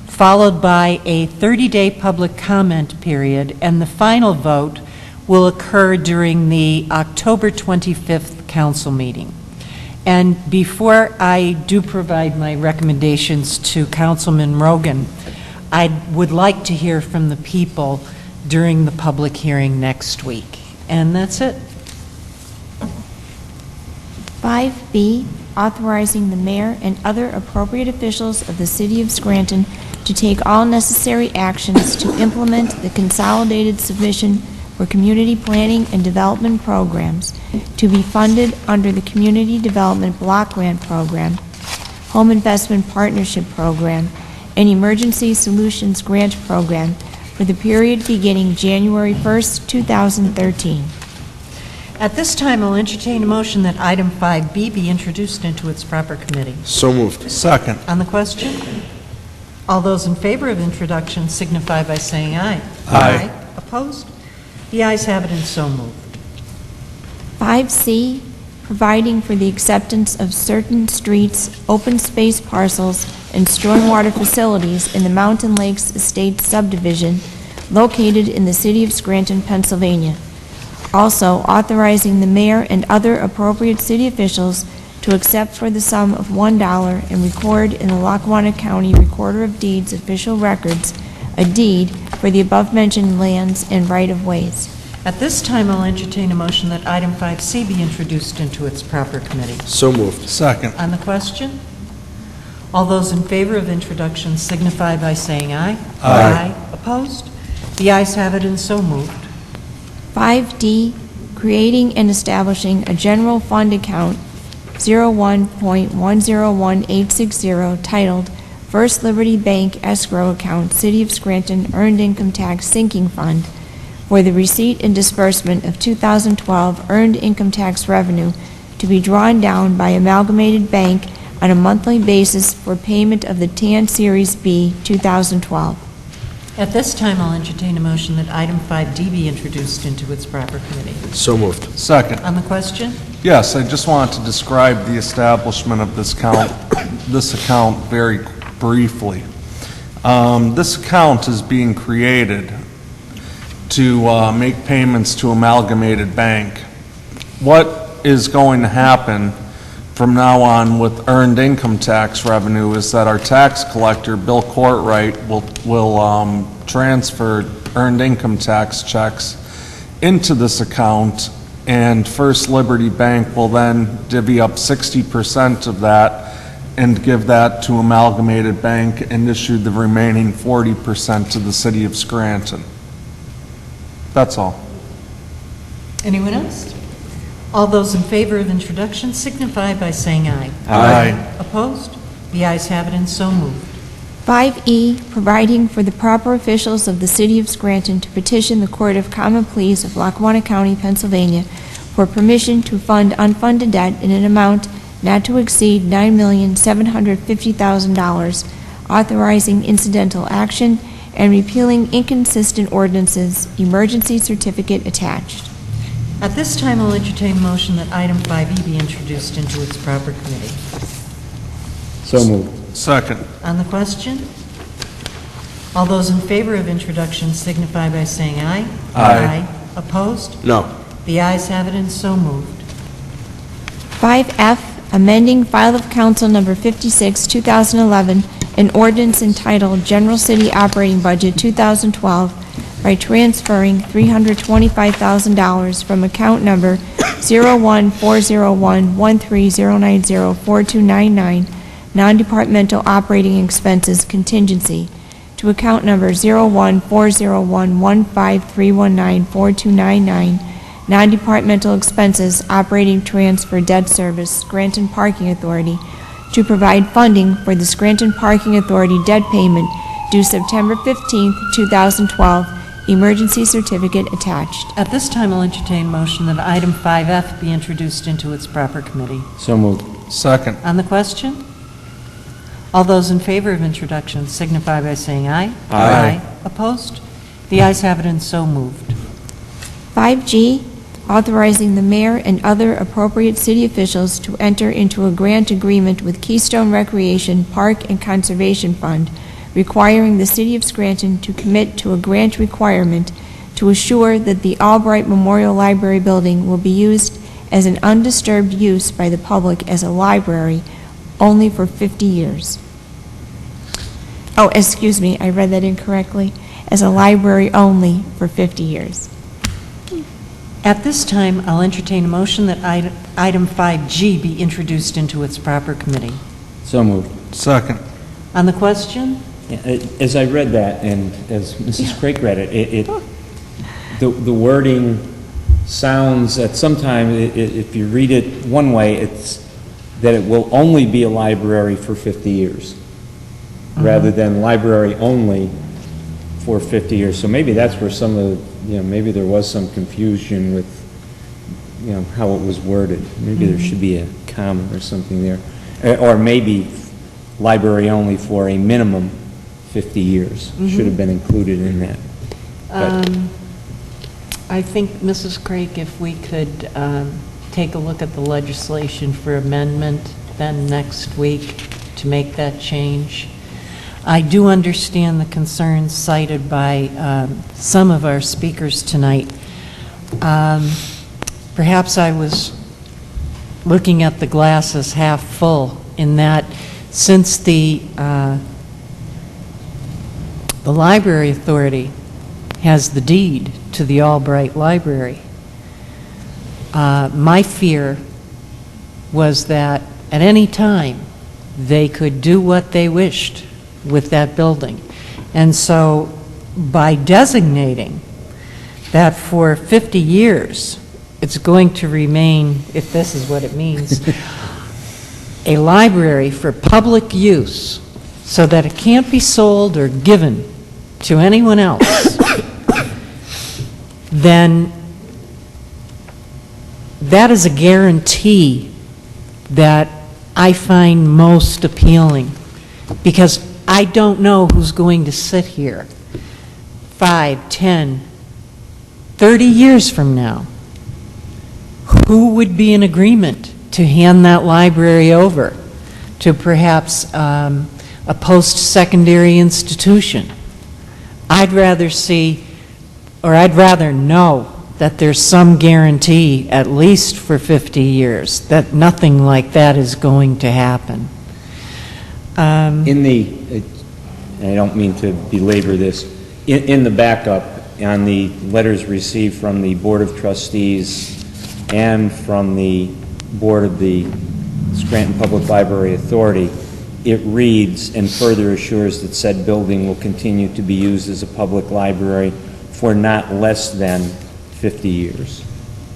followed by a 30-day public comment period, and the final vote will occur during the October 25th council meeting. And before I do provide my recommendations to Councilman Rogan, I would like to hear from the people during the public hearing next week. And that's it. 5B, authorizing the mayor and other appropriate officials of the City of Scranton to take all necessary actions to implement the consolidated submission for community planning and development programs to be funded under the Community Development Block Grant Program, Home Investment Partnership Program, and Emergency Solutions Grant Program for the period beginning January 1st, 2013. At this time, I'll entertain a motion that item 5B be introduced into its proper committee. So moved. Second. On the question? All those in favor of introduction signify by saying aye. Aye. Opposed? The ayes have it and so moved. 5C, providing for the acceptance of certain streets, open space parcels, and stormwater facilities in the Mountain Lakes Estate subdivision located in the city of Scranton, Pennsylvania. Also, authorizing the mayor and other appropriate city officials to accept for the sum of $1 and record in the Lackawanna County Recorder of Deeds official records a deed for the above-mentioned lands and right-of-ways. At this time, I'll entertain a motion that item 5C be introduced into its proper committee. So moved. Second. On the question? All those in favor of introduction signify by saying aye. Aye. Opposed? The ayes have it and so moved. 5D, creating and establishing a general fund account 01.101860 titled First Liberty Bank Escrow Account, City of Scranton Earned Income Tax Sinking Fund for the receipt and disbursement of 2012 earned income tax revenue to be drawn down by Amalgamated Bank on a monthly basis for payment of the TAN Series B 2012. At this time, I'll entertain a motion that item 5D be introduced into its proper committee. So moved. Second. On the question? Yes, I just wanted to describe the establishment of this account very briefly. This account is being created to make payments to Amalgamated Bank. What is going to happen from now on with earned income tax revenue is that our tax collector, Bill Courtwright, will transfer earned income tax checks into this account, and First Liberty Bank will then divvy up 60% of that and give that to Amalgamated Bank and issue the remaining 40% to the city of Scranton. That's all. Anyone else? All those in favor of introduction signify by saying aye. Aye. Opposed? The ayes have it and so moved. 5E, providing for the proper officials of the City of Scranton to petition the Court of Common Pleas of Lackawanna County, Pennsylvania, for permission to fund unfunded debt in an amount not to exceed $9,750,000, authorizing incidental action, and repealing inconsistent ordinances, emergency certificate attached. At this time, I'll entertain a motion that item 5E be introduced into its proper committee. So moved. Second. On the question? All those in favor of introduction signify by saying aye. Aye. Opposed? No. The ayes have it and so moved. 5F, amending File of Council Number 56, 2011, an ordinance entitled General City Operating Budget 2012 by transferring $325,000 from account number 014011309042999, non-departmental operating expenses contingency, to account number 014011531942999, non-departmental expenses operating transfer debt service, Scranton Parking Authority, to provide funding for the Scranton Parking Authority debt payment due September 15, 2012, emergency certificate attached. At this time, I'll entertain a motion that item 5F be introduced into its proper committee. So moved. Second. On the question? All those in favor of introduction signify by saying aye. Aye. Opposed? The ayes have it and so moved. 5G, authorizing the mayor and other appropriate city officials to enter into a grant agreement with Keystone Recreation Park and Conservation Fund, requiring the city of Scranton to commit to a grant requirement to assure that the Albright Memorial Library building will be used as an undisturbed use by the public as a library only for 50 years. Oh, excuse me, I read that incorrectly. As a library only for 50 years. At this time, I'll entertain a motion that item 5G be introduced into its proper committee. So moved. Second. On the question? As I read that, and as Mrs. Craig read it, the wording sounds that sometimes, if you read it one way, it's that it will only be a library for 50 years, rather than library only for 50 years. So maybe that's where some of, maybe there was some confusion with, how it was worded. Maybe there should be a comma or something there. Or maybe library only for a minimum 50 years should have been included in that. I think, Mrs. Craig, if we could take a look at the legislation for amendment then next week to make that change. I do understand the concerns cited by some of our speakers tonight. Perhaps I was looking at the glass as half full in that since the Library Authority has the deed to the Albright Library, my fear was that at any time they could do what they wished with that building. And so by designating that for 50 years, it's going to remain, if this is what it means, a library for public use so that it can't be sold or given to anyone else, then that is a guarantee that I find most appealing, because I don't know who's going to sit here 5, 10, 30 years from now. Who would be in agreement to hand that library over to perhaps a post-secondary institution? I'd rather see, or I'd rather know that there's some guarantee, at least for 50 years, that nothing like that is going to happen. In the, I don't mean to belabor this, in the backup on the letters received from the Board of Trustees and from the Board of the Scranton Public Library Authority, it reads, and further assures that said building will continue to be used as a public library for not less than 50 years.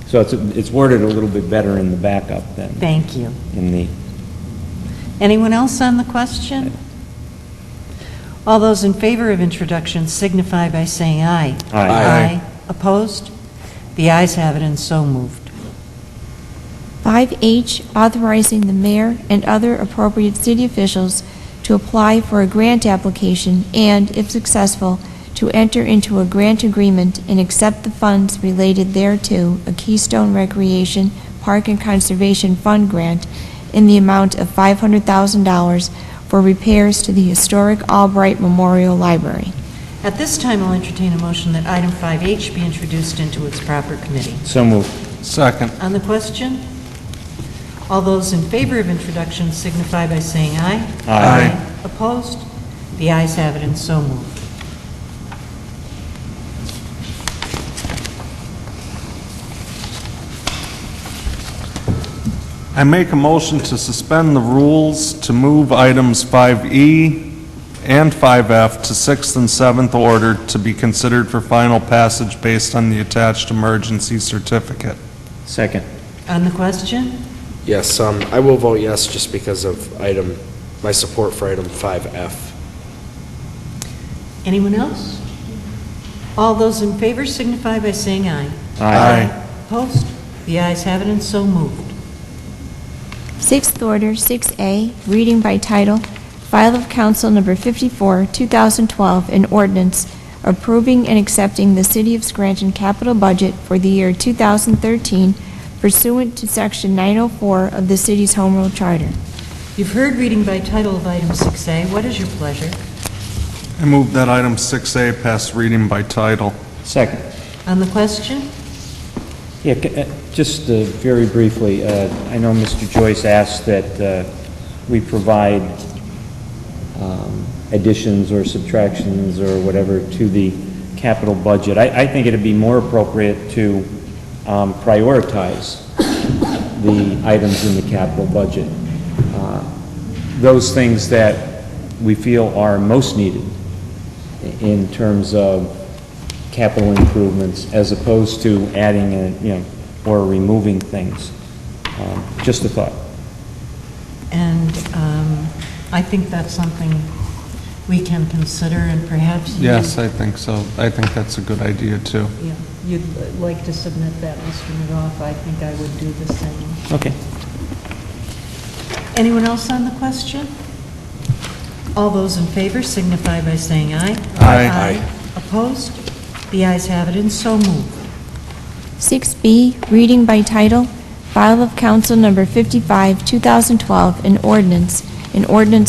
So it's worded a little bit better in the backup than. Thank you. In the. Anyone else on the question? All those in favor of introduction signify by saying aye. Aye. Aye. Opposed? The ayes have it and so moved. 5H, authorizing the mayor and other appropriate city officials to apply for a grant application and, if successful, to enter into a grant agreement and accept the funds related thereto, a Keystone Recreation Park and Conservation Fund grant in the amount of $500,000 for repairs to the historic Albright Memorial Library. At this time, I'll entertain a motion that item 5H be introduced into its proper committee. So moved. Second. On the question, all those in favor of introduction signify by saying aye. Aye. Opposed? The ayes have it, and so moved. I make a motion to suspend the rules to move items 5E and 5F to 6th and 7th order to be considered for final passage based on the attached emergency certificate. Second. On the question, Yes, I will vote yes just because of my support for item 5F. anyone else? All those in favor signify by saying aye. Aye. Opposed? The ayes have it, and so moved. Sixth order, 6A, reading by title, file of council number 54, 2012, an ordinance approving and accepting the City of Scranton capital budget for the year 2013 pursuant to Section 904 of the city's Home Rule Charter. You've heard reading by title of item 6A. What is your pleasure? I move that item 6A pass reading by title. Second. On the question, Yeah, just very briefly, I know Mr. Joyce asked that we provide additions or subtractions or whatever to the capital budget. I think it'd be more appropriate to prioritize the items in the capital budget. Those things that we feel are most needed in terms of capital improvements as opposed to adding, or removing things. Just a thought. and I think that's something we can consider, and perhaps you... Yes, I think so. I think that's a good idea, too. Yeah, you'd like to submit that, Mr. McGough. I think I would do the same. Okay. Anyone else on the question? All those in favor signify by saying aye. Aye. Opposed? The ayes have it, and so moved. 6B, reading by title, file of council number 55, 2012, an ordinance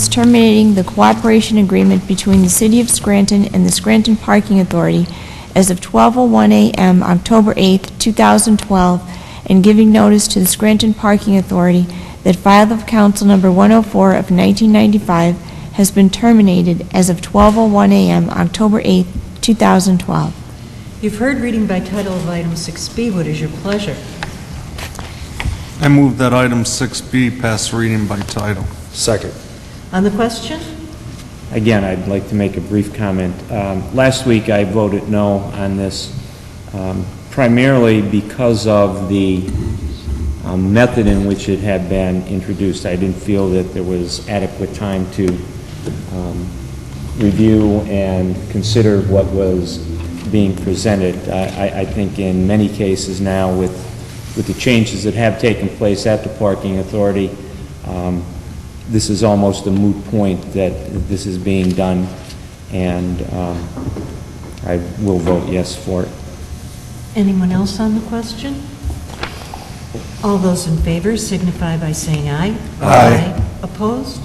terminating the cooperation agreement between the City of Scranton and the Scranton Parking Authority as of 12:01 a.m. October 8, 2012, and giving notice to the Scranton Parking Authority that file of council number 104 of 1995 has been terminated as of 12:01 a.m. October 8, 2012. You've heard reading by title of item 6B. What is your pleasure? I move that item 6B pass reading by title. Second. On the question? Again, I'd like to make a brief comment. Last week, I voted no on this, primarily because of the method in which it had been introduced. I didn't feel that there was adequate time to review and consider what was being presented. I think in many cases now, with the changes that have taken place at the Parking Authority, this is almost a moot point that this is being done, and I will vote yes for it. Anyone else on the question? All those in favor signify by saying aye. Aye. Opposed?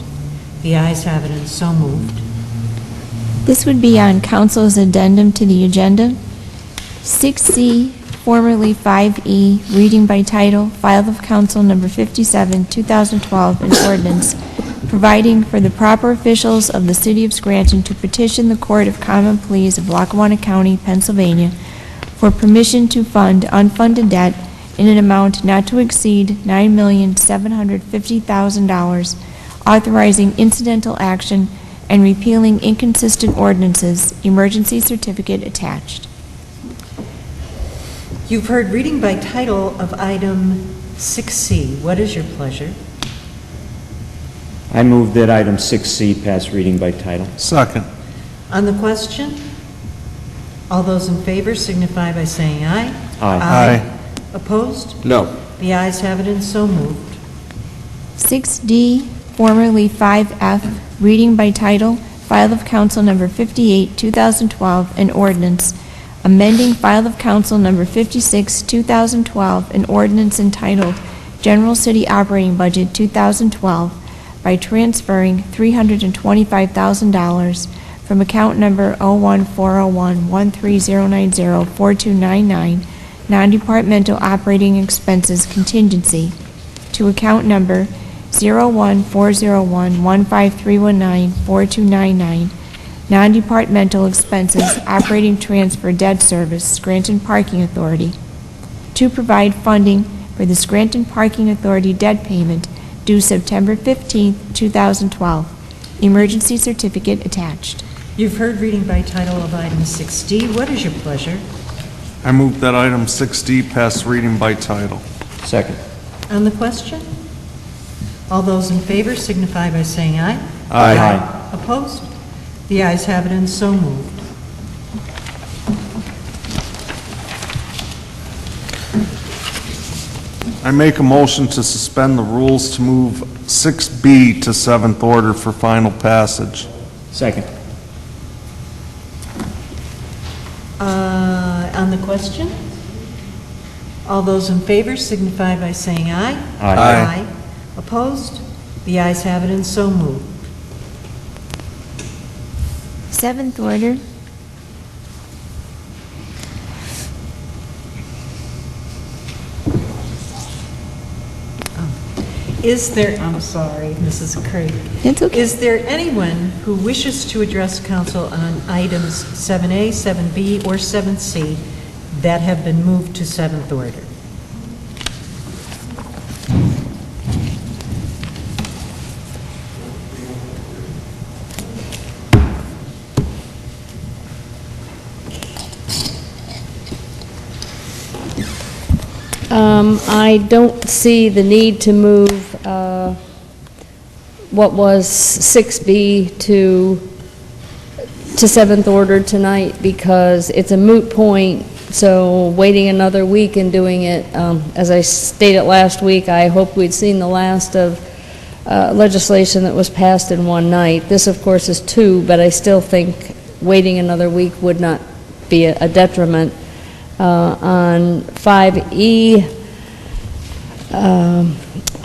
The ayes have it, and so moved. This would be on council's addendum to the agenda. 6C, formerly 5E, reading by title, file of council number 57, 2012, an ordinance providing for the proper officials of the City of Scranton to petition the Court of Common Pleas of Lackawanna County, Pennsylvania, for permission to fund unfunded debt in an amount not to exceed $9,750,000, authorizing incidental action and repealing inconsistent ordinances, emergency certificate attached. You've heard reading by title of item 6C. What is your pleasure? I move that item 6C pass reading by title. Second. On the question? All those in favor signify by saying aye. Aye. Opposed? No. The ayes have it, and so moved. 6D, formerly 5F, reading by title, file of council number 58, 2012, an ordinance amending file of council number 56, 2012, an ordinance entitled General City Operating Budget 2012 by transferring $325,000 from account number 01401-13090-4299, non-departmental operating expenses contingency, to account number 01401-15319-4299, non-departmental expenses operating transfer debt service, Scranton Parking Authority, to provide funding for the Scranton Parking Authority debt payment due September 15, 2012. Emergency certificate attached. You've heard reading by title of item 6D. What is your pleasure? I move that item 6D pass reading by title. Second. On the question? All those in favor signify by saying aye. Aye. Opposed? The ayes have it and so moved. I make a motion to suspend the rules to move 6B to seventh order for final passage. Second. On the question? All those in favor signify by saying aye. Aye. Opposed? The ayes have it and so moved. Seventh order. I'm sorry, Mrs. Craig. It's okay. Is there anyone who wishes to address council on items 7A, 7B, or 7C that have been moved to seventh order? I don't see the need to move what was 6B to seventh order tonight because it's a moot point, so waiting another week and doing it, as I stated last week, I hope we'd seen the last of legislation that was passed in one night. This, of course, is two, but I still think waiting another week would not be a detriment. On 5E,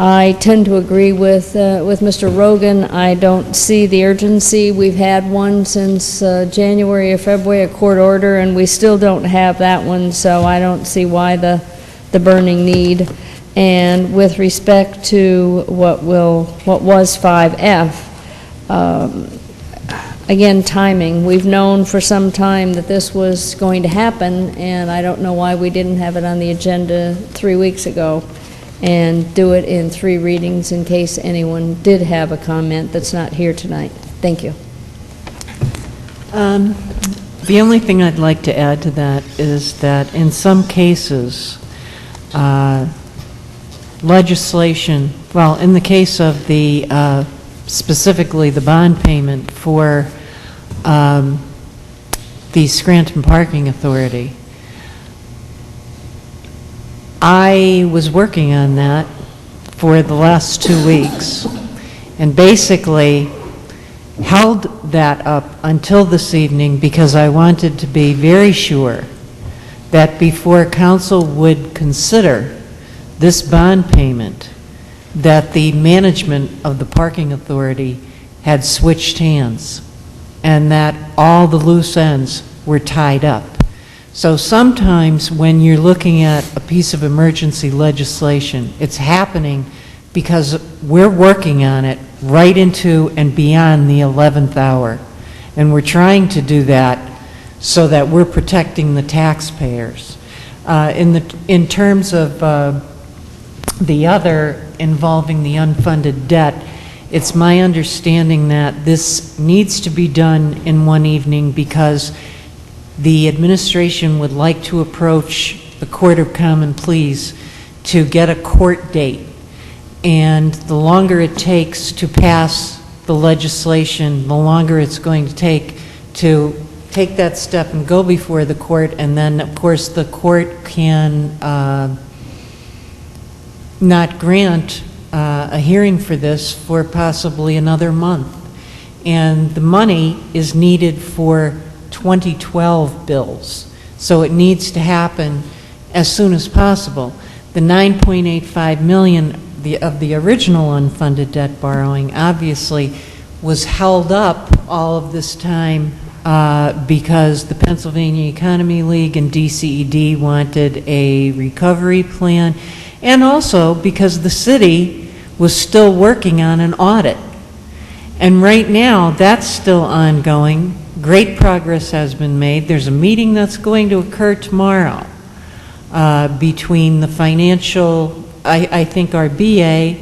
I tend to agree with Mr. Rogan. I don't see the urgency. We've had one since January or February, a court order, and we still don't have that one, so I don't see why the burning need. And with respect to what was 5F, again, timing. We've known for some time that this was going to happen, and I don't know why we didn't have it on the agenda 3 weeks ago and do it in 3 readings in case anyone did have a comment that's not here tonight. Thank you. The only thing I'd like to add to that is that in some cases, legislation, well, in the case of the specifically the bond payment for the Scranton Parking Authority, I was working on that for the last 2 weeks and basically held that up until this evening because I wanted to be very sure that before council would consider this bond payment, that the management of the parking authority had switched hands and that all the loose ends were tied up. So sometimes when you're looking at a piece of emergency legislation, it's happening because we're working on it right into and beyond the 11th hour. And we're trying to do that so that we're protecting the taxpayers. In terms of the other involving the unfunded debt, it's my understanding that this needs to be done in one evening because the administration would like to approach the Court of Common Pleas to get a court date. And the longer it takes to pass the legislation, the longer it's going to take that step and go before the court, and then, of course, the court can not grant a hearing for this for possibly another month. And the money is needed for 2012 bills, so it needs to happen as soon as possible. The $9.85 million of the original unfunded debt borrowing, obviously, was held up all of this time because the Pennsylvania Economy League and DCED wanted a recovery plan, and also because the city was still working on an audit. And right now, that's still ongoing. Great progress has been made. There's a meeting that's going to occur tomorrow between the financial, I think our BA,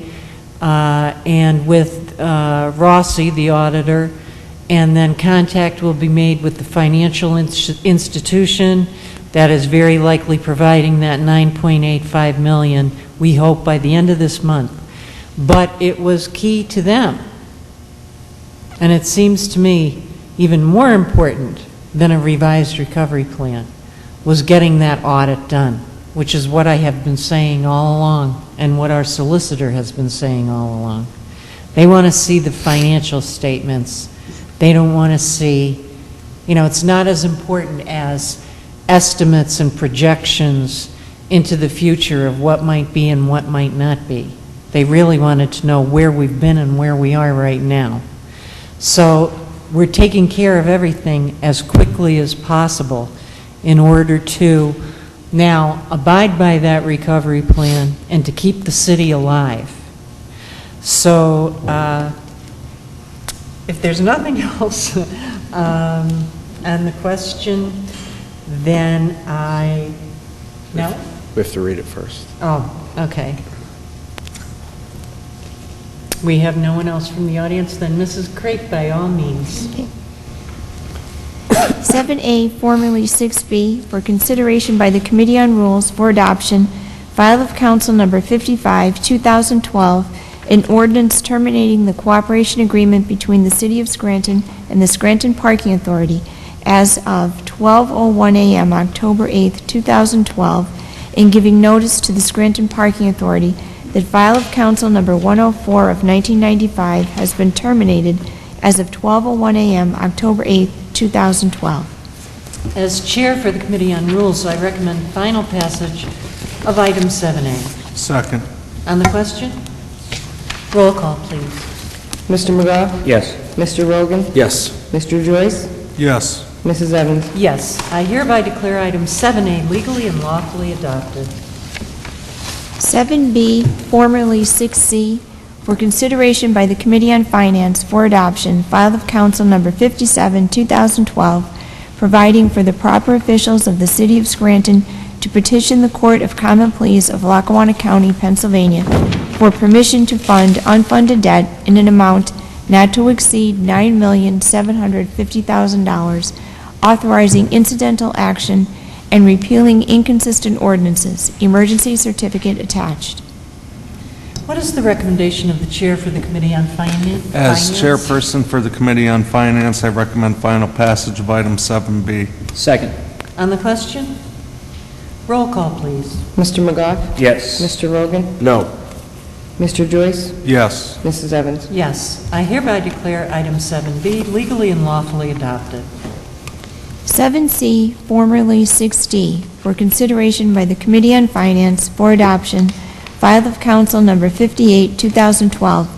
and with Rossi, the auditor, and then contact will be made with the financial institution that is very likely providing that $9.85 million, we hope, by the end of this month. But it was key to them. And it seems to me even more important than a revised recovery plan was getting that audit done, which is what I have been saying all along and what our solicitor has been saying all along. They want to see the financial statements. They don't want to see, it's not as important as estimates and projections into the future of what might be and what might not be. They really wanted to know where we've been and where we are right now. So we're taking care of everything as quickly as possible in order to now abide by that recovery plan and to keep the city alive. So if there's nothing else on the question, then no? We have to read it first. Oh, okay. We have no one else from the audience, then Mrs. Crape, by all means. 7A, formerly 6B, for consideration by the Committee on Rules for Adoption, file of Council Number 55, 2012, an ordinance terminating the cooperation agreement between the City of Scranton and the Scranton Parking Authority as of 12:01 a.m. October 8, 2012, and giving notice to the Scranton Parking Authority that file of Council Number 104 of 1995 has been terminated as of 12:01 a.m. October 8, 2012. As Chair for the Committee on Rules, I recommend final passage of item 7A. Second. On the question? Roll call, please. Mr. McGough? Yes. Mr. Rogan? Yes. Mr. Joyce? Yes. Mrs. Evans? Yes, I hereby declare item 7A legally and lawfully adopted. 7B, formerly 6C, for consideration by the Committee on Finance for Adoption, file of Council Number 57, 2012, providing for the proper officials of the City of Scranton to petition the Court of Common Pleas of Lackawanna County, Pennsylvania, for permission to fund unfunded debt in an amount not to exceed $9,750,000, authorizing incidental action and repealing inconsistent ordinances. Emergency certificate attached. What is the recommendation of the Chair for the Committee on Finance? As chairperson for the Committee on Finance, I recommend final passage of item 7B. Second. On the question? Roll call, please. Mr. McGough? Yes. Mr. Rogan? No. Mr. Joyce? Yes. Mrs. Evans? Yes, I hereby declare item 7B legally and lawfully adopted. 7C, formerly 6D, for consideration by the Committee on Finance for Adoption, file of Council Number 58, 2012,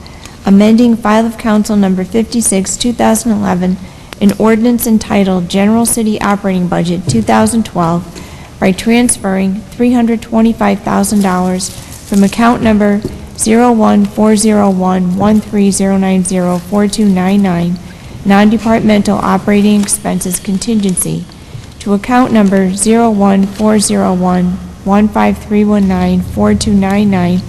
amending file of Council Number 56, 2011, an ordinance entitled General City Operating Budget 2012 by transferring $325,000 from account number 014011309042999, non-departmental operating expenses contingency, to account number 014011531942999,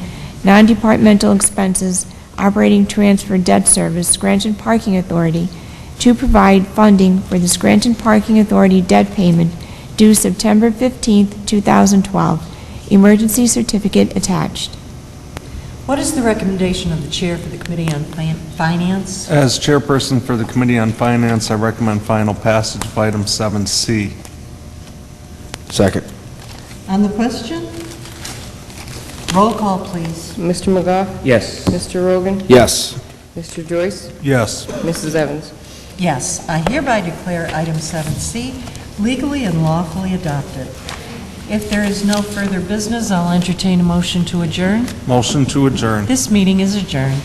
non-departmental expenses operating transfer debt service, Scranton Parking Authority, to provide funding for the Scranton Parking Authority debt payment due September 15, 2012. Emergency certificate attached. What is the recommendation of the Chair for the Committee on Finance? As chairperson for the Committee on Finance, I recommend final passage of item 7C. Second. On the question? Roll call, please. Mr. McGough? Yes. Mr. Rogan? Yes. Mr. Joyce? Yes. Mrs. Evans? Yes, I hereby declare item 7C legally and lawfully adopted. If there is no further business, I'll entertain a motion to adjourn. Motion to adjourn. This meeting is adjourned.